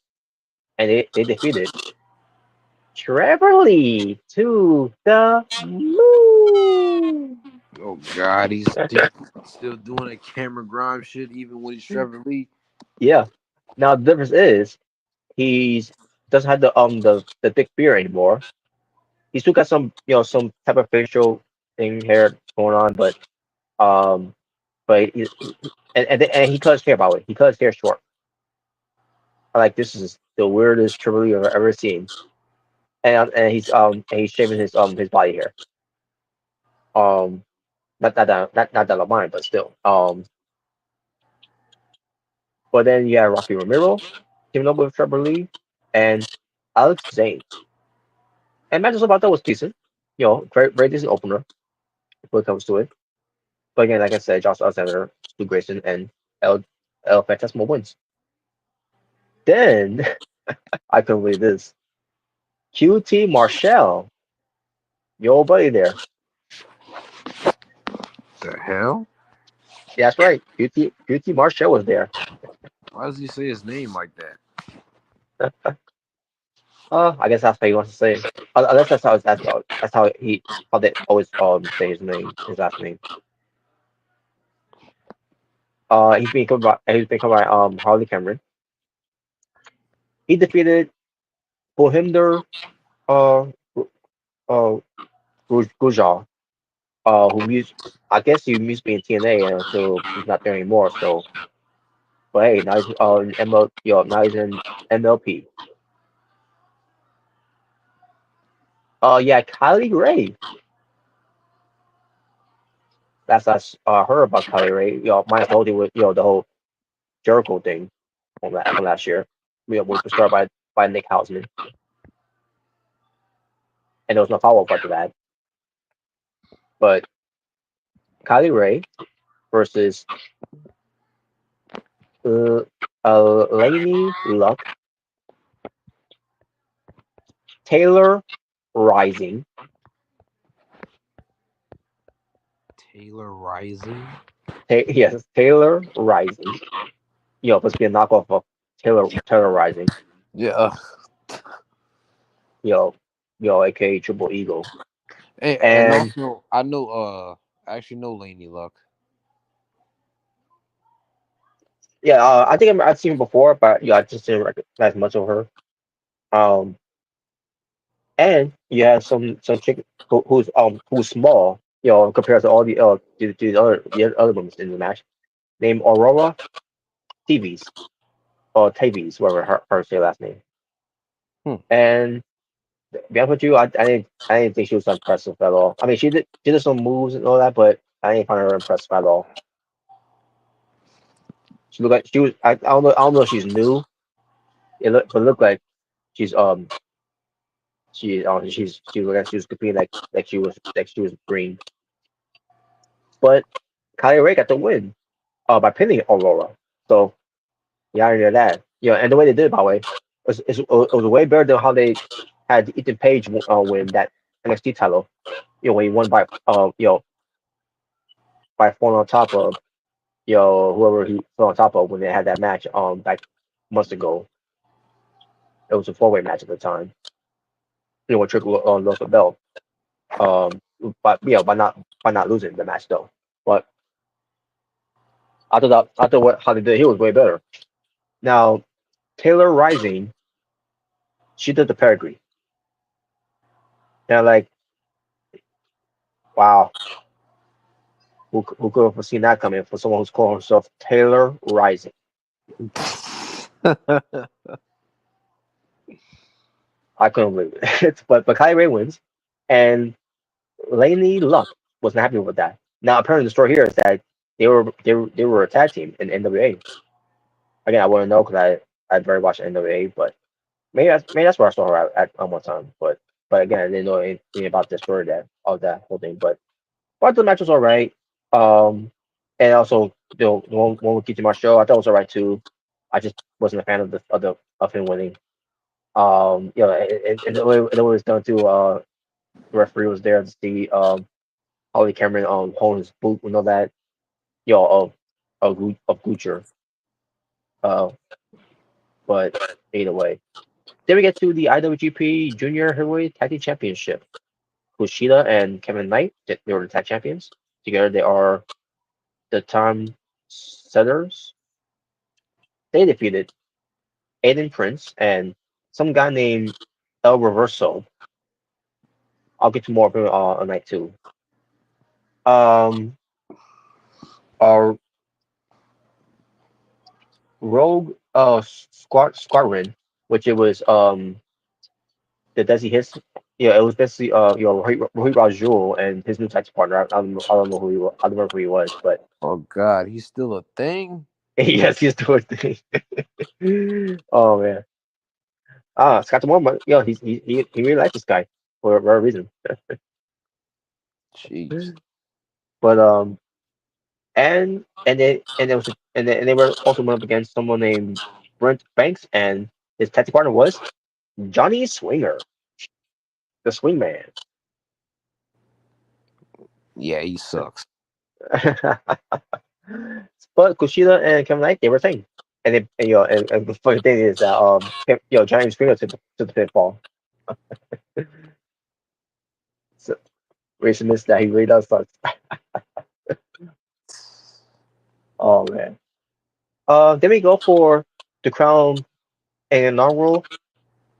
and they defeated Trevor Lee to the moon. Oh God, he's still doing that Cameron Grimes shit even when he's Trevor Lee. Yeah. Now the difference is he's doesn't have the thick beard anymore. He still got some type of facial thing hair going on, um and he cut his hair, by the way. He cut his hair short. Like, this is the weirdest Trevor Lee I've ever seen. And he's shaving his body hair. Um not that I mind, but still. But then you have Rocky Romero teaming up with Trevor Lee and Alex Zane. And matches about that was decent. Very, very decent opener when it comes to it. But again, like I said, Josh Alexander, Stu Grayson, and El Phantasmo wins. Then I can believe this. QT Marshall, your old buddy there. The hell? Yeah, that's right. QT Marshall was there. Why does he say his name like that? I guess that's how he wants to say it. Unless that's how they always say his last name. He's being covered by Harley Cameron. He defeated Boheminder uh uh Gujar, who used I guess he used to be in TNA until he's not there anymore. So, but hey, now he's in now he's in MLP. Yeah, Kylie Ray. That's heard about Kylie Ray. Minus the whole thing with the whole Jericho thing from last year. Which was started by Nick Hausman, and there was no follow up after that. But Kylie Ray versus uh, Laney Luck, Taylor Rising, Taylor Rising. Yes, Taylor Rising. Supposed to be a knockoff of Taylor Rising. Yeah. Yo, aka Triple Eagle. And And also I know I actually know Laney Luck. yeah, I think I've seen her before, but I just didn't recognize much of her. Um, and you have some chick who's small, compared to all to the other women in the match, named Aurora TVs or Tavies, whatever her say last name. Hmm. And to be honest with you, I didn't think she was impressive at all. I mean, she did some moves and all that, but I didn't find her impressive at all. She looked like she was. I don't know if she's new. But it looked like she's she looked like she was competing like she was green. But Kylie Ray got the win by pinning Aurora. So yeah, I hear that. And the way they did it, by the way, it was way better than how they had Ethan Page win that NXT title. When he won by falling on top of whoever he fell on top of when they had that match back months ago. It was a four-way match at the time. When Triple lost the belt. Um, but by not losing the match though. But I thought how they did here was way better. Now Taylor Rising, she did the pedigree. And like, wow, who could have foreseen that coming for someone who's calling herself Taylor Rising? I couldn't believe it. but Kylie Ray wins, and Laney Luck wasn't happy with that. Now apparently the story here is that they were a tag team in NWA. Again, I wouldn't know because I very watched NWA, but maybe that's where I saw her at one time. But again, I didn't know anything about the story of that whole thing. But the match was all right. And also the one with Keith Marshall, I thought it was all right too. I just wasn't a fan of him winning. And the way it was done too. The referee was there to see Holly Cameron holding his boot and all that. Of Gucci. Uh, but either way. Then we get to the IWGP Junior Heavyweight Tag Team Championship. Kushida and Kevin Knight, they were the tag champions. Together they are the time setters. They defeated Aiden Prince and some guy named El Reverso. I'll get to more of him on night two. Um, our Rogue Squadron, which it was the Desi Hits. Yeah, it was basically Rohit Rajul and his new tag team partner. I don't know who he was. I don't remember who he was, but Oh God, he's still a thing. yes, he's doing things. Oh man. Scott Moore, he really likes this guy for a reason. Jeez. But and they were also went up against someone named Brent Banks, and his tag team partner was Johnny Swinger, the Swing Man. Yeah, he sucks. But Kushida and Kevin Knight, they were a thing. And the funny thing is that Johnny Swinger took the pitfall. So racist that he really does suck. Oh man. Then we go for the crown and inaugural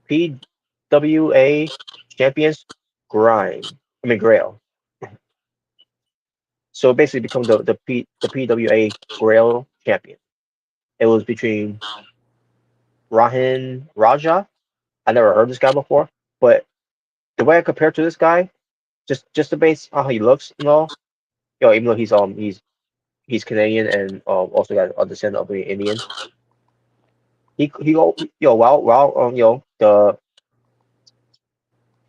PWA champions grind. I mean Grail. So basically become the PWA Grail champion. It was between Rahin Raja. I never heard this guy before, but the way I compare to this guy, just the base on how he looks, even though he's Canadian and also got a descent of being Indian. Wow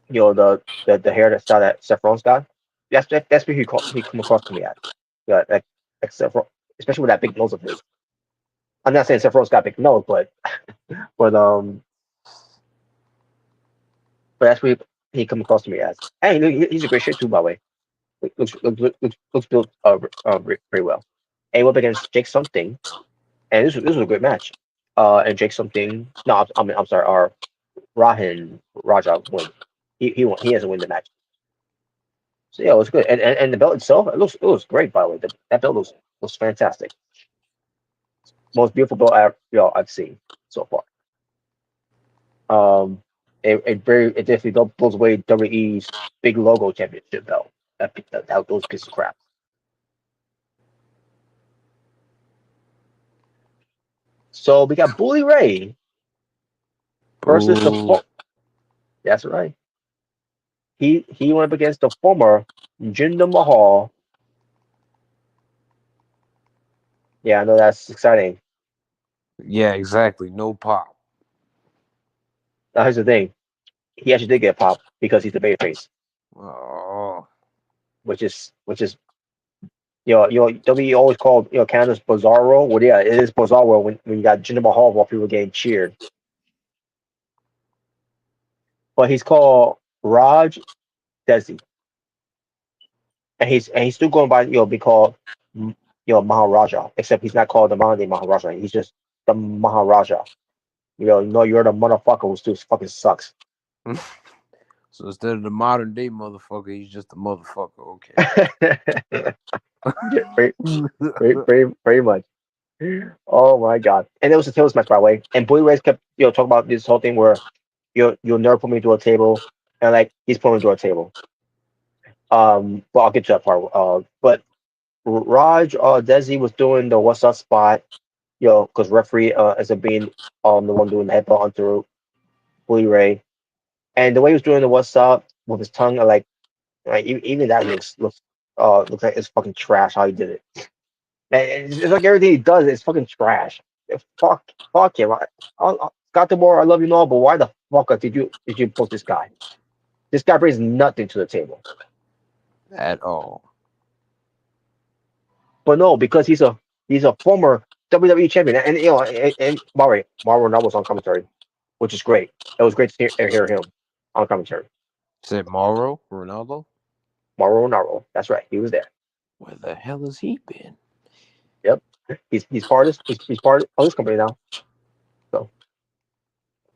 the hair that style that Seth Rollins got. That's what he come across to me at. Yeah, like Seth especially with that big nose of his. I'm not saying Seth Rollins got a big nose, but but that's what he come across to me as. And he's a great shit too, by the way. Looks built pretty well. and he went up against Jake something, and this was a great match. And Jake something, no, I'm sorry, Rahin Raja won. He won. He hasn't win the match. So yeah, it was good. And the belt itself, it was great by the way. That belt was fantastic. Most beautiful belt I've seen so far. Um, it definitely blows away WWE's big logo championship belt. Those pieces of crap. So we got Bully Ray versus the Ooh. that's right. He went up against the former Jinder Mahal. Yeah, I know that's exciting. Yeah, exactly. No pop. Now here's the thing. He actually did get popped because he's the babyface, Oh. which is WWE always called Canada's Bizarro. Well, yeah, it is Bizarro when you got Jinder Mahal while people getting cheered. But he's called Raj Desi, and he's still going by be called Maharaja, except he's not called the modern Maharaja. He's just the Maharaja. No, you're the motherfucker who still fucking sucks. So instead of the modern day motherfucker, he's just a motherfucker. Okay. Yeah, very much. Oh my god! And it was a tables match, by the way. And Bully Ray kept talking about this whole thing where you'll never put me through a table, and like he's putting me through a table. But I'll get to that part. But Raj Desi was doing the what's up spot, because referee ends up being the one doing the headbutt onto Bully Ray, and the way he was doing the what's up with his tongue, like even that looks like it's fucking trash how he did it. And it's like everything he does is fucking trash. Fuck him. Scott Demore, I love you and all, but why the fuck did you post this guy? This guy brings nothing to the table. At all. But no, because he's a former WWE champion, and and Mauro now was on commentary, which is great. It was great to hear him on commentary. Said Mauro Ronaldo? Mauro Naro, that's right, he was there. Where the hell has he been? Yep, he's part of he's part of this company now. So,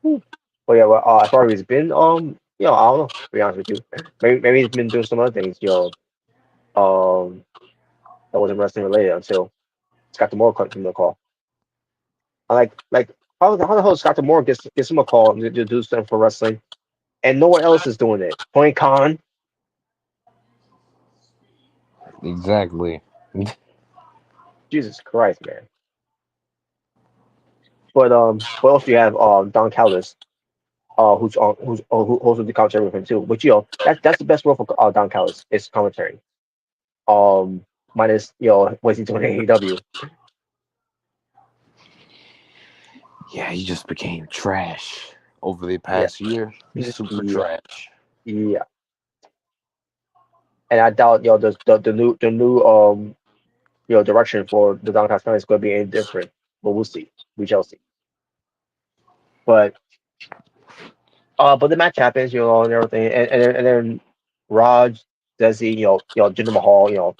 whew. But yeah, well, as far as he's been, I don't know. To be honest with you, maybe he's been doing some other things, that wasn't wrestling related until Scott Demore cut him the call. I like how the hell Scott Demore gets him a call to do stuff for wrestling, and no one else is doing it. Tony Khan, Exactly. Jesus Christ, man. But what else do you have? Don Callis, who also the commentary with him too. But that's the best role for Don Callis is commentary. Um, minus what's he doing in AEW? Yeah, he just became trash over the Yeah, past year. He's super yeah, trash. yeah. And I doubt the new direction for the Don Callis is going to be any different. But we'll see. We shall see. But but the match happens, and everything, and then Raj, Desi, Jinder Mahal,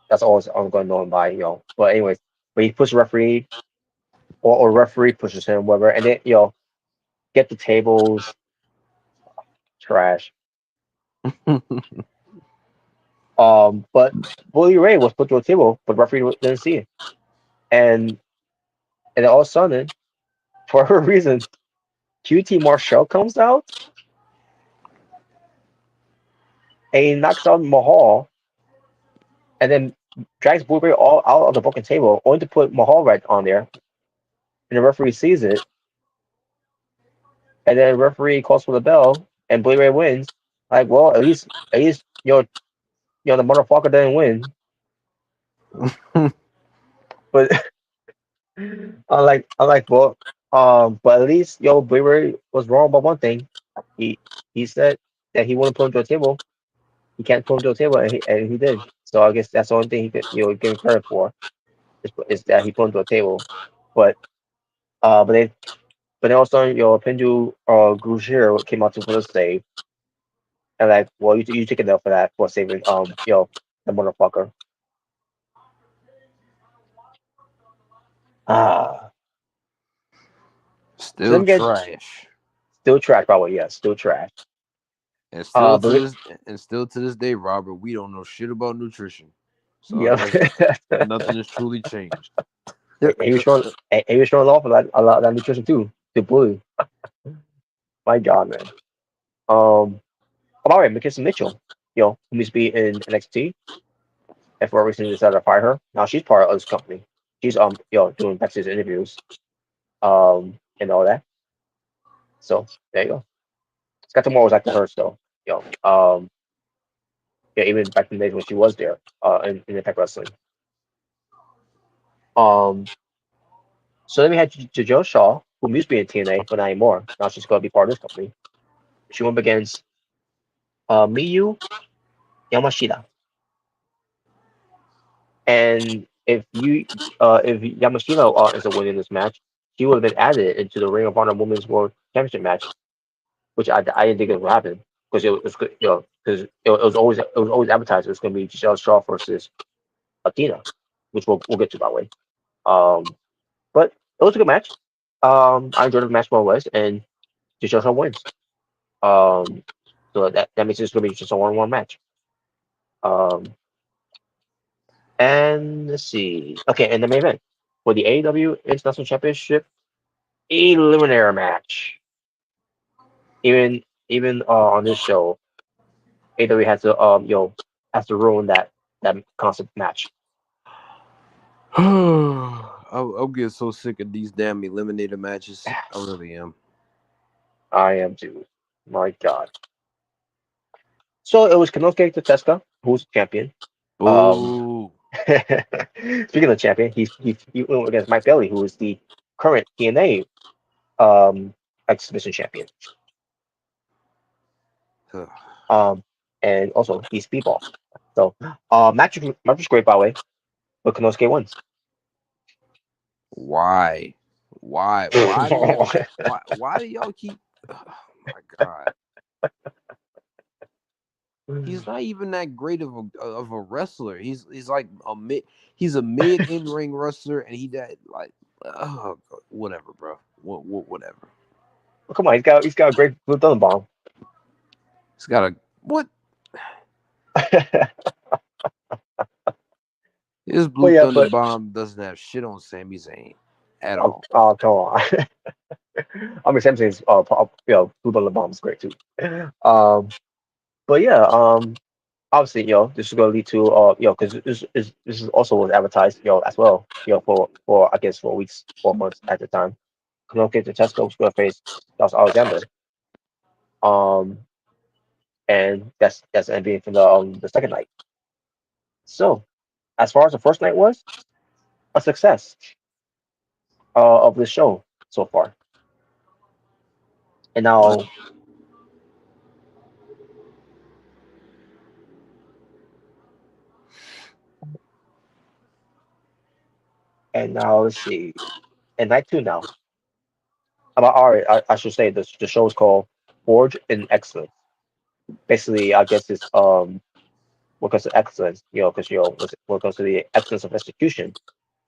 that's all I'm going to know him by, But anyways, but he pushes the referee, or referee pushes him, whatever, and then get the tables, trash. But Bully Ray was put to a table, but the referee didn't see it, and then all of a sudden, for whatever reason, QT Marshall comes out and he knocks out Mahal, and then drags Bully Ray all out of the broken table, only to put Mahal right on there, and the referee sees it, and then the referee calls for the bell, and Bully Ray wins. Like, well, at least the motherfucker didn't win. But well, but at least Bully Ray was wrong about one thing. He he said that he wouldn't put him to a table. He can't put him to a table, and he did. So I guess that's the only thing he could give him credit for is that he put him to a table. But but they but then also Pindu Grugier came out to for the save. And like, well, you take it up for that for saving the motherfucker. Ah, so let Still me get trash. still trash, by the way. Yes, still trash. And still to But this day, Robert, we don't know shit about nutrition. So I yeah, guess nothing has truly changed. he was showing off a lot of that nutrition too. The bully. My God, man. All right, Mikasa Mitchell, who used to be in NXT, and for a reason decided to fire her. Now she's part of this company. She's doing backstage interviews, and all that. So there you go. Scott Moore was acting her still, yeah, even back in the days when she was there, in Impact Wrestling. Um, so then we had Joe Shaw, who used to be in TNA, but not anymore. Now she's going to be part of this company. She went up against Miyu Yamashita. And if Yamashita is a win in this match, he would have been added into the Ring of Honor Women's World Championship match, which I didn't think it would happen because because it was always advertised it was going to be Giselle Shaw versus Athena, which we'll get to that way. But it was a good match. I enjoyed the match more or less, and Giselle Shaw wins. Um, so that means it's going to be just a 1-1 match. Um, and let's see. Okay, and the main event for the AEW International Championship eliminator match. Even on this show, AEW has to ruin that concept match. I'm getting so sick of these damn eliminator matches. I really am. I am too. My God. So it was Konosuke Tatesuka who's champion. Um, Boo. speaking of champion, he went against Mike Bailey, who is the current TNA exhibition champion. Um, and also he's speedball. So match was great by the way, but Konosuke wins. Why? Why do y'all? Why do y'all keep? Oh my God. He's not even that great of a wrestler. He's like a mid. He's a mid in ring wrestler, and he that like whatever, bro. Whatever. Oh, come on, he's got a great blue thunder bomb. He's got a what? His But blue yeah, thunder but bomb doesn't have shit on Sami Zayn at oh, all. oh come on. I mean, Sam says, blue thunder bomb is great too. Um, but yeah, obviously, this is going to lead to, because this is also was advertised, as well, for I guess 4 weeks, 4 months at the time. Konosuke Tatesuka was going to face Josh Alexander. Um, and that's NBA for the second night. So, as far as the first night was, a success of the show so far. And now, let's see. And night two now. About all right, I should say the show is called Forge in Excellence. Basically, I guess it's what comes to excellence, because what comes to the excellence of execution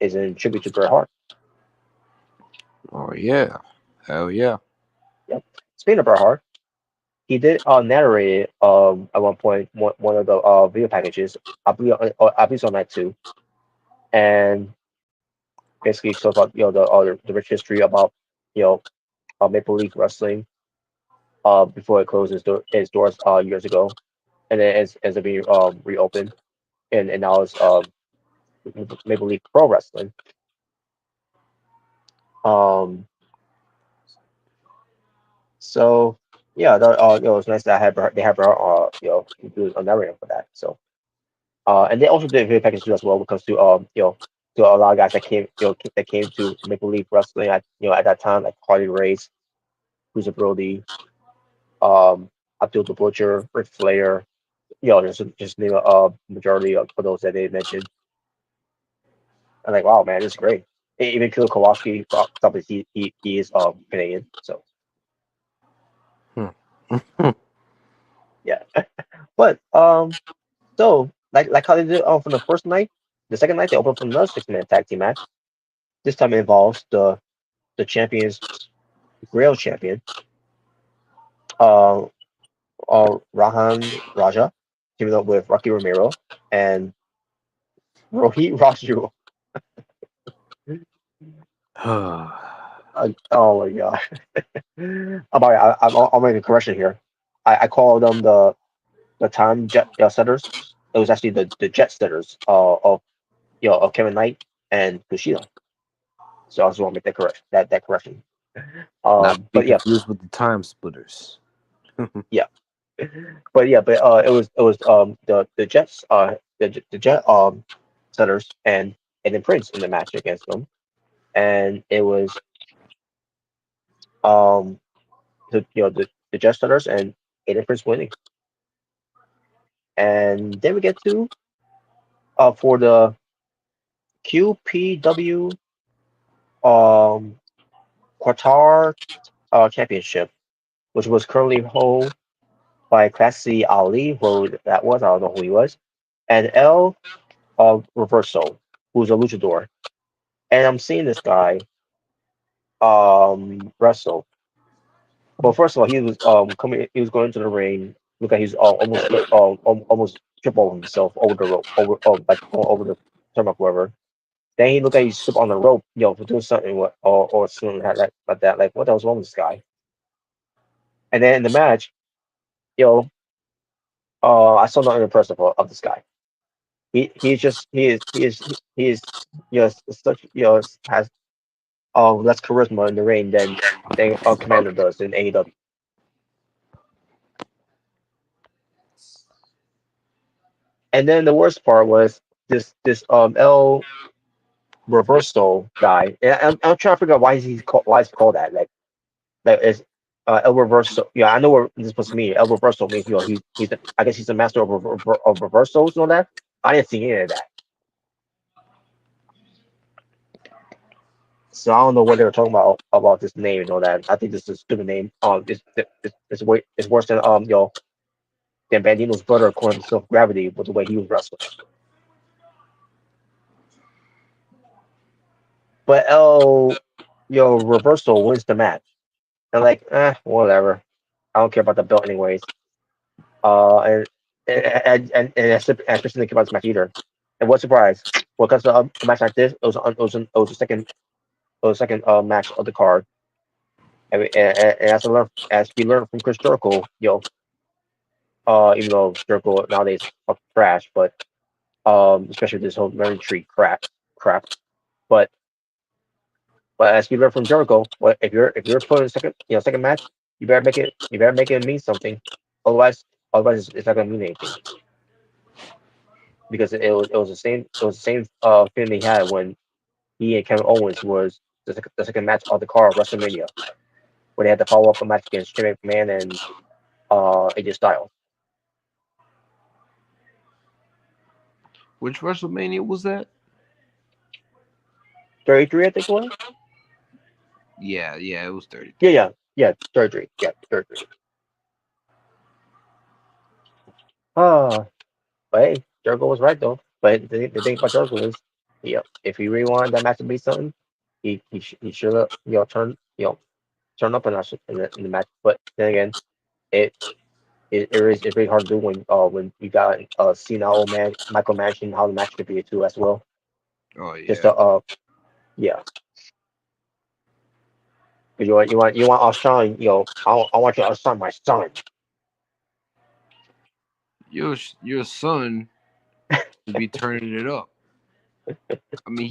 is in tribute to Bret Hart. Oh yeah, hell yeah. Yep. Speaking of Bret Hart, he did narrate at one point one of the video packages. I believe it's on that too, and basically talks about the rich history about you know Maple Leaf Wrestling before it closed its doors years ago, and then as it being reopened, and now it's Maple Leaf Pro Wrestling. Um, so yeah, it's nice that they have her do a narrator for that. So and they also did a video package too as well when it comes to to a lot of guys that came to Maple Leaf Wrestling at that time, like Harley Race, Bruiser Brody, Abdul the Butcher, Ric Flair, just name a majority of those that they mentioned. I'm like, wow, man, this is great. Even Killer Kowalski, obviously he is Canadian, so yeah. But so like how they did from the first night, the second night they opened for another 6-man tag team match. This time it involves the champions, Grail champion, uh, Rahan Raja, teaming up with Rocky Romero and Rohit Raju. Oh my god! I'll make a correction here. I call them the time jet setters. It was actually the jet setters of of Kevin Knight and Kushida. So I just want to make that correction. Not be But yeah, confused with the time splitters. yeah, but it was the Jets the Jet setters and then Prince in the match against them, and it was um the Jet setters and Aiden Prince winning, and then we get to for the QPW um Qatar championship, which was currently held by Class C Ali, who that was, I don't know who he was, and L Reverso, who's a luchador. And I'm seeing this guy wrestle. Well, first of all, he was going into the ring. Look like he's almost trip over himself over the rope, like going over the turnbuckle, whatever. Then he looked like he slipped on the rope, for doing something or something like that. Like what the hell's wrong with this guy? And then in the match, yo, I saw nothing impressive of this guy. He's just he is such has less charisma in the ring than Commander does in AEW. And then the worst part was this El Reverso guy. And I'm trying to figure out why he's called that. Like is El Reverso. Yeah, I know what this is supposed to mean. El Reverso means I guess he's a master of reversals and all that. I didn't see any of that. So I don't know what they were talking about this name and all that. I think this is a stupid name. It's worse than than Bandino's brother calling himself Gravity with the way he was wrestling. But Reversal wins the match. And like, whatever. I don't care about the belt anyways. And especially think about this match either. And what surprise? Well, because a match like this, it was the second match of the card. And as we learned from Chris Jericho, even though Jericho nowadays is fucking trash, but especially this whole Marine Tree crap. But as we learned from Jericho, what if you're putting a second match, you better make it mean something. Otherwise it's not gonna mean anything because it was the same feeling they had when he and Kevin Owens was the second match of the card of WrestleMania, where they had to follow up a match against Shane McMahon and AJ Styles. Which WrestleMania was that? 33, I think it was. Yeah, it was 30. Yeah, 33. Yeah, 33. Ah, but hey, Jericho was right though. But the thing about Jericho is, if he really wanted that match to be something, he should have turn up in the match. But then again, it it's really hard to do when you got senile old man micromanaging how the match could be too as well. Oh Just yeah. yeah. 'Cause you want to outshine I want you to outshine my son. Your son to be turning it up. I mean,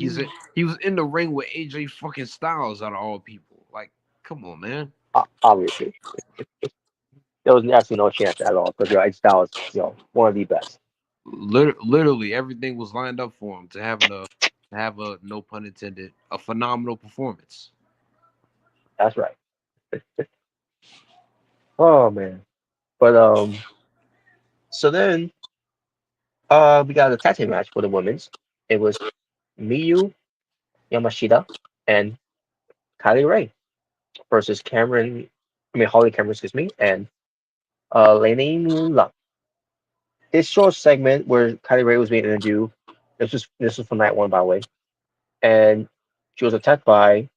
he was in the ring with AJ fucking Styles out of all people. Like, come on, man. Obviously, there was absolutely no chance at all because your Styles is one of the best. Literally everything was lined up for him to have a no pun intended a phenomenal performance. That's right. Oh man. But so then we got a tag team match for the women's. It was Miyu Yamashita and Kylie Ray versus Holly Cameron, excuse me, and Lainey Love. This short segment where Kylie Ray was being interviewed. This was from night one, by the way, and she was attacked by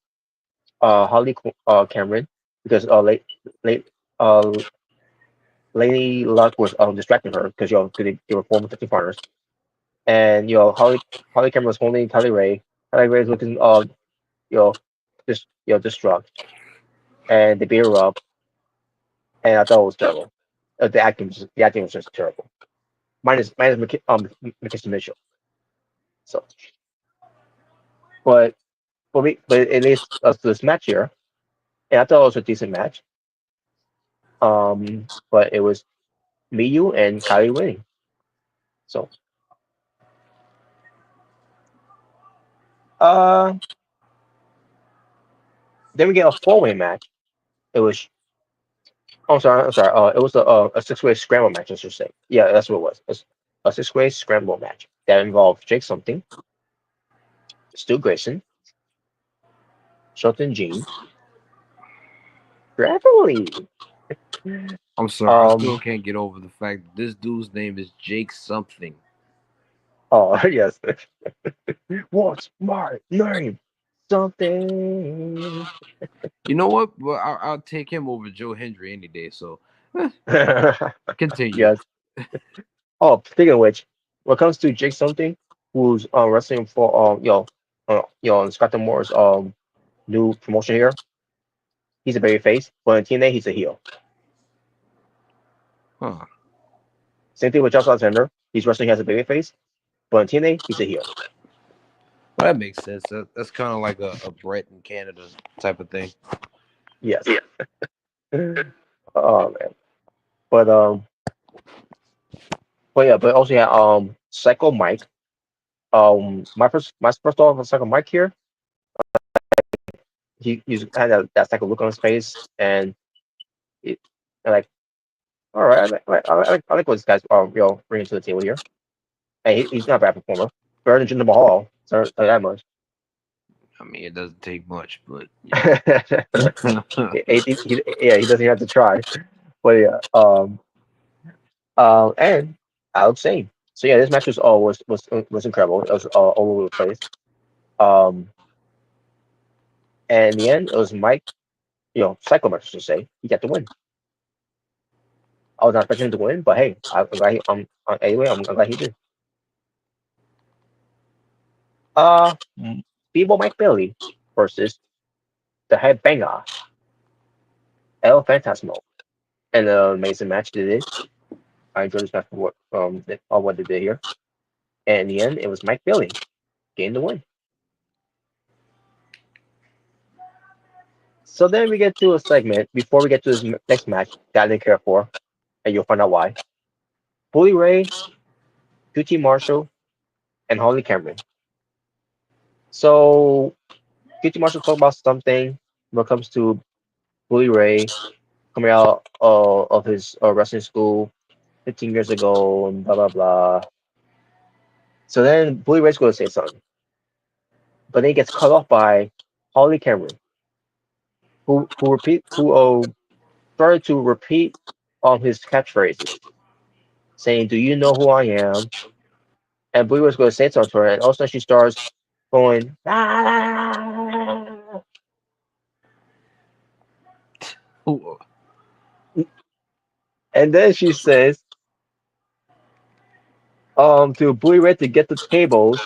Holly Cameron because late uh Lady Luck was distracting her because they were former 50 partners, and Holly Cameron was holding Kylie Ray. Kylie Ray is looking you know distraught, and they beat her up, and I thought it was terrible. The acting was just terrible. Minus McKinsey Mitchell. So, but for me, but it leads us to this match here, and I thought it was a decent match. But it was Miyu and Kylie winning. So, uh, then we get a four-way match. It was Oh, I'm sorry. It was a six-way scramble match, I should say. Yeah, that's what it was. It's a six-way scramble match that involved Jake Something, Stu Grayson, Shelton Jean, Gravely. I'm sorry, I still Um. can't get over the fact that this dude's name is Jake something. Oh yes. What's my name? Something. You know what? Well, I'll take him over Joe Hendry any day. So continue. Yes. Oh, speaking of which, when it comes to Jake Something, who's wrestling for Scott Moore's new promotion here, he's a baby face, but in TNA he's a heel. Huh. Same thing with Josh Alexander. He's wrestling as a baby face, but in TNA he's a heel. Well, that makes sense. That's kind of like a Brett in Canada type of thing. Yes. Oh man. But but also yeah, Psycho Mike. My first thought on Psycho Mike here, he's had that psycho look on his face, and it and like, all right, I like what this guy's bringing to the table here. And he's not a bad performer. Better than Jinder Mahal. So tell you that much. I mean, it doesn't take much, but Yeah, he doesn't have to try. But yeah, and Alex Sane. So yeah, this match was incredible. It was all over the place. Um, and in the end, it was Mike, Psycho match to say he got the win. I was not expecting him to win, but hey, I'm glad anyway, I'm glad he did. Uh, Beebo Mike Bailey versus the Headbanger El Fantasmo, and an amazing match they did. I enjoyed this match for what they did here. And in the end, it was Mike Bailey getting the win. So then we get to a segment before we get to this next match that I didn't care for, and you'll find out why. Bully Ray, QT Marshall, and Holly Cameron. So QT Marshall talked about something when it comes to Bully Ray coming out of his wrestling school 15 years ago and blah blah blah. So then Bully Ray's going to say something, but then he gets cut off by Holly Cameron, who started to repeat on his catchphrases, saying, "Do you know who I am?" And Bully was going to say something to her, and all of a sudden she starts going, "Ah!" Ooh, And then she says, to Bully Ray to get the tables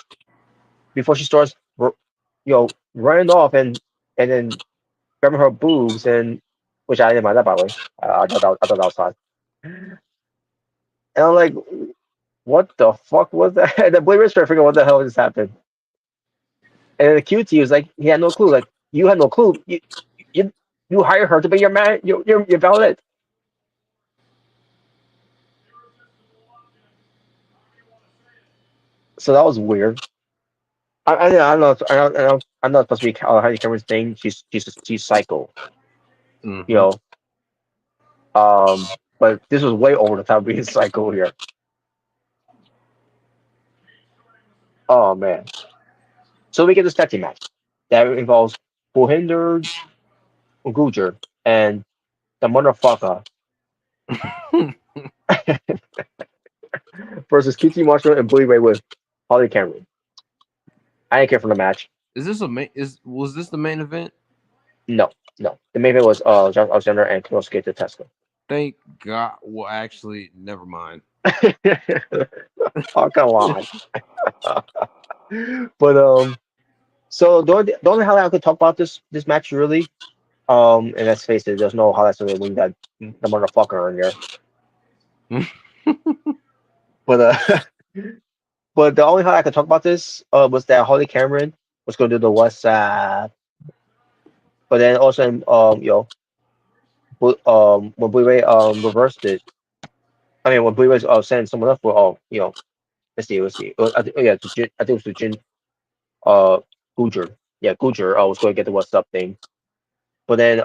before she starts, running off and then grabbing her boobs, and which I didn't mind that, by the way. I thought that was hot. And I'm like, what the fuck was that? And then Bully Ray's trying to figure out what the hell just happened. And then the QT was like, he had no clue. Like, you had no clue. You you hire her to be your man, your valet. So that was weird. I don't know. I'm not supposed to be Heidi Cameron's thing. She's psycho, you mm-hmm. know. But this was way over the top being psycho here. Oh man. So we get this tag team match that involves Bohinder Gujar and the motherfucker versus QT Marshall and Bully Ray with Holly Cameron. I didn't care for the match. Is this a main? Was this the main event? No, no. The main event was John Alexander and Konosuke Tesco. Thank God. Well, actually, never mind. Oh come on. But so the only highlight I could talk about this match really, and let's face it, there's no highlights of it when you got the motherfucker in there. But but the only highlight I could talk about this was that Holly Cameron was going to do the WhatsApp, but then also when Blu Ray reversed it. I mean when Blu Ray was sending someone up for let's see. Yeah, I think it was to Jin uh Gujar. Yeah, Gujar was going to get the WhatsApp thing, but then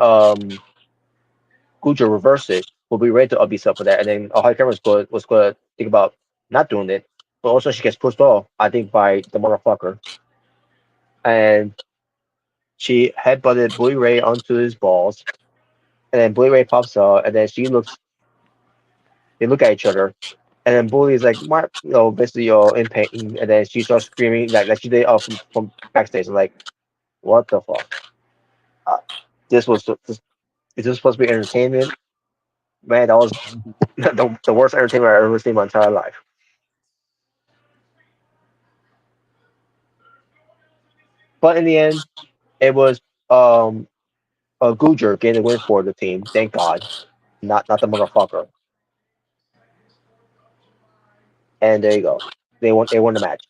Gujo reversed it. Will be ready to up himself for that, and then Ohio Cameron was going to think about not doing it, but also she gets pushed off. I think by the motherfucker, and she headbutted Bully Ray onto his balls, and then Bully Ray pops out, and then they look at each other, and then Bully is like, "What?" Basically, in pain, and then she starts screaming like she did from backstage, like, "What the fuck?" Uh, is this supposed to be entertainment? Man, that was the worst entertainment I've ever seen in my entire life. But in the end, it was Gujar getting the win for the team. Thank God, not the motherfucker. And there you go. They won the match.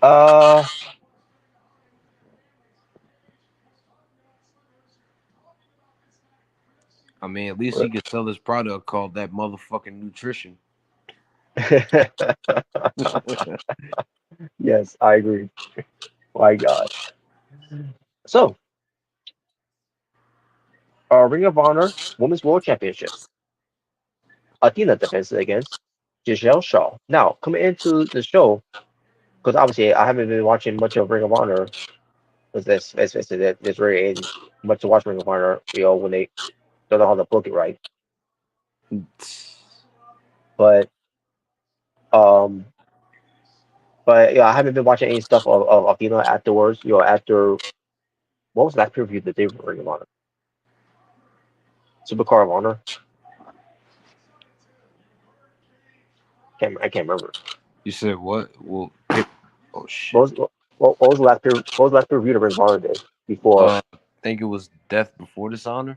Uh, I mean, at least he could sell his product called that motherfucking nutrition. yes, I agree. My God. So, Ring of Honor Women's World Championship. Athena defends against Giselle Shaw. Now, coming into the show, because obviously I haven't been watching much of Ring of Honor, because there's really ain't much to watch Ring of Honor, when they don't know how to book it right. But um, but yeah, I haven't been watching any stuff of Athena afterwards. After what was the last preview that they were Ring of Honor? Supercar of Honor. I can't remember. You said what? Well, oh What shit. was what was the last what was the last preview that Ring of Honor did before? I think it was Death Before Dishonor.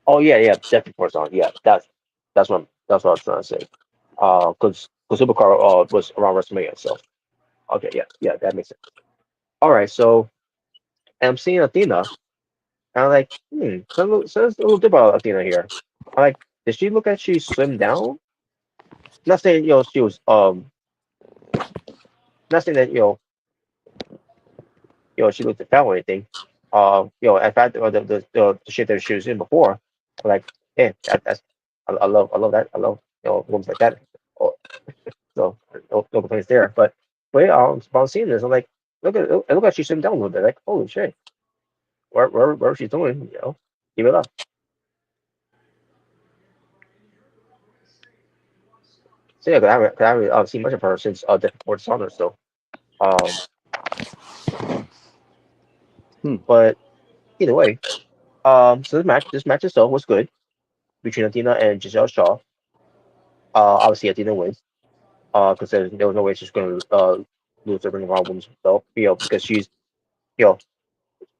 Oh yeah, definitely Force On. Yeah, that's what I was trying to say. Because Supercar was around WrestleMania, so okay, yeah, that makes sense. All right, so and I'm seeing Athena, and I'm like, so there's a little bit about Athena here. I'm like, did she look like she slimmed down? Not saying she was not saying that she looked fat or anything. In fact, the shit that she was in before, I'm like, yeah, that's I love that. I love women like that. Oh, so no complaints there. But yeah, I'm seeing this. I'm like, look like she's sitting down a little bit. Like, holy shit, where she's doing? Give it up. So yeah, 'cause I haven't seen much of her since Death Before Dishonor. So um, Hmm. but either way, so this match itself was good between Athena and Giselle Shaw. Obviously Athena wins. Because there was no way she's going to lose the Ring of Honor Women's belt. Because she's you know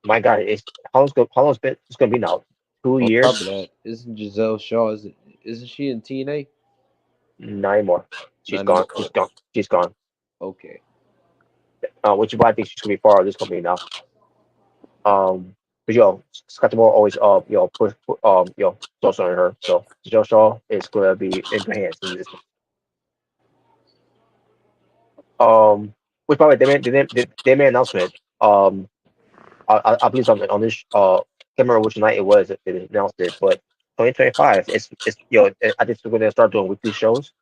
my God, how long's been it's going to be now? two On top years, of that, isn't Giselle Shaw? Isn't she in TNA? not anymore. She's Not gone. anymore. She's gone. She's gone. Okay. Which is why I think she's going to be part of this company now. But Scott Moore always thoughts on her. So Joe Shaw is going to be in good hands in this. Which by the way, they made an announcement. I believe something on this. Can't remember which night it was that they announced it, but 2025. It's I think we're going to start doing weekly shows.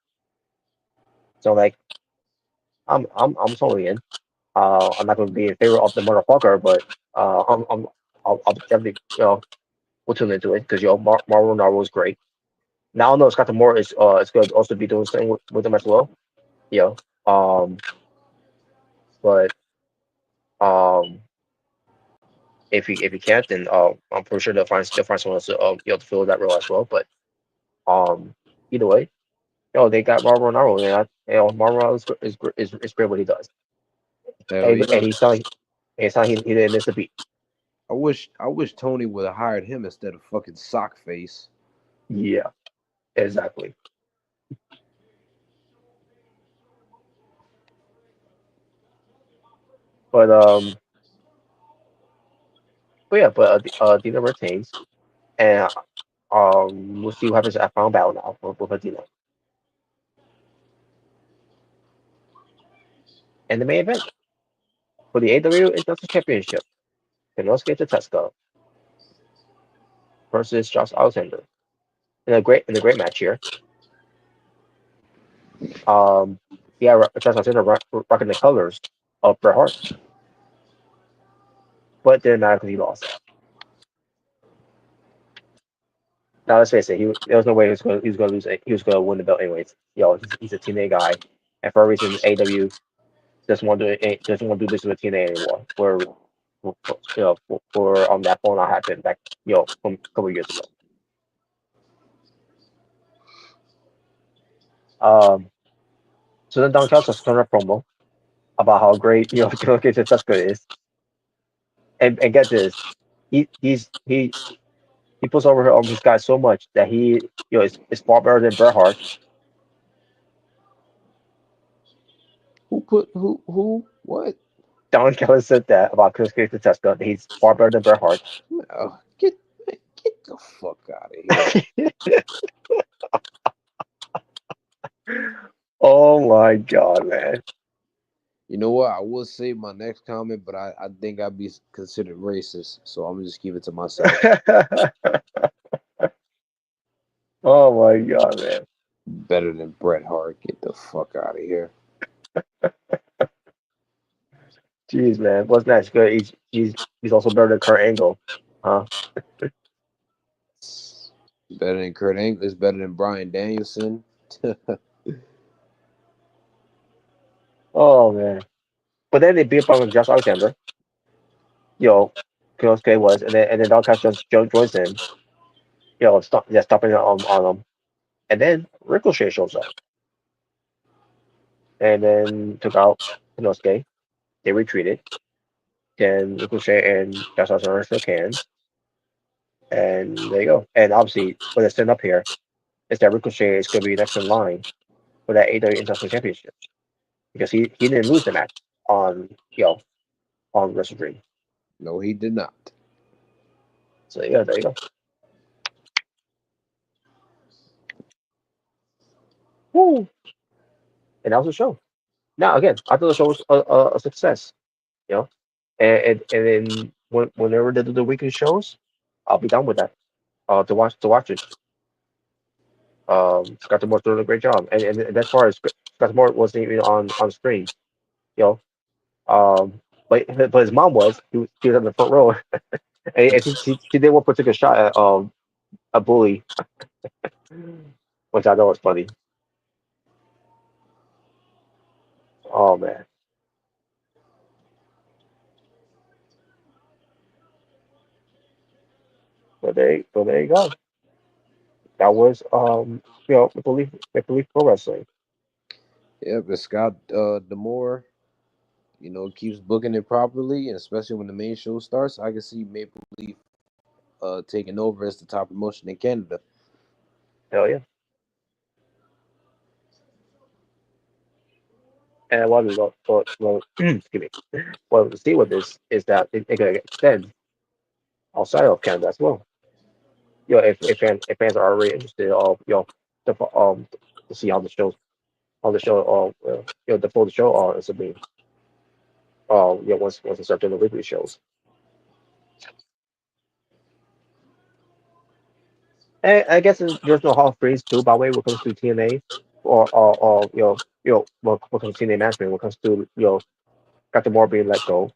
So like, I'm totally in. I'm not going to be in favor of the motherfucker, but I'll definitely we'll tune into it because Marvel Narvel is great. Now I know Scott Moore is going to also be doing something with them as well. You know, but If he can't, then I'm pretty sure they'll find someone else to to fill that role as well. But um, either way, they got Marvel Ronaldo, and Marvel is great what he does, Hell and yeah. he's not he didn't miss a beat. I wish Tony would have hired him instead of fucking Sockface. Yeah, exactly. But Dina retains, and we'll see what happens at Final Battle now with Dina. And the main event for the AW International Championship, Konosuke Tatesuka versus Josh Alexander in a great match here. Um, yeah, Josh Alexander rocking the colors of Bret Hart, but didn't matter because he lost. Now let's face it, there was no way he was going to lose it. He was going to win the belt anyways. He's a TNA guy, and for a reason, AW doesn't want to do business with TNA anymore. For that fallout happened back from a couple of years ago. Um, so then Don Callis turned a promo about how great Konosuke Tetsuka is, and get this, he puts over his guy so much that he is far better than Bret Hart. Who what? Don Callis said that about Konosuke Tetsuka, that he's far better than Bret Hart. Oh, get the fuck out of here. Oh my god, man. You know what? I will say my next comment, but I think I'd be considered racist, so I'm gonna just keep it to myself. Oh my god, man. Better than Bret Hart. Get the fuck out of here. Jeez, man. What's next? Good. He's also better than Kurt Angle. Huh? Better than Kurt Angle. It's better than Bryan Danielson. Oh man. But then they beat up on Josh Alexander. You know, Konosuke was, and then Don Callis joins in. Stopping on him. And then Ricochet shows up, and then took out Konosuke. They retreated. Then Ricochet and Josh Alexander shook hands, and there you go. And obviously, what they're setting up here is that Ricochet is going to be next in line for that AEW International Championship because he didn't lose the match on on Wrestle Dream. No, he did not. So yeah, there you go. Woo! And that was the show. Now again, I thought the show was a success. You know, and then whenever they do the weekly shows, I'll be down with that. To watch it. Scott Moore doing a great job, and that's far as Scott Moore wasn't even on screen. You know, but his mom was. He was in the front row, and she did one particular shot at a bully, which I know was funny. Oh man, but there you go. That was Maple Leaf Pro Wrestling. Yeah, but Scott Demore, keeps booking it properly, and especially when the main show starts, I can see Maple Leaf taking over as the top promotion in Canada. Hell yeah. And what we got, well, excuse me. What we see with this is that it can extend outside of Canada as well. If fans are already interested, to see the full show is to be, once they start doing the weekly shows. And I guess there's no Hall of Praise too, by the way, when it comes to TNA, or when it comes to TNA management, when it comes to Dr. Moore being let go,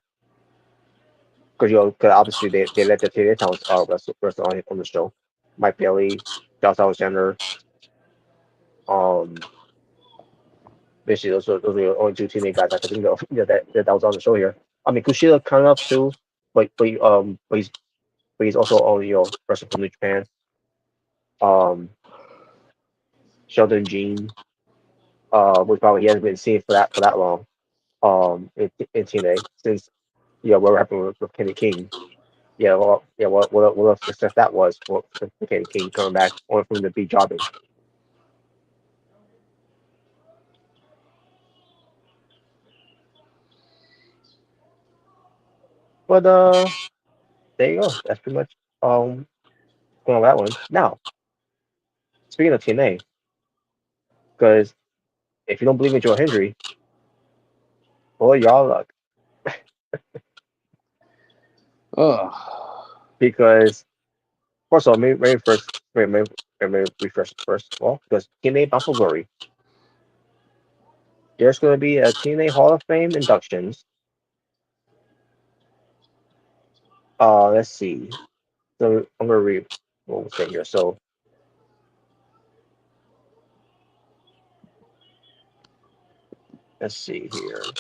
because 'cause obviously they let the TNA talents wrestle on the show. Mike Bailey, Josh Alexander, um, basically those are the only two TNA guys I could think of that was on the show here. I mean, Kushida coming up too, but he's also on wrestling for New Japan. Um, Sheldon Jean, which probably he hasn't been seen for that long. In TNA since what happened with Kenny King. Yeah, well, yeah, what a success that was for Kenny King coming back only for him to be jobbing. But there you go. That's pretty much going on that one. Now, speaking of TNA, because if you don't believe in Joe Hendry, boy, y'all luck. Oh, Because first of all, maybe first, maybe refresh first of all, because TNA Bound For Glory, there's going to be a TNA Hall of Fame inductions. Let's see. So I'm gonna read what we'll say here. So let's see here.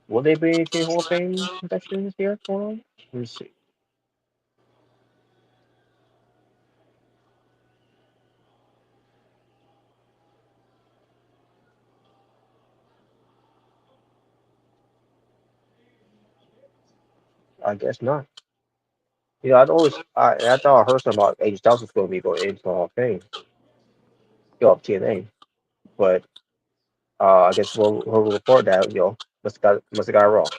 Will they be any Hall of Fame inductions here going on? Let me see. I guess not. I thought I heard something about AJ Styles was going to be going into the Hall of Fame, of TNA, but I guess we'll report that must have got it wrong.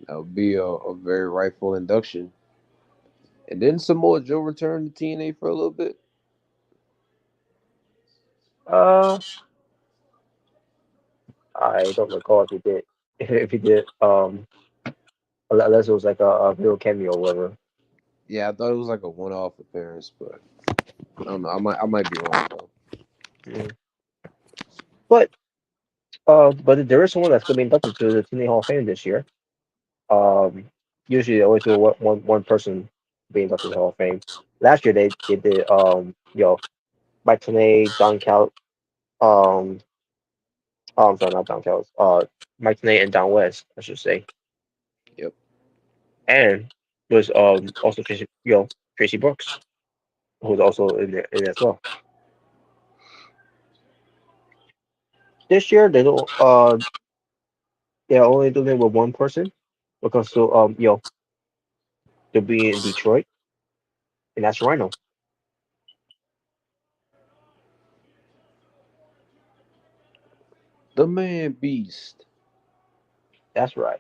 that would be a very rightful induction. And then Samoa Joe returned to TNA for a little bit. Uh, I don't recall if he did. If he did, unless it was like a real cameo or whatever. Yeah, I thought it was like a one-off appearance, but I don't know. I might be wrong though. Mm. But but there is someone that's going to be inducted to the TNA Hall of Fame this year. Um, Usually they always do one person being inducted to the Hall of Fame. Last year they did Mike Tenay, Don Cal, um, I'm sorry, not Don Cal, Mike Tenay and Don West, I should say, Yep. and was also Tracy Brooks, who was also in as well. This year they're only doing it with one person because they'll be in Detroit, and that's Rhino. The Man Beast. That's right.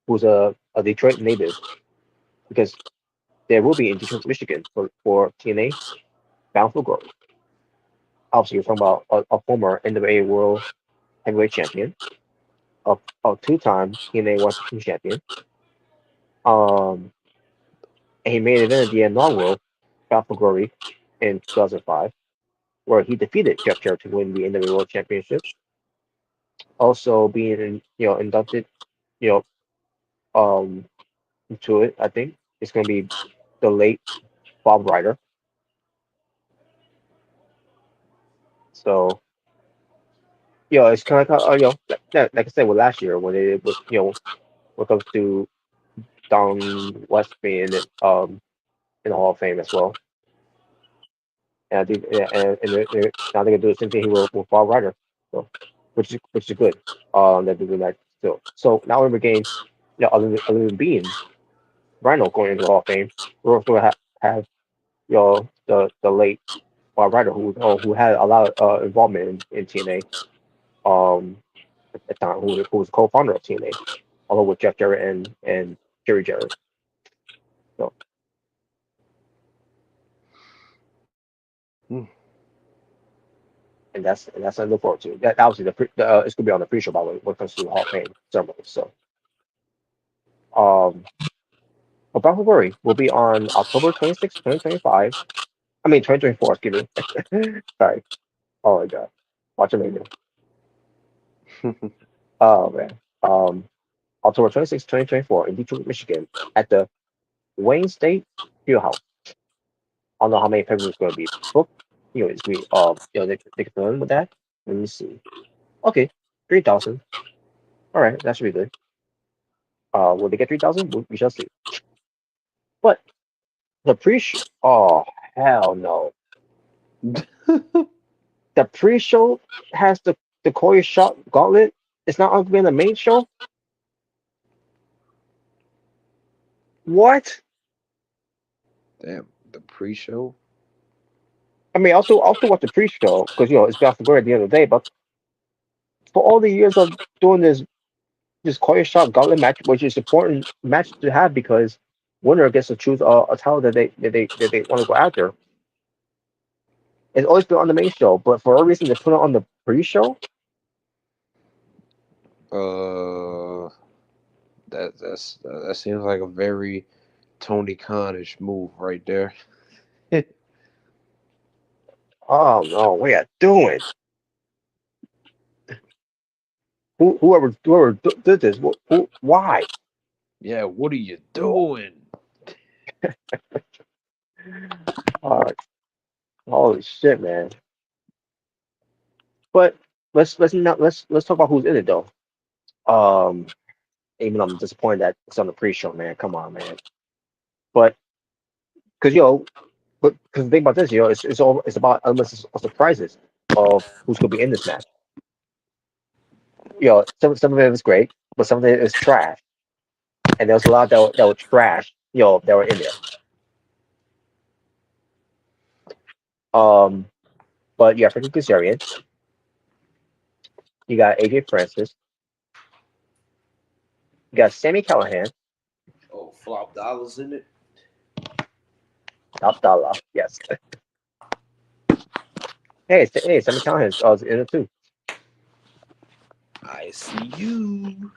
Who's a Detroit native because they will be in Detroit, Michigan for TNA Bound for Glory. Obviously, you're talking about a former NWA World Heavyweight Champion, a two-time TNA One Two Champion. Um, and he made an event at the inaugural Bound for Glory in 2005, where he defeated Jeff Jarrett to win the NWA World Championship. Also being inducted, you know, into it. I think it's going to be the late Bob Ryder. So it's kind of like I said with last year when they did with when it comes to Don West being in the Hall of Fame as well. And I think now they're gonna do the same thing here with Bob Ryder, so which is good. They're doing that still. So now we're getting other than being Rhino going into the Hall of Fame, we're also gonna have the late Bob Ryder who had a lot of involvement in TNA at the time who was co-founder of TNA along with Jeff Jarrett and Jerry Jarrett. So Hmm. and that's something to look forward to. That obviously it's gonna be on the pre-show by the way when it comes to the Hall of Fame ceremony. So but Bound for Glory will be on October 26th, 2025. I mean 2024, excuse me. Sorry. Oh my god. Watch it later. Oh man. October 26th, 2024 in Detroit, Michigan at the Wayne State Fieldhouse. I don't know how many pay-per-views going to be booked. It's going to be they can fill in with that. Let me see. Okay, 3,000. All right, that should be good. Will they get 3,000? We shall see. But the pre-show, oh hell no! The pre-show has the Corey shot gauntlet. It's not going to be in the main show. What? Damn, the pre-show. I mean, I'll still watch the pre-show because it's Bound for Glory at the end of the day. But for all the years of doing this Corey shot gauntlet match, which is important match to have because winner gets to choose a title that they want to go after. It's always been on the main show, but for a reason they put it on the pre-show. Uh, that seems like a very Tony Khan-ish move right there. Oh no, what are you doing? Whoever did this, why? Yeah, what are you doing? Uh, holy shit, man! But let's talk about who's in it though. Um, Even though I'm disappointed that it's on the pre-show, man. Come on, man. But because because the thing about this, it's about elements of surprises of who's gonna be in this match. Some of it was great, but some of it is trash, and there was a lot that were trash. That were in there. Um, but you got freaking Kazarian, you got AJ Francis, you got Sammy Callahan, Oh, flop dollars in it. top dollar, yes. Hey, Sammy Callahan is in it too. I see you.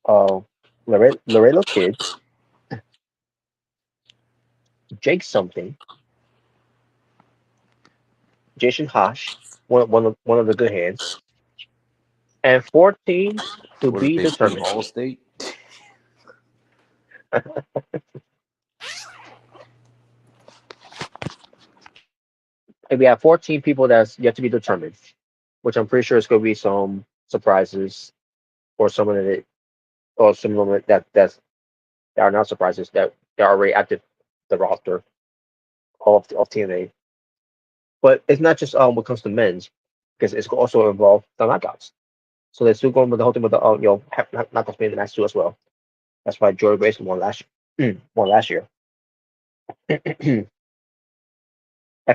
Uh, Laredo Kid, Jake something, Jason Hash, one of the good hands, and 14 to What if be they play determined. Allstate? And we have 14 people that's yet to be determined, which I'm pretty sure is going to be some surprises or some of it, or some of them that are not surprises that are already active the roster of TNA. But it's not just when it comes to men's, because it's also involve the knockouts. So they're still going with the whole thing with the knockouts being the match too as well. That's why Joey Grayson won last year. Won last year. In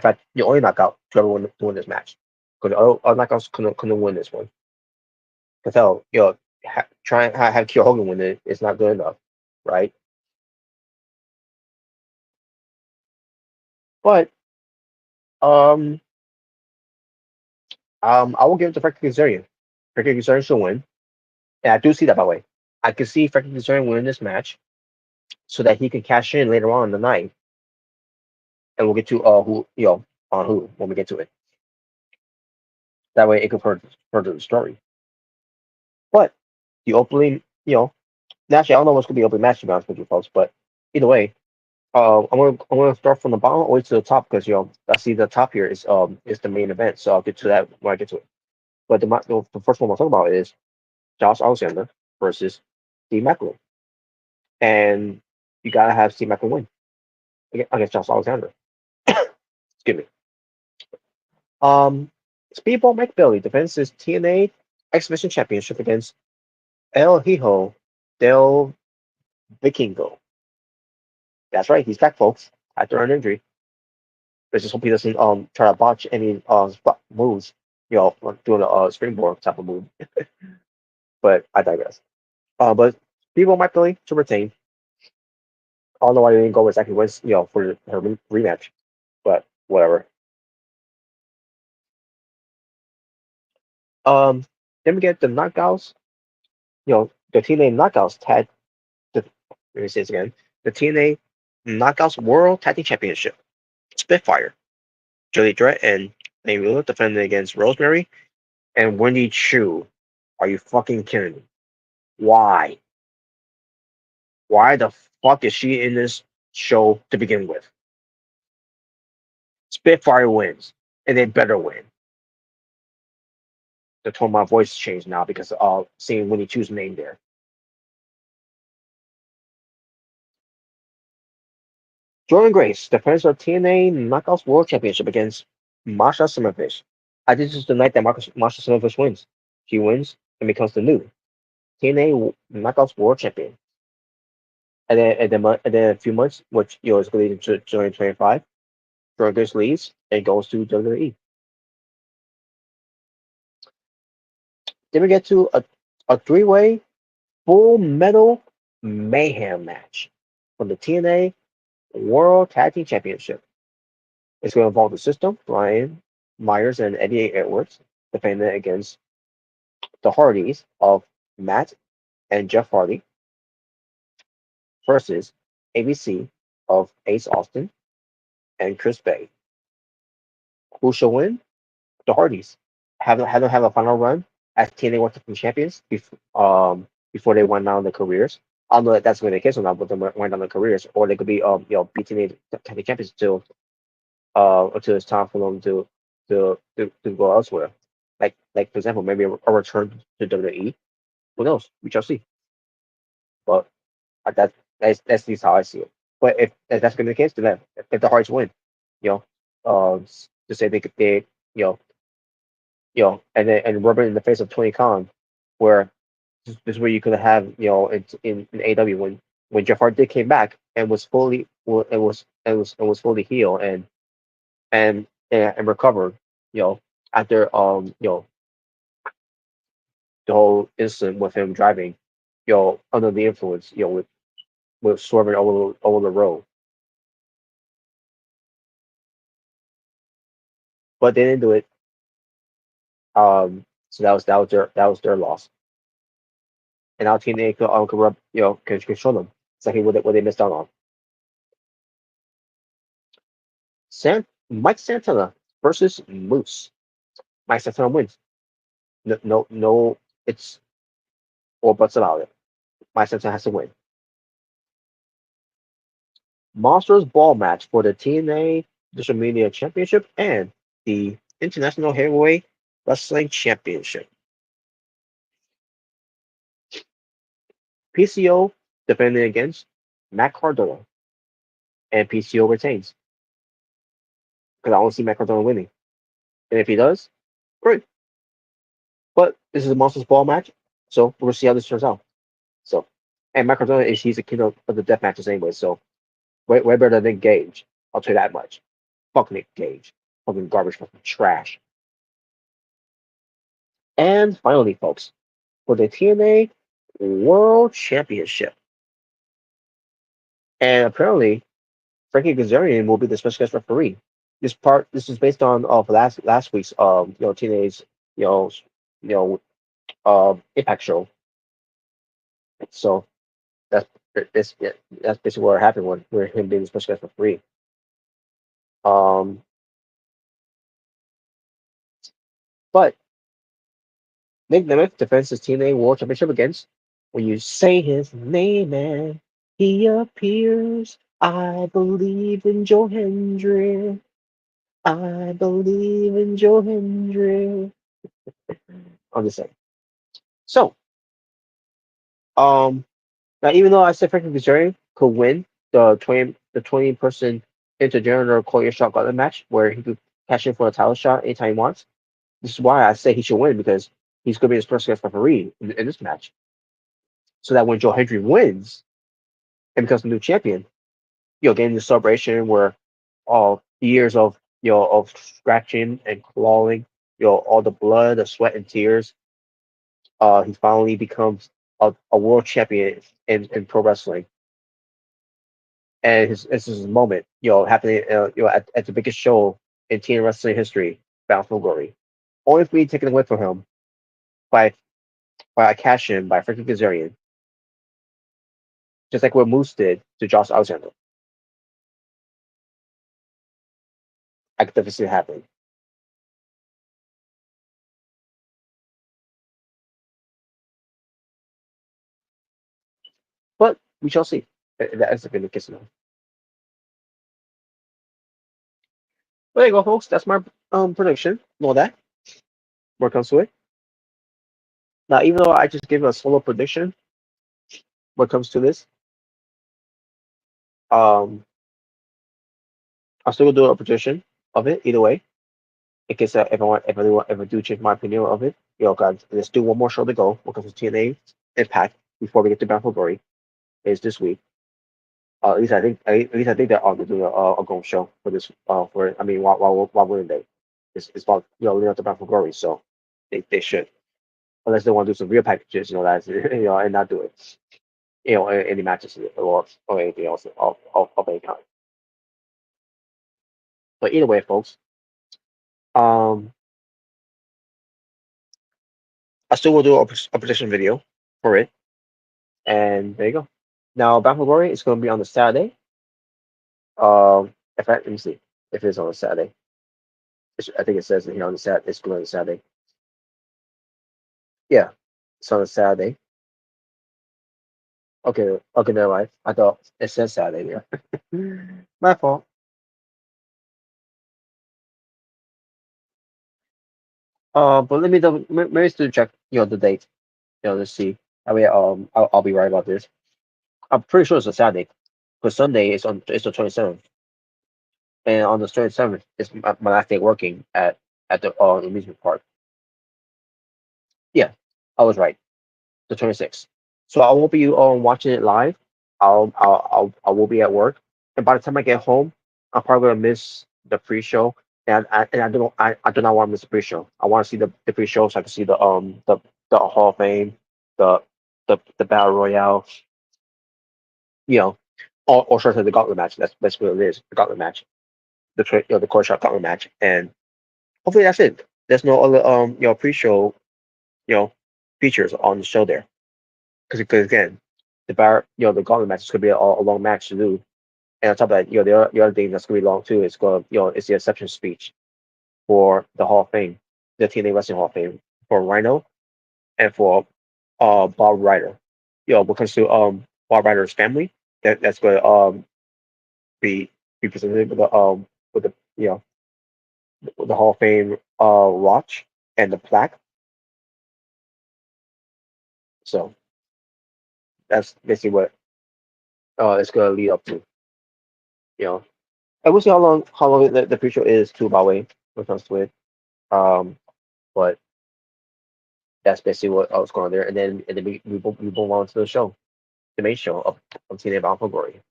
fact, the only knockout to ever win this match, because other knockouts couldn't win this one. Because hell, try and have Kier Hogan win it is not good enough, right? But um I will give it to Frankie Kazarian. Frankie Kazarian should win, and I do see that by the way. I can see Frankie Kazarian winning this match so that he can cash in later on in the night, and we'll get to who on who when we get to it. That way it could further the story. But the opening, naturally I don't know what's gonna be opening match to be honest with you folks, but either way, I'm gonna start from the bottom all the way to the top because I see the top here is the main event, so I'll get to that when I get to it. But the first one we'll talk about is Josh Alexander versus Steve Macklin, and you gotta have Steve Macklin win against Josh Alexander. Excuse me. Speedball Mike Bailey defends his TNA Exhibition Championship against El Hijo del Vikingo. That's right, he's back, folks, after an injury. Let's just hope he doesn't try to botch any spot moves, like doing a springboard type of move. But I digress. But people might play to retain. I don't know why they didn't go exactly with for her rematch, but whatever. Then we get the knockouts. The TNA knockouts tag. Let me say this again. The TNA knockouts World Tag Team Championship. Spitfire, Jody Dredd, and Naomi Lula defending against Rosemary and Wendy Chu. Are you fucking kidding me? Why? Why the fuck is she in this show to begin with? Spitfire wins. and they better win. The tone of my voice changed now because of seeing Winnie Chu's name there. Jordan Grace defends her TNA Knockouts World Championship against Masha Summerfish. I think this is the night that Masha Summerfish wins. She wins and becomes the new TNA Knockouts World Champion. And then a few months, which is going into 2025, Jordan Grace leaves and goes to WWE. Then we get to a three-way full metal mayhem match for the TNA World Tag Team Championship. It's going to involve the System, Ryan Myers and Eddie Edwards, defending against the Hardys of Matt and Jeff Hardy versus ABC of Ace Austin and Chris Bay. Who shall win? The Hardys. Have a final run as TNA World Tag Team Champions before they wind down their careers. I don't know if that's going to be the case or not, but they wind down their careers, or they could be BTNA Tag Team Champions until it's time for them to go elsewhere. Like for example, maybe a return to WWE. Who knows? We shall see. But that's at least how I see it. But if that's gonna be the case, then if the Hearts win, you know, to say they and rubber in the face of Tony Khan, where this is where you could have in AW when Jeff Hardy came back and was fully was fully healed and recovered, after the whole incident with him driving, under the influence, with swerving over the road. But they didn't do it. So that was their loss. And now TNA can show them exactly what they missed out on. Mike Santana versus Moose. Mike Santana wins. No, it's all buts about it. Mike Santana has to win. Monsters Ball match for the TNA Digital Media Championship and the International Heavyweight Wrestling Championship. PCO defending against Matt Cardona, and PCO retains because I don't see Matt Cardona winning. And if he does, great. But this is a Monsters Ball match, so we'll see how this turns out. So, and Matt Cardona he's a king of the death matches anyway, so way better than Gage. I'll tell you that much. Fuck Nick Gage, fucking garbage, fucking trash. And finally, folks, for the TNA World Championship. And apparently, Frankie Kazarian will be the special guest referee. This is based on last week's TNA's you know you Impact show. So that's that's basically what happened with him being the special guest referee. Um, but Nick Nemeth defends his TNA World Championship against when you say his name and he appears. I believe in Joe Hendry. I believe in Joe Hendry. I'm just saying. So, um, now even though I said Frankie Kazarian could win the 20 person intergender call your shot gauntlet match where he could cash in for a title shot anytime he wants, this is why I say he should win because he's going to be his first guest referee in this match. So that when Joe Hendry wins and becomes the new champion, getting the celebration where all years of scratching and clawing, all the blood, the sweat and tears, he finally becomes a world champion in pro wrestling. And this is his moment, happening, at the biggest show in TNA wrestling history, Bound For Glory. Only for me taken away from him by a cash in by Frankie Kazarian, just like what Moose did to Josh Alexander. I could definitely see it happening. But we shall see. That is going to kiss him. Well, there you go, folks. That's my prediction. Know that. When it comes to it. Now, even though I just gave a solo prediction when it comes to this, um, I'll still do a prediction of it either way. In case if I do change my opinion of it, guys, let's do one more show to go. When it comes to TNA Impact before we get to Bound for Glory is this week. At least I think they're on to do a gold show for this. For I mean, while we're in there, it's about leading up to Bound for Glory, so they should, unless they want to do some real packages, that's and not do it, any matches or anything else of any kind. But either way, folks, um, I still will do a prediction video for it, and there you go. Now, Bound for Glory is going to be on the Saturday. Let me see if it's on a Saturday. I think it says on the Saturday. It's going on Saturday. Yeah, it's on a Saturday. Okay, okay, never mind. I thought it said Saturday there. My fault. But let me maybe still check the date. Let's see. I mean, I'll be right about this. I'm pretty sure it's a Saturday, because Sunday is on it's the 27th, and on the 27th is my last day working at the amusement park. Yeah, I was right. The 26th. So I won't be watching it live. I will be at work, and by the time I get home, I'm probably gonna miss the pre-show, and I do not want to miss the pre-show. I want to see the pre-show so I can see the Hall of Fame, the the Battle Royale, you know, or sort of the Gauntlet match. That's what it is, the Gauntlet match, the core shot Gauntlet match, and hopefully that's it. There's no other pre-show you know features on the show there. Because again, the gauntlet match is gonna be a long match to do, and on top of that, the other thing that's gonna be long too is it's the acceptance speech for the Hall of Fame, the TNA Wrestling Hall of Fame for Rhino and for Bob Ryder. When it comes to Bob Ryder's family, that's gonna be presented with the with the Hall of Fame watch and the plaque. So that's basically what it's gonna lead up to. You know, I will see how long the pre-show is too, by the way, when it comes to it. Um, but that's basically what I was going on there, and then we move on to the show, the main show of TNA Bound for Glory.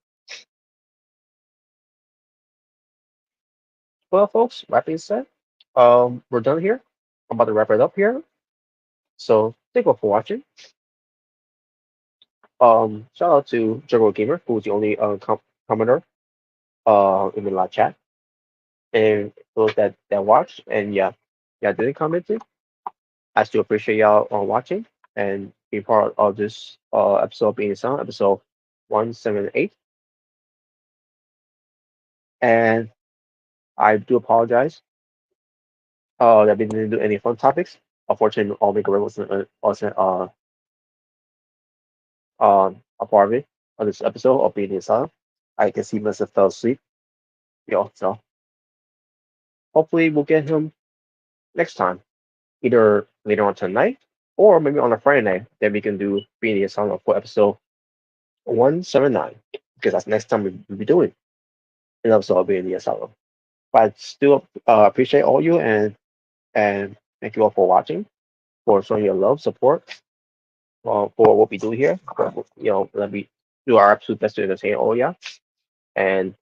Well, folks, that being said, we're done here. I'm about to wrap it up here. So thank you all for watching. Shout out to Juggle Gamer, who's the only commenter in the live chat, and those that watched and yeah didn't comment too. I still appreciate y'all watching and being part of this episode being sound episode 178. And I do apologize that we didn't do any fun topics. Unfortunately, all Maker wasn't a part of it on this episode of being the asylum. I can see myself fell asleep. So hopefully we'll get him next time, either later on tonight or maybe on a Friday night. Then we can do being the asylum for episode 179, because that's next time we'll be doing an episode of being the asylum. But I still appreciate all you, and thank you all for watching, for showing your love, support for what we do here. Let me do our absolute best to entertain all y'all, and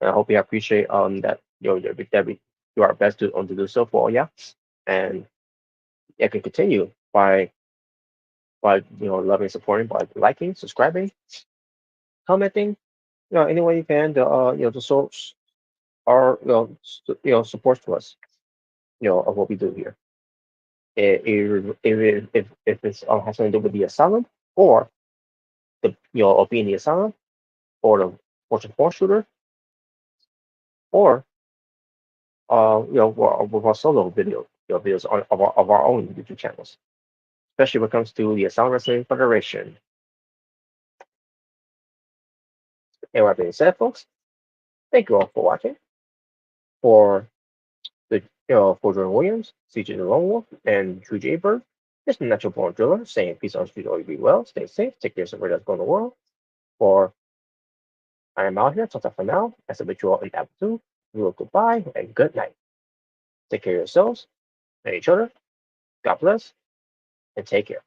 I hope you appreciate that that we do our best to do so for all y'all, and I can continue by loving, supporting, by liking, subscribing, commenting, any way you can to source our support to us, of what we do here. If it's has something to do with the asylum, or the of being the asylum, or the fortune four shooter, or with our solo videos of our own YouTube channels, especially when it comes to the Asylum Wrestling Federation. And with that being said, folks, thank you all for watching, for For Jordan Williams, CJ the Lone Wolf, and Drew J. Bird, it's the Natural Born Driller saying peace on the street, all you be well, stay safe, take care of everybody that's going in the world. For I am out here, talk for now. I said, you all in Apple 2. We will goodbye and good night. Take care of yourselves and each other. God bless and take care.